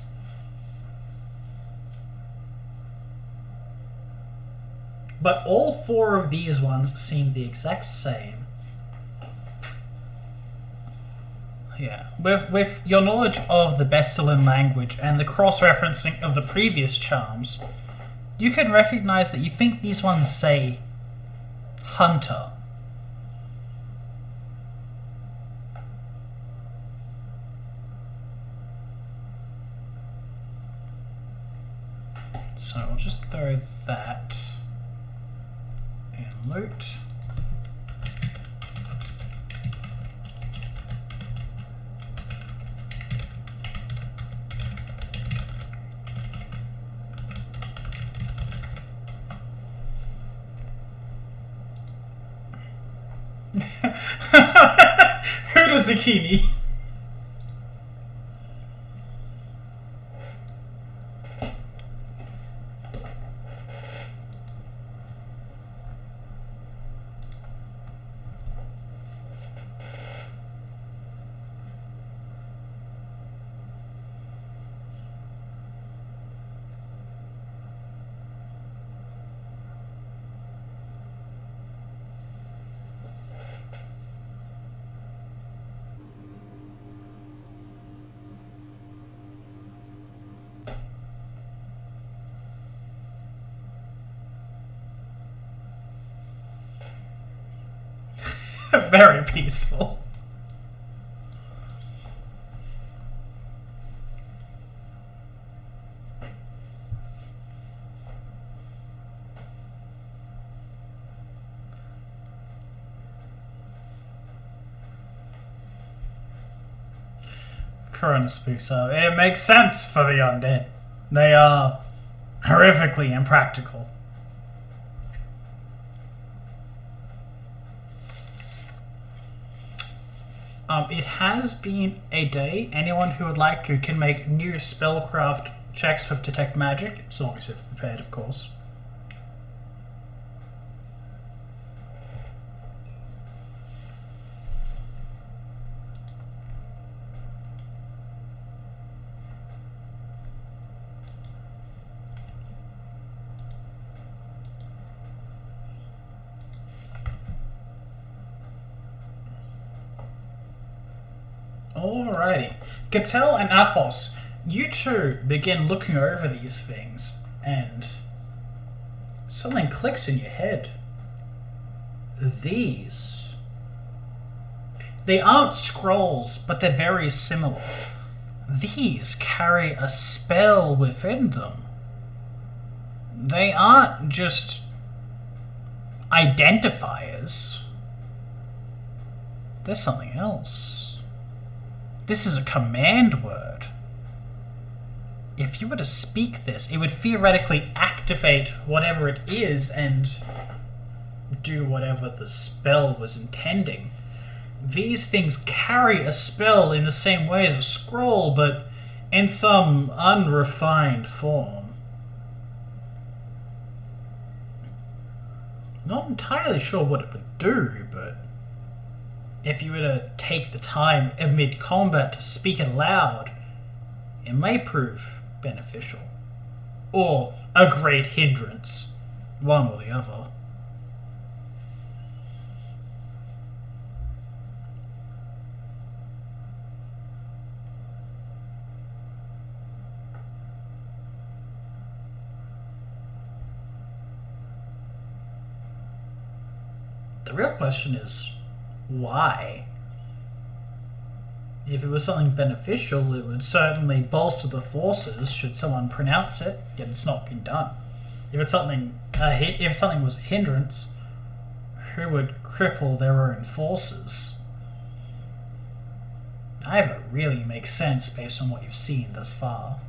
But all four of these ones seem the exact same. Yeah, with your knowledge of the Bestalin language and the cross-referencing of the previous charms, you can recognize that you think these ones say hunter. So I'll just throw that in loot. Who does zucchini? Very peaceful. Corona speaks up. It makes sense for the undead. They are horrifically impractical. It has been a day. Anyone who would like to can make new spellcraft checks with detect magic, as long as you're prepared, of course. Alrighty. Katell and Athos, you two begin looking over these things, and something clicks in your head. These. They aren't scrolls, but they're very similar. These carry a spell within them. They aren't just identifiers. There's something else. This is a command word. If you were to speak this, it would theoretically activate whatever it is and do whatever the spell was intending. These things carry a spell in the same way as a scroll, but in some unrefined form. Not entirely sure what it would do, but if you were to take the time amid combat to speak it aloud, it may prove beneficial. Or a great hindrance. One or the other. The real question is, why? If it was something beneficial, it would certainly bolster the forces should someone pronounce it, yet it's not been done. If something was a hindrance, who would cripple their own forces? Neither really makes sense based on what you've seen thus far.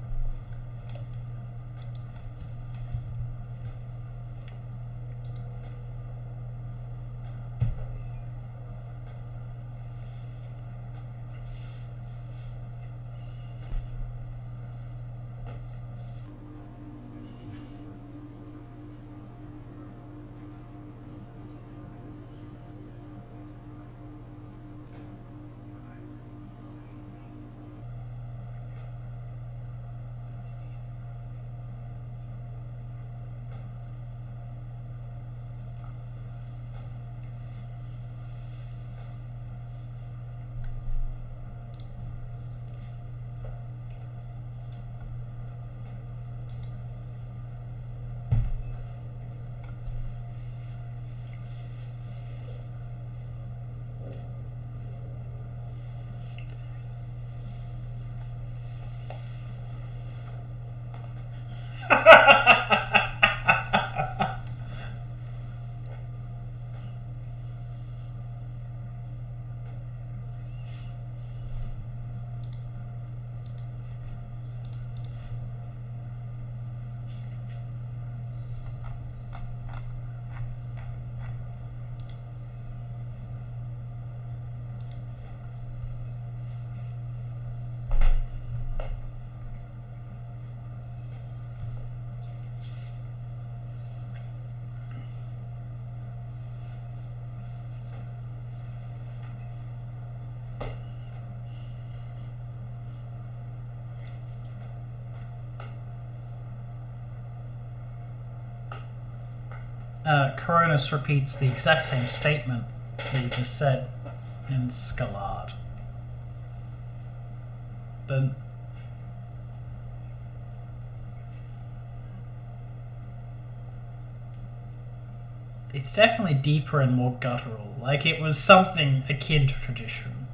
Cronus repeats the exact same statement that you just said in Scalard. Then it's definitely deeper and more guttural, like it was something akin to tradition.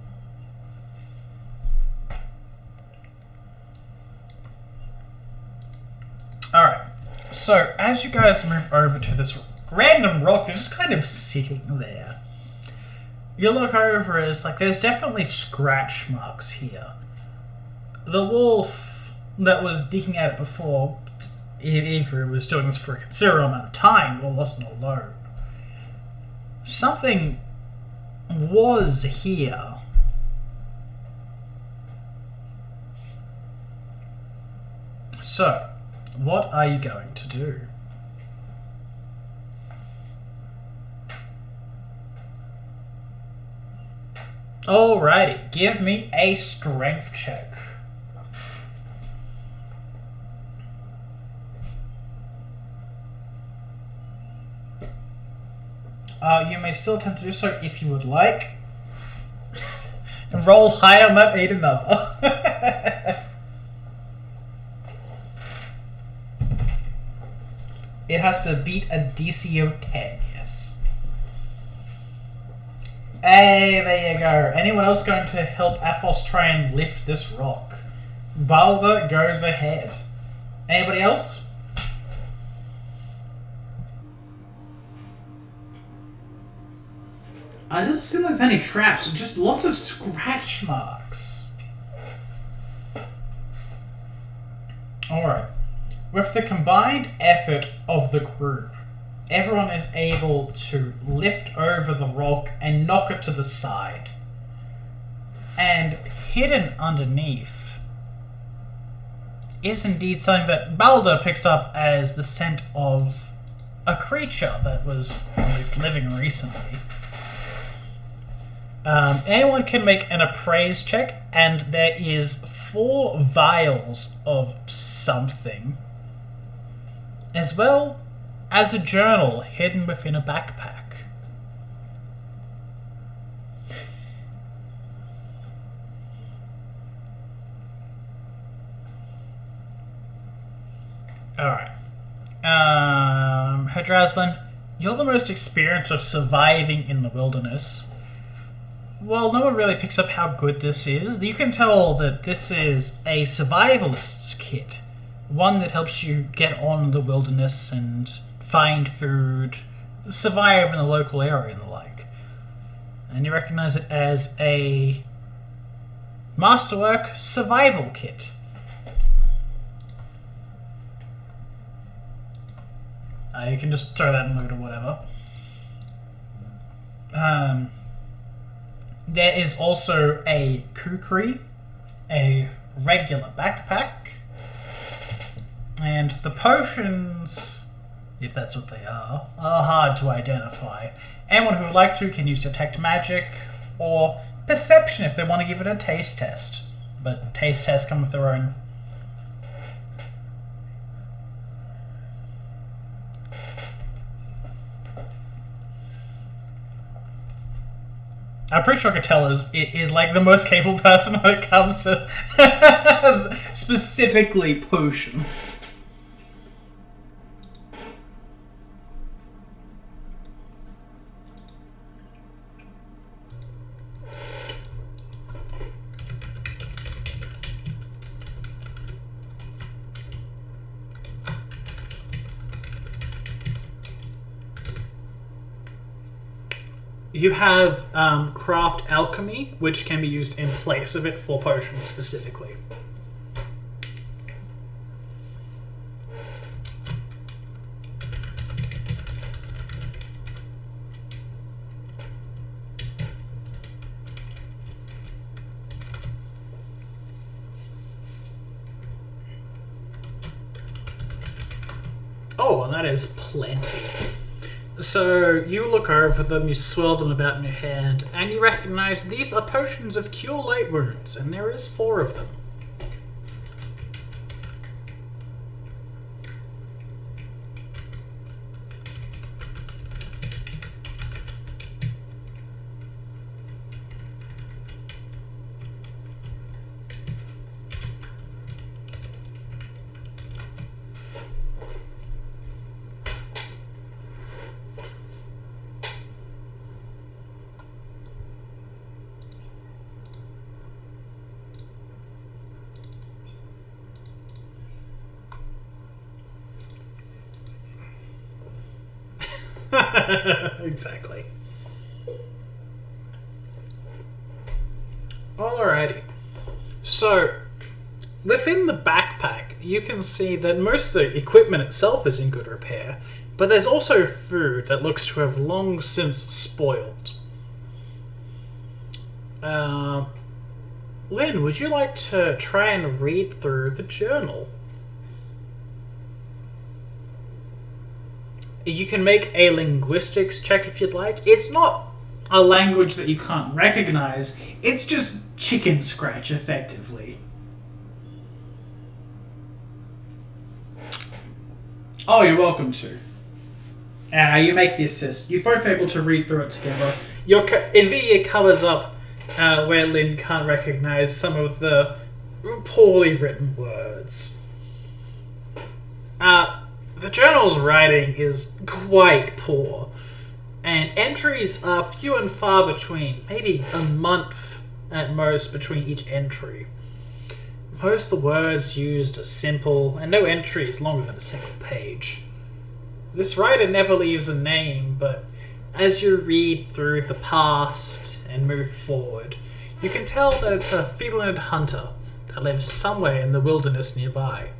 Alright, so as you guys move over to this random rock that's just kind of sitting there, you look over, it's like there's definitely scratch marks here. The wolf that was digging at it before, either was doing this for a considerable amount of time or wasn't alone. Something was here. So, what are you going to do? Alrighty, give me a strength check. You may still attempt to do so if you would like. Roll high on that, eat another. It has to beat a DC of 10, yes. Hey, there you go. Anyone else going to help Athos try and lift this rock? Balder goes ahead. Anybody else? It doesn't seem like there's any traps, just lots of scratch marks. Alright. With the combined effort of the group, everyone is able to lift over the rock and knock it to the side. And hidden underneath is indeed something that Balder picks up as the scent of a creature that was at least living recently. Anyone can make an appraise check, and there is 4 vials of something, as well as a journal hidden within a backpack. Alright. Hadraslan, you're the most experienced of surviving in the wilderness. Well, no one really picks up how good this is. You can tell that this is a survivalist's kit. One that helps you get on the wilderness and find food, survive in the local area and the like. And you recognize it as a Masterwork survival kit. You can just throw that in loot or whatever. There is also a kukri, a regular backpack, and the potions, if that's what they are hard to identify. Anyone who would like to can use Detect Magic or Perception if they want to give it a taste test. But taste tests come with their own. I'm pretty sure Katell is like the most capable person when it comes to specifically potions. You have craft alchemy, which can be used in place of it for potions specifically. Oh, and that is plenty. So you look over them, you swirl them about in your hand, and you recognize these are potions of cure light wounds, and there is 4 of them. Exactly. Alrighty. So, within the backpack, you can see that most of the equipment itself is in good repair, but there's also food that looks to have long since spoiled. Lynn, would you like to try and read through the journal? You can make a linguistics check if you'd like. It's not a language that you can't recognize. It's just chicken scratch, effectively. Oh, you're welcome to. You make the assist. You're both able to read through it together. Your NVIDIA covers up where Lynn can't recognize some of the poorly written words. The journal's writing is quite poor, and entries are few and far between, maybe a month at most between each entry. Most of the words used are simple, and no entry is longer than a single page. This writer never leaves a name, but as you read through the past and move forward, you can tell that it's a feline hunter that lives somewhere in the wilderness nearby.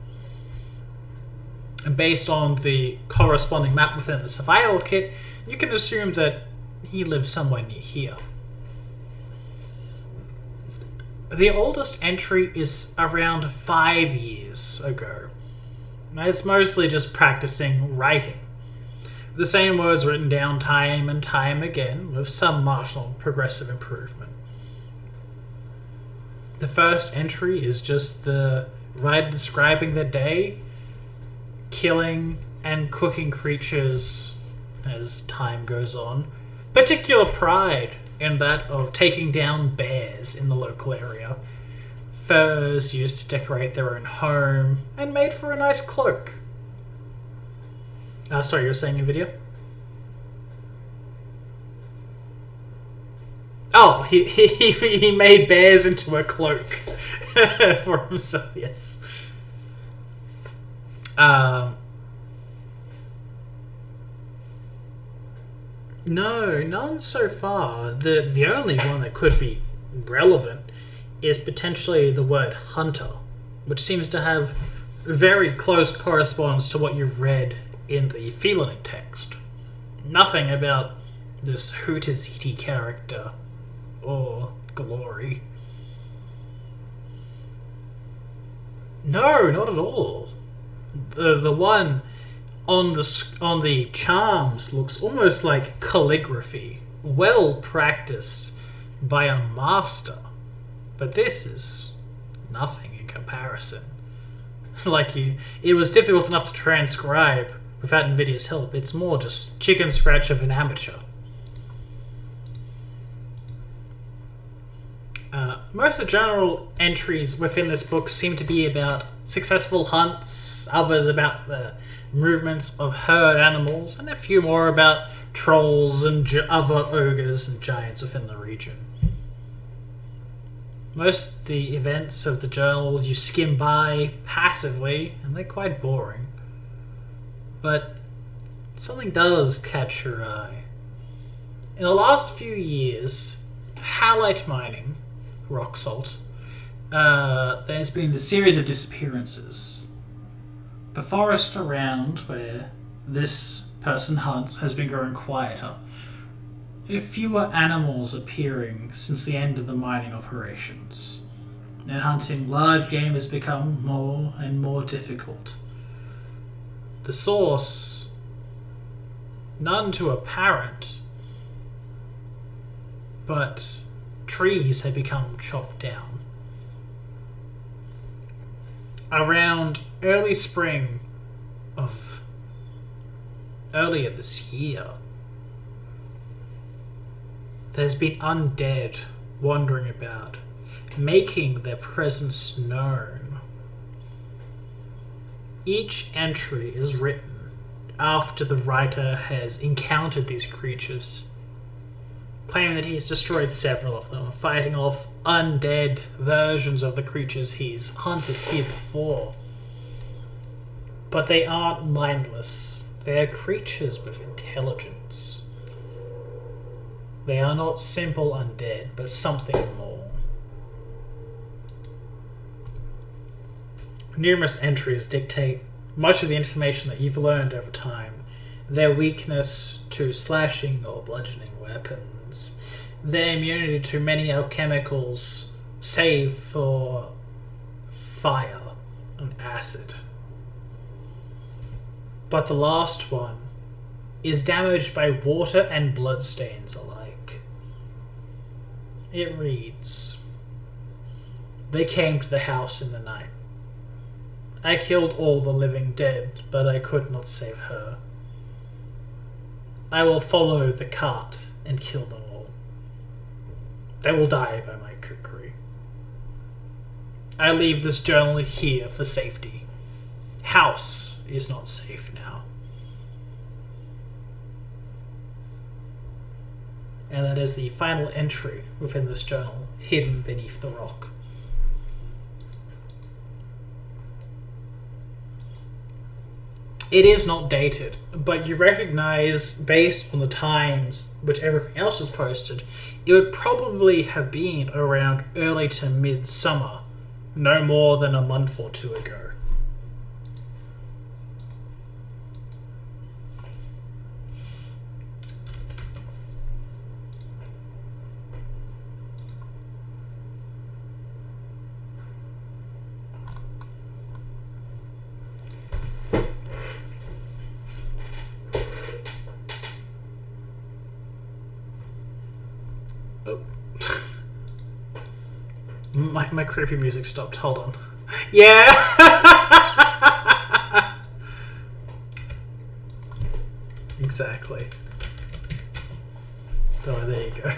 And based on the corresponding map within the survival kit, you can assume that he lives somewhere near here. The oldest entry is around 5 years ago. It's mostly just practicing writing. The same words written down time and time again, with some marginal progressive improvement. The first entry is just the writer describing the day, killing and cooking creatures as time goes on. Particular pride in that of taking down bears in the local area. Furs used to decorate their own home and made for a nice cloak. Sorry, you were saying in video? Oh, he made bears into a cloak for himself, yes. No, none so far. The only one that could be relevant is potentially the word hunter, which seems to have very close correspondence to what you've read in the feline text. Nothing about this Hootaziti character or glory. No, not at all. The one on the charms looks almost like calligraphy, well practiced by a master. But this is nothing in comparison. It was difficult enough to transcribe without NVIDIA's help. It's more just chicken scratch of an amateur. Most of the general entries within this book seem to be about successful hunts, others about the movements of herd animals, and a few more about trolls and other ogres and giants within the region. Most of the events of the journal you skim by passively, and they're quite boring. But something does catch your eye. In the last few years, halite mining, rock salt, there's been a series of disappearances. The forest around where this person hunts has been growing quieter. Fewer animals appearing since the end of the mining operations, and hunting large game has become more and more difficult. The source, none too apparent, but trees have become chopped down. Around early spring of earlier this year, there's been undead wandering about, making their presence known. Each entry is written after the writer has encountered these creatures, claiming that he's destroyed several of them, fighting off undead versions of the creatures he's hunted here before. But they aren't mindless. They're creatures with intelligence. They are not simple undead, but something more. Numerous entries dictate much of the information that you've learned over time. Their weakness to slashing or bludgeoning weapons. Their immunity to many alchemicals, save for fire and acid. But the last one is damaged by water and bloodstains alike. It reads, "They came to the house in the night. I killed all the living dead, but I could not save her. I will follow the cart and kill them all. They will die by my cookery. I leave this journal here for safety. House is not safe now. And that is the final entry within this journal, hidden beneath the rock. It is not dated, but you recognize, based on the times which everything else was posted, it would probably have been around early to mid-summer, no more than a month or two ago. My creepy music stopped. Hold on. Yeah! Exactly. Oh, there you go.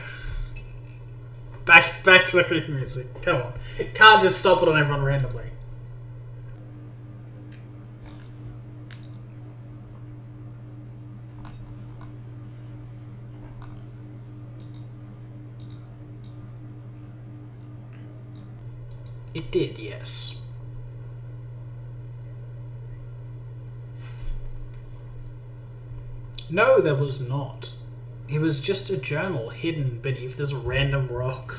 Back to the creepy music. Come on. It can't just stop it on everyone randomly. It did, yes. No, there was not. It was just a journal hidden beneath this random rock.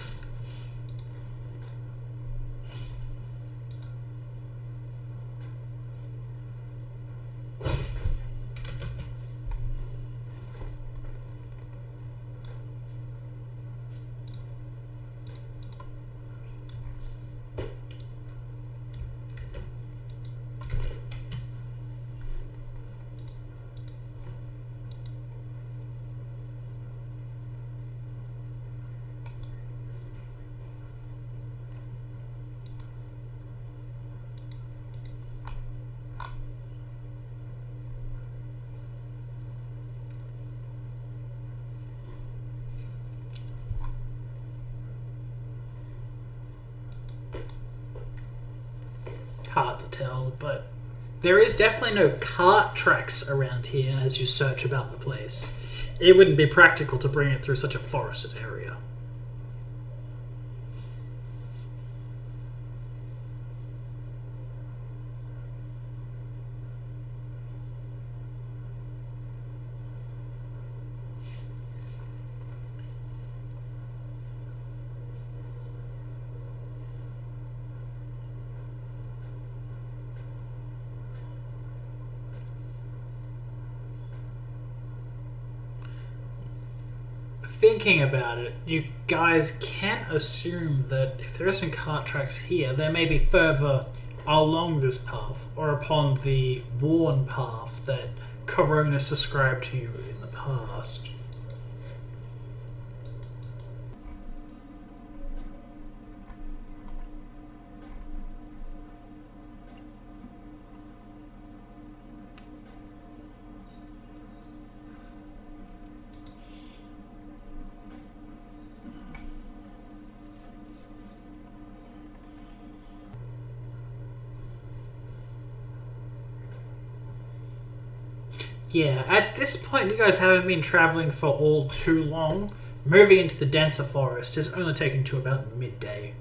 Hard to tell, but there is definitely no cart tracks around here as you search about the place. It wouldn't be practical to bring it through such a forested area. Thinking about it, you guys can assume that if there isn't cart tracks here, there may be further along this path, or upon the worn path that Coronis described to you in the past. Yeah, at this point you guys haven't been travelling for all too long. Moving into the denser forest is only taking to about midday.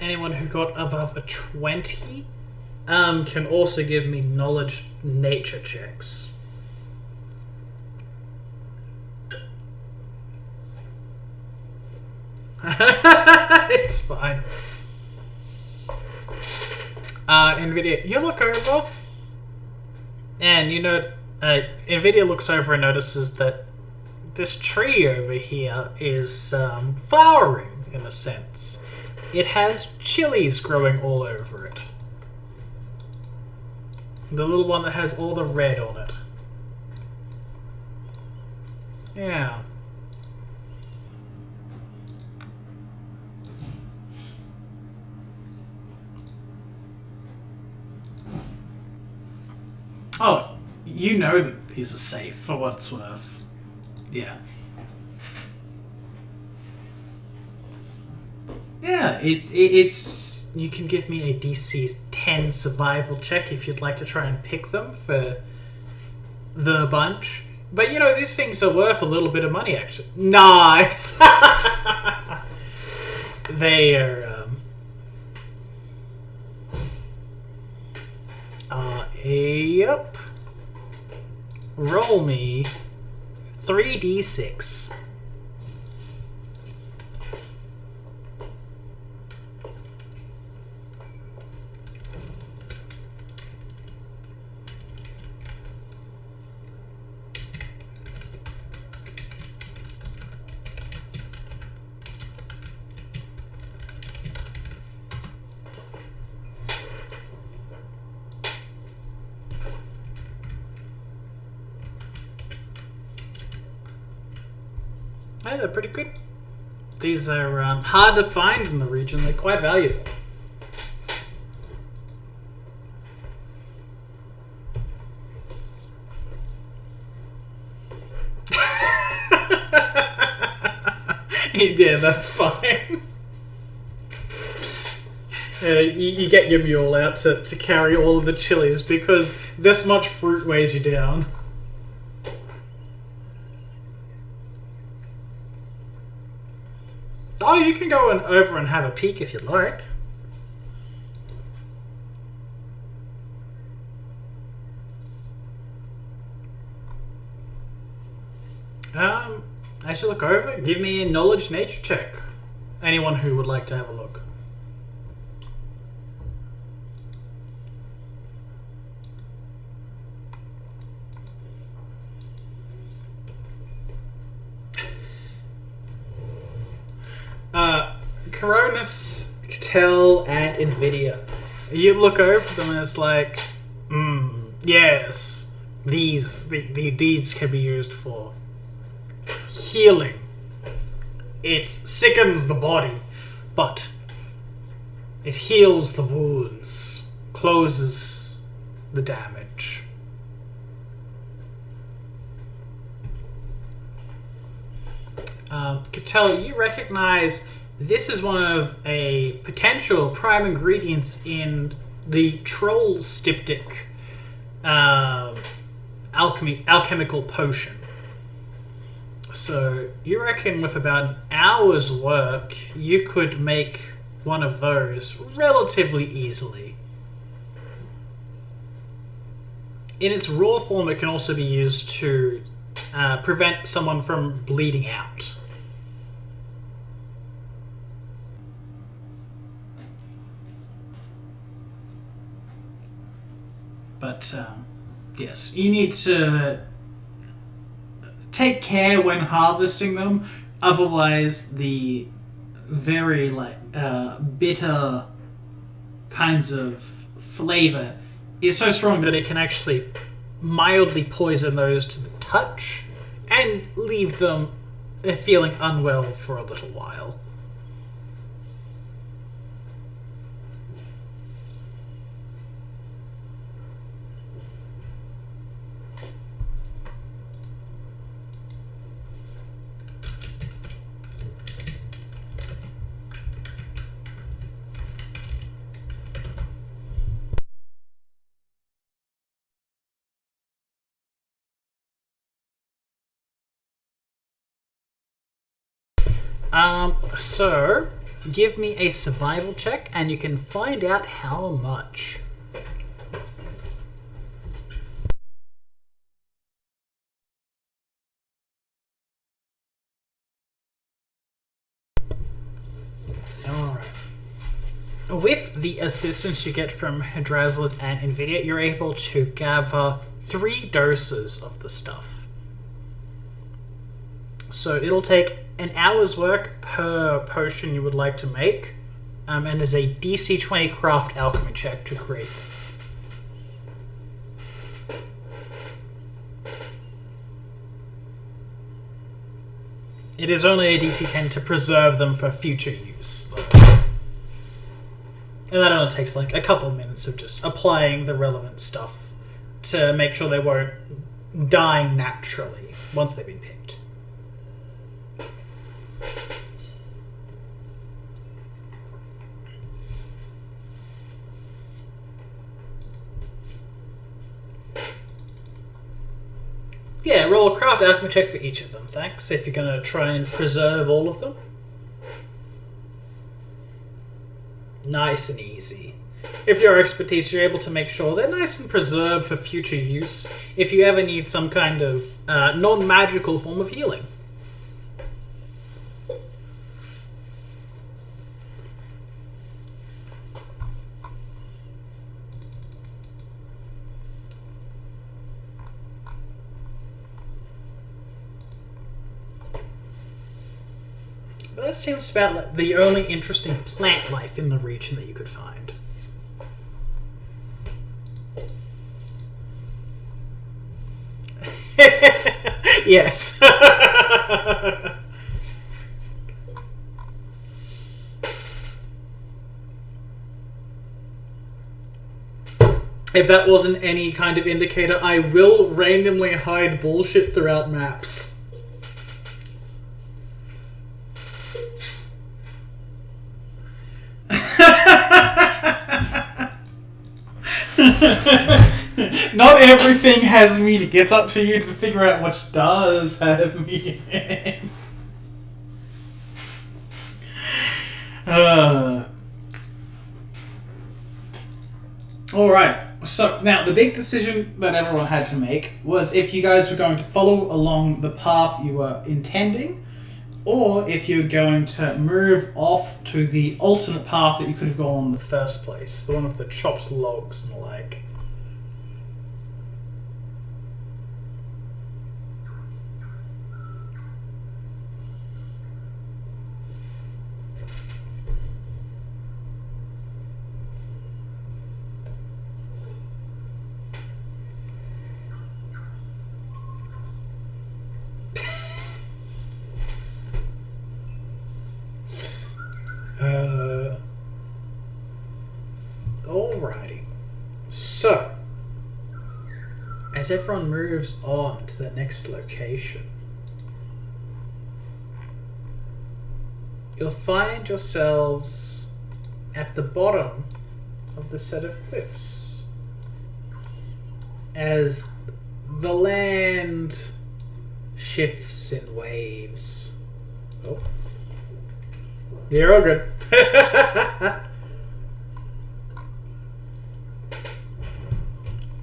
Anyone who got above a 20 can also give me knowledge nature checks. It's fine. NVIDIA, you look over, and you know, NVIDIA looks over and notices that this tree over here is flowering, in a sense. It has chilies growing all over it. The little one that has all the red on it. Yeah. Oh, you know that these are safe for what it's worth. Yeah. Yeah, it's... You can give me a DC 10 survival check if you'd like to try and pick them for the bunch. But you know, these things are worth a little bit of money, actually. Nice! They are, yep. Roll me 3d6. Hey, they're pretty good. These are hard to find in the region. They're quite valuable. Yeah, that's fine. You get your mule out to carry all of the chilies because this much fruit weighs you down. Oh, you can go over and have a peek if you'd like. As you look over, give me a knowledge nature check. Anyone who would like to have a look. Coronis, Katell, and NVIDIA. You look over them and it's like, yes, these can be used for healing. It sickens the body, but it heals the wounds, closes the damage. Katell, you recognize this is one of a potential prime ingredients in the troll styptic alchemical potion. So you reckon with about an hour's work, you could make one of those relatively easily. In its raw form, it can also be used to prevent someone from bleeding out. But, yes, you need to take care when harvesting them, otherwise the very, bitter kinds of flavor is so strong that it can actually mildly poison those to the touch and leave them feeling unwell for a little while. So give me a survival check and you can find out how much. with the assistance you get from Hydrazlet and Nvidia, you're able to gather 3 doses of the stuff. So it'll take an hour's work per potion you would like to make, and is a DC 20 craft alchemy check to create them. It is only a DC 10 to preserve them for future use, though. And that only takes like a couple minutes of just applying the relevant stuff to make sure they won't die naturally once they've been picked. Yeah, roll a craft alchemy check for each of them, thanks, if you're going to try and preserve all of them. Nice and easy. If your expertise, you're able to make sure they're nice and preserved for future use if you ever need some kind of non-magical form of healing. That seems about like the only interesting plant life in the region that you could find. Yes. If that wasn't any kind of indicator, I will randomly hide bullshit throughout maps. Not everything has meaning. It's up to you to figure out which does have meaning. Alright, so now the big decision that everyone had to make was if you guys were going to follow along the path you were intending, or if you're going to move off to the alternate path that you could have gone on in the first place, the one with the chopped logs and the like. Alrighty. So, as everyone moves on to the next location, you'll find yourselves at the bottom of the set of cliffs. As the land shifts in waves. Oh. You're all good.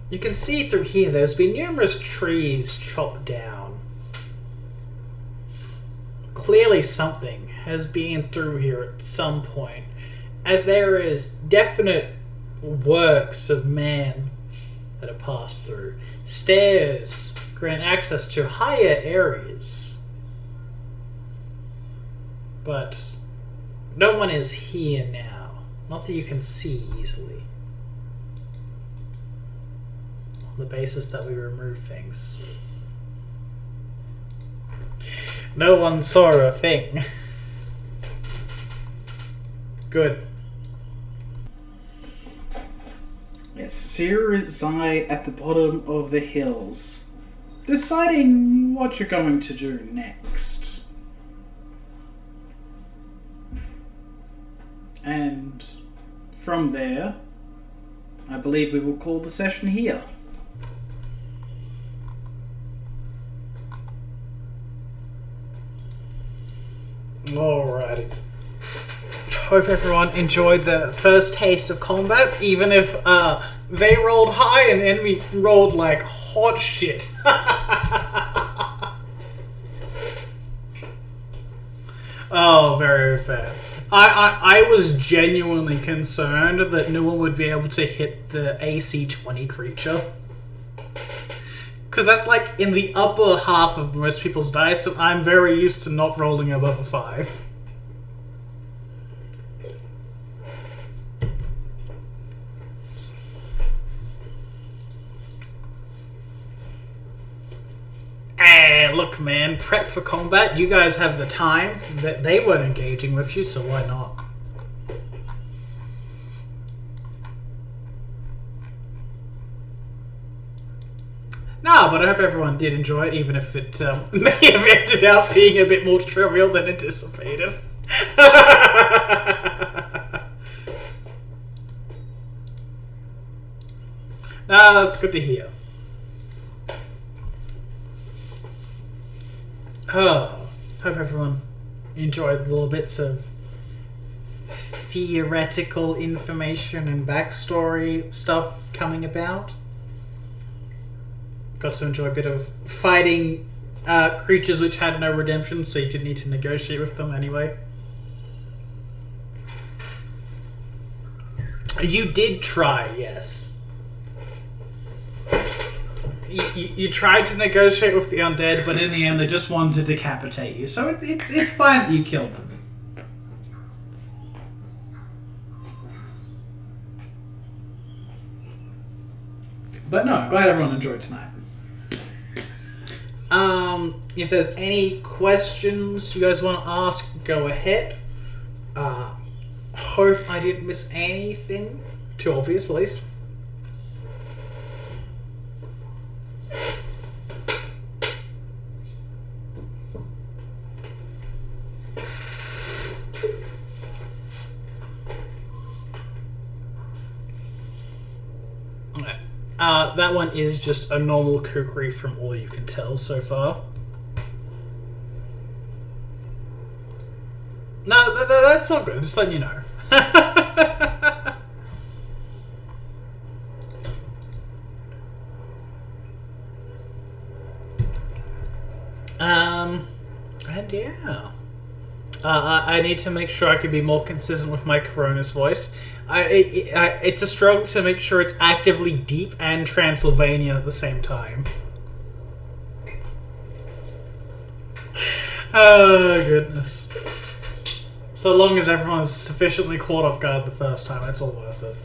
You can see through here there's been numerous trees chopped down. Clearly something has been through here at some point, as there is definite works of man that have passed through. Stairs grant access to higher areas, but no one is here now. Not that you can see easily. On the basis that we remove things. No one saw a thing. Good. Yes, so you're Zai at the bottom of the hills, deciding what you're going to do next. And from there, I believe we will call the session here. Alrighty. Hope everyone enjoyed the first taste of combat, even if they rolled high and the enemy rolled like hot shit. Oh, very fair. I was genuinely concerned that no one would be able to hit the AC 20 creature. Because that's like in the upper half of most people's dice, and I'm very used to not rolling above a 5. Look, man, prep for combat. You guys have the time. That they weren't engaging with you, so why not? No, but I hope everyone did enjoy it, even if it may have ended up being a bit more trivial than anticipated. No, that's good to hear. Oh, hope everyone enjoyed the little bits of theoretical information and backstory stuff coming about. Got to enjoy a bit of fighting creatures which had no redemption, so you didn't need to negotiate with them anyway. You did try, yes. You tried to negotiate with the undead, but in the end they just wanted to decapitate you. So it's fine that you killed them. But no, I'm glad everyone enjoyed tonight. If there's any questions you guys want to ask, go ahead. Hope I didn't miss anything too obvious, at least. That one is just a normal kukri from all you can tell so far. No, that's all good. Just letting you know. And yeah. I need to make sure I can be more consistent with my Coronis voice. It's a struggle to make sure it's actively deep and Transylvanian at the same time. Oh, goodness. So long as everyone is sufficiently caught off guard the first time, it's all worth it.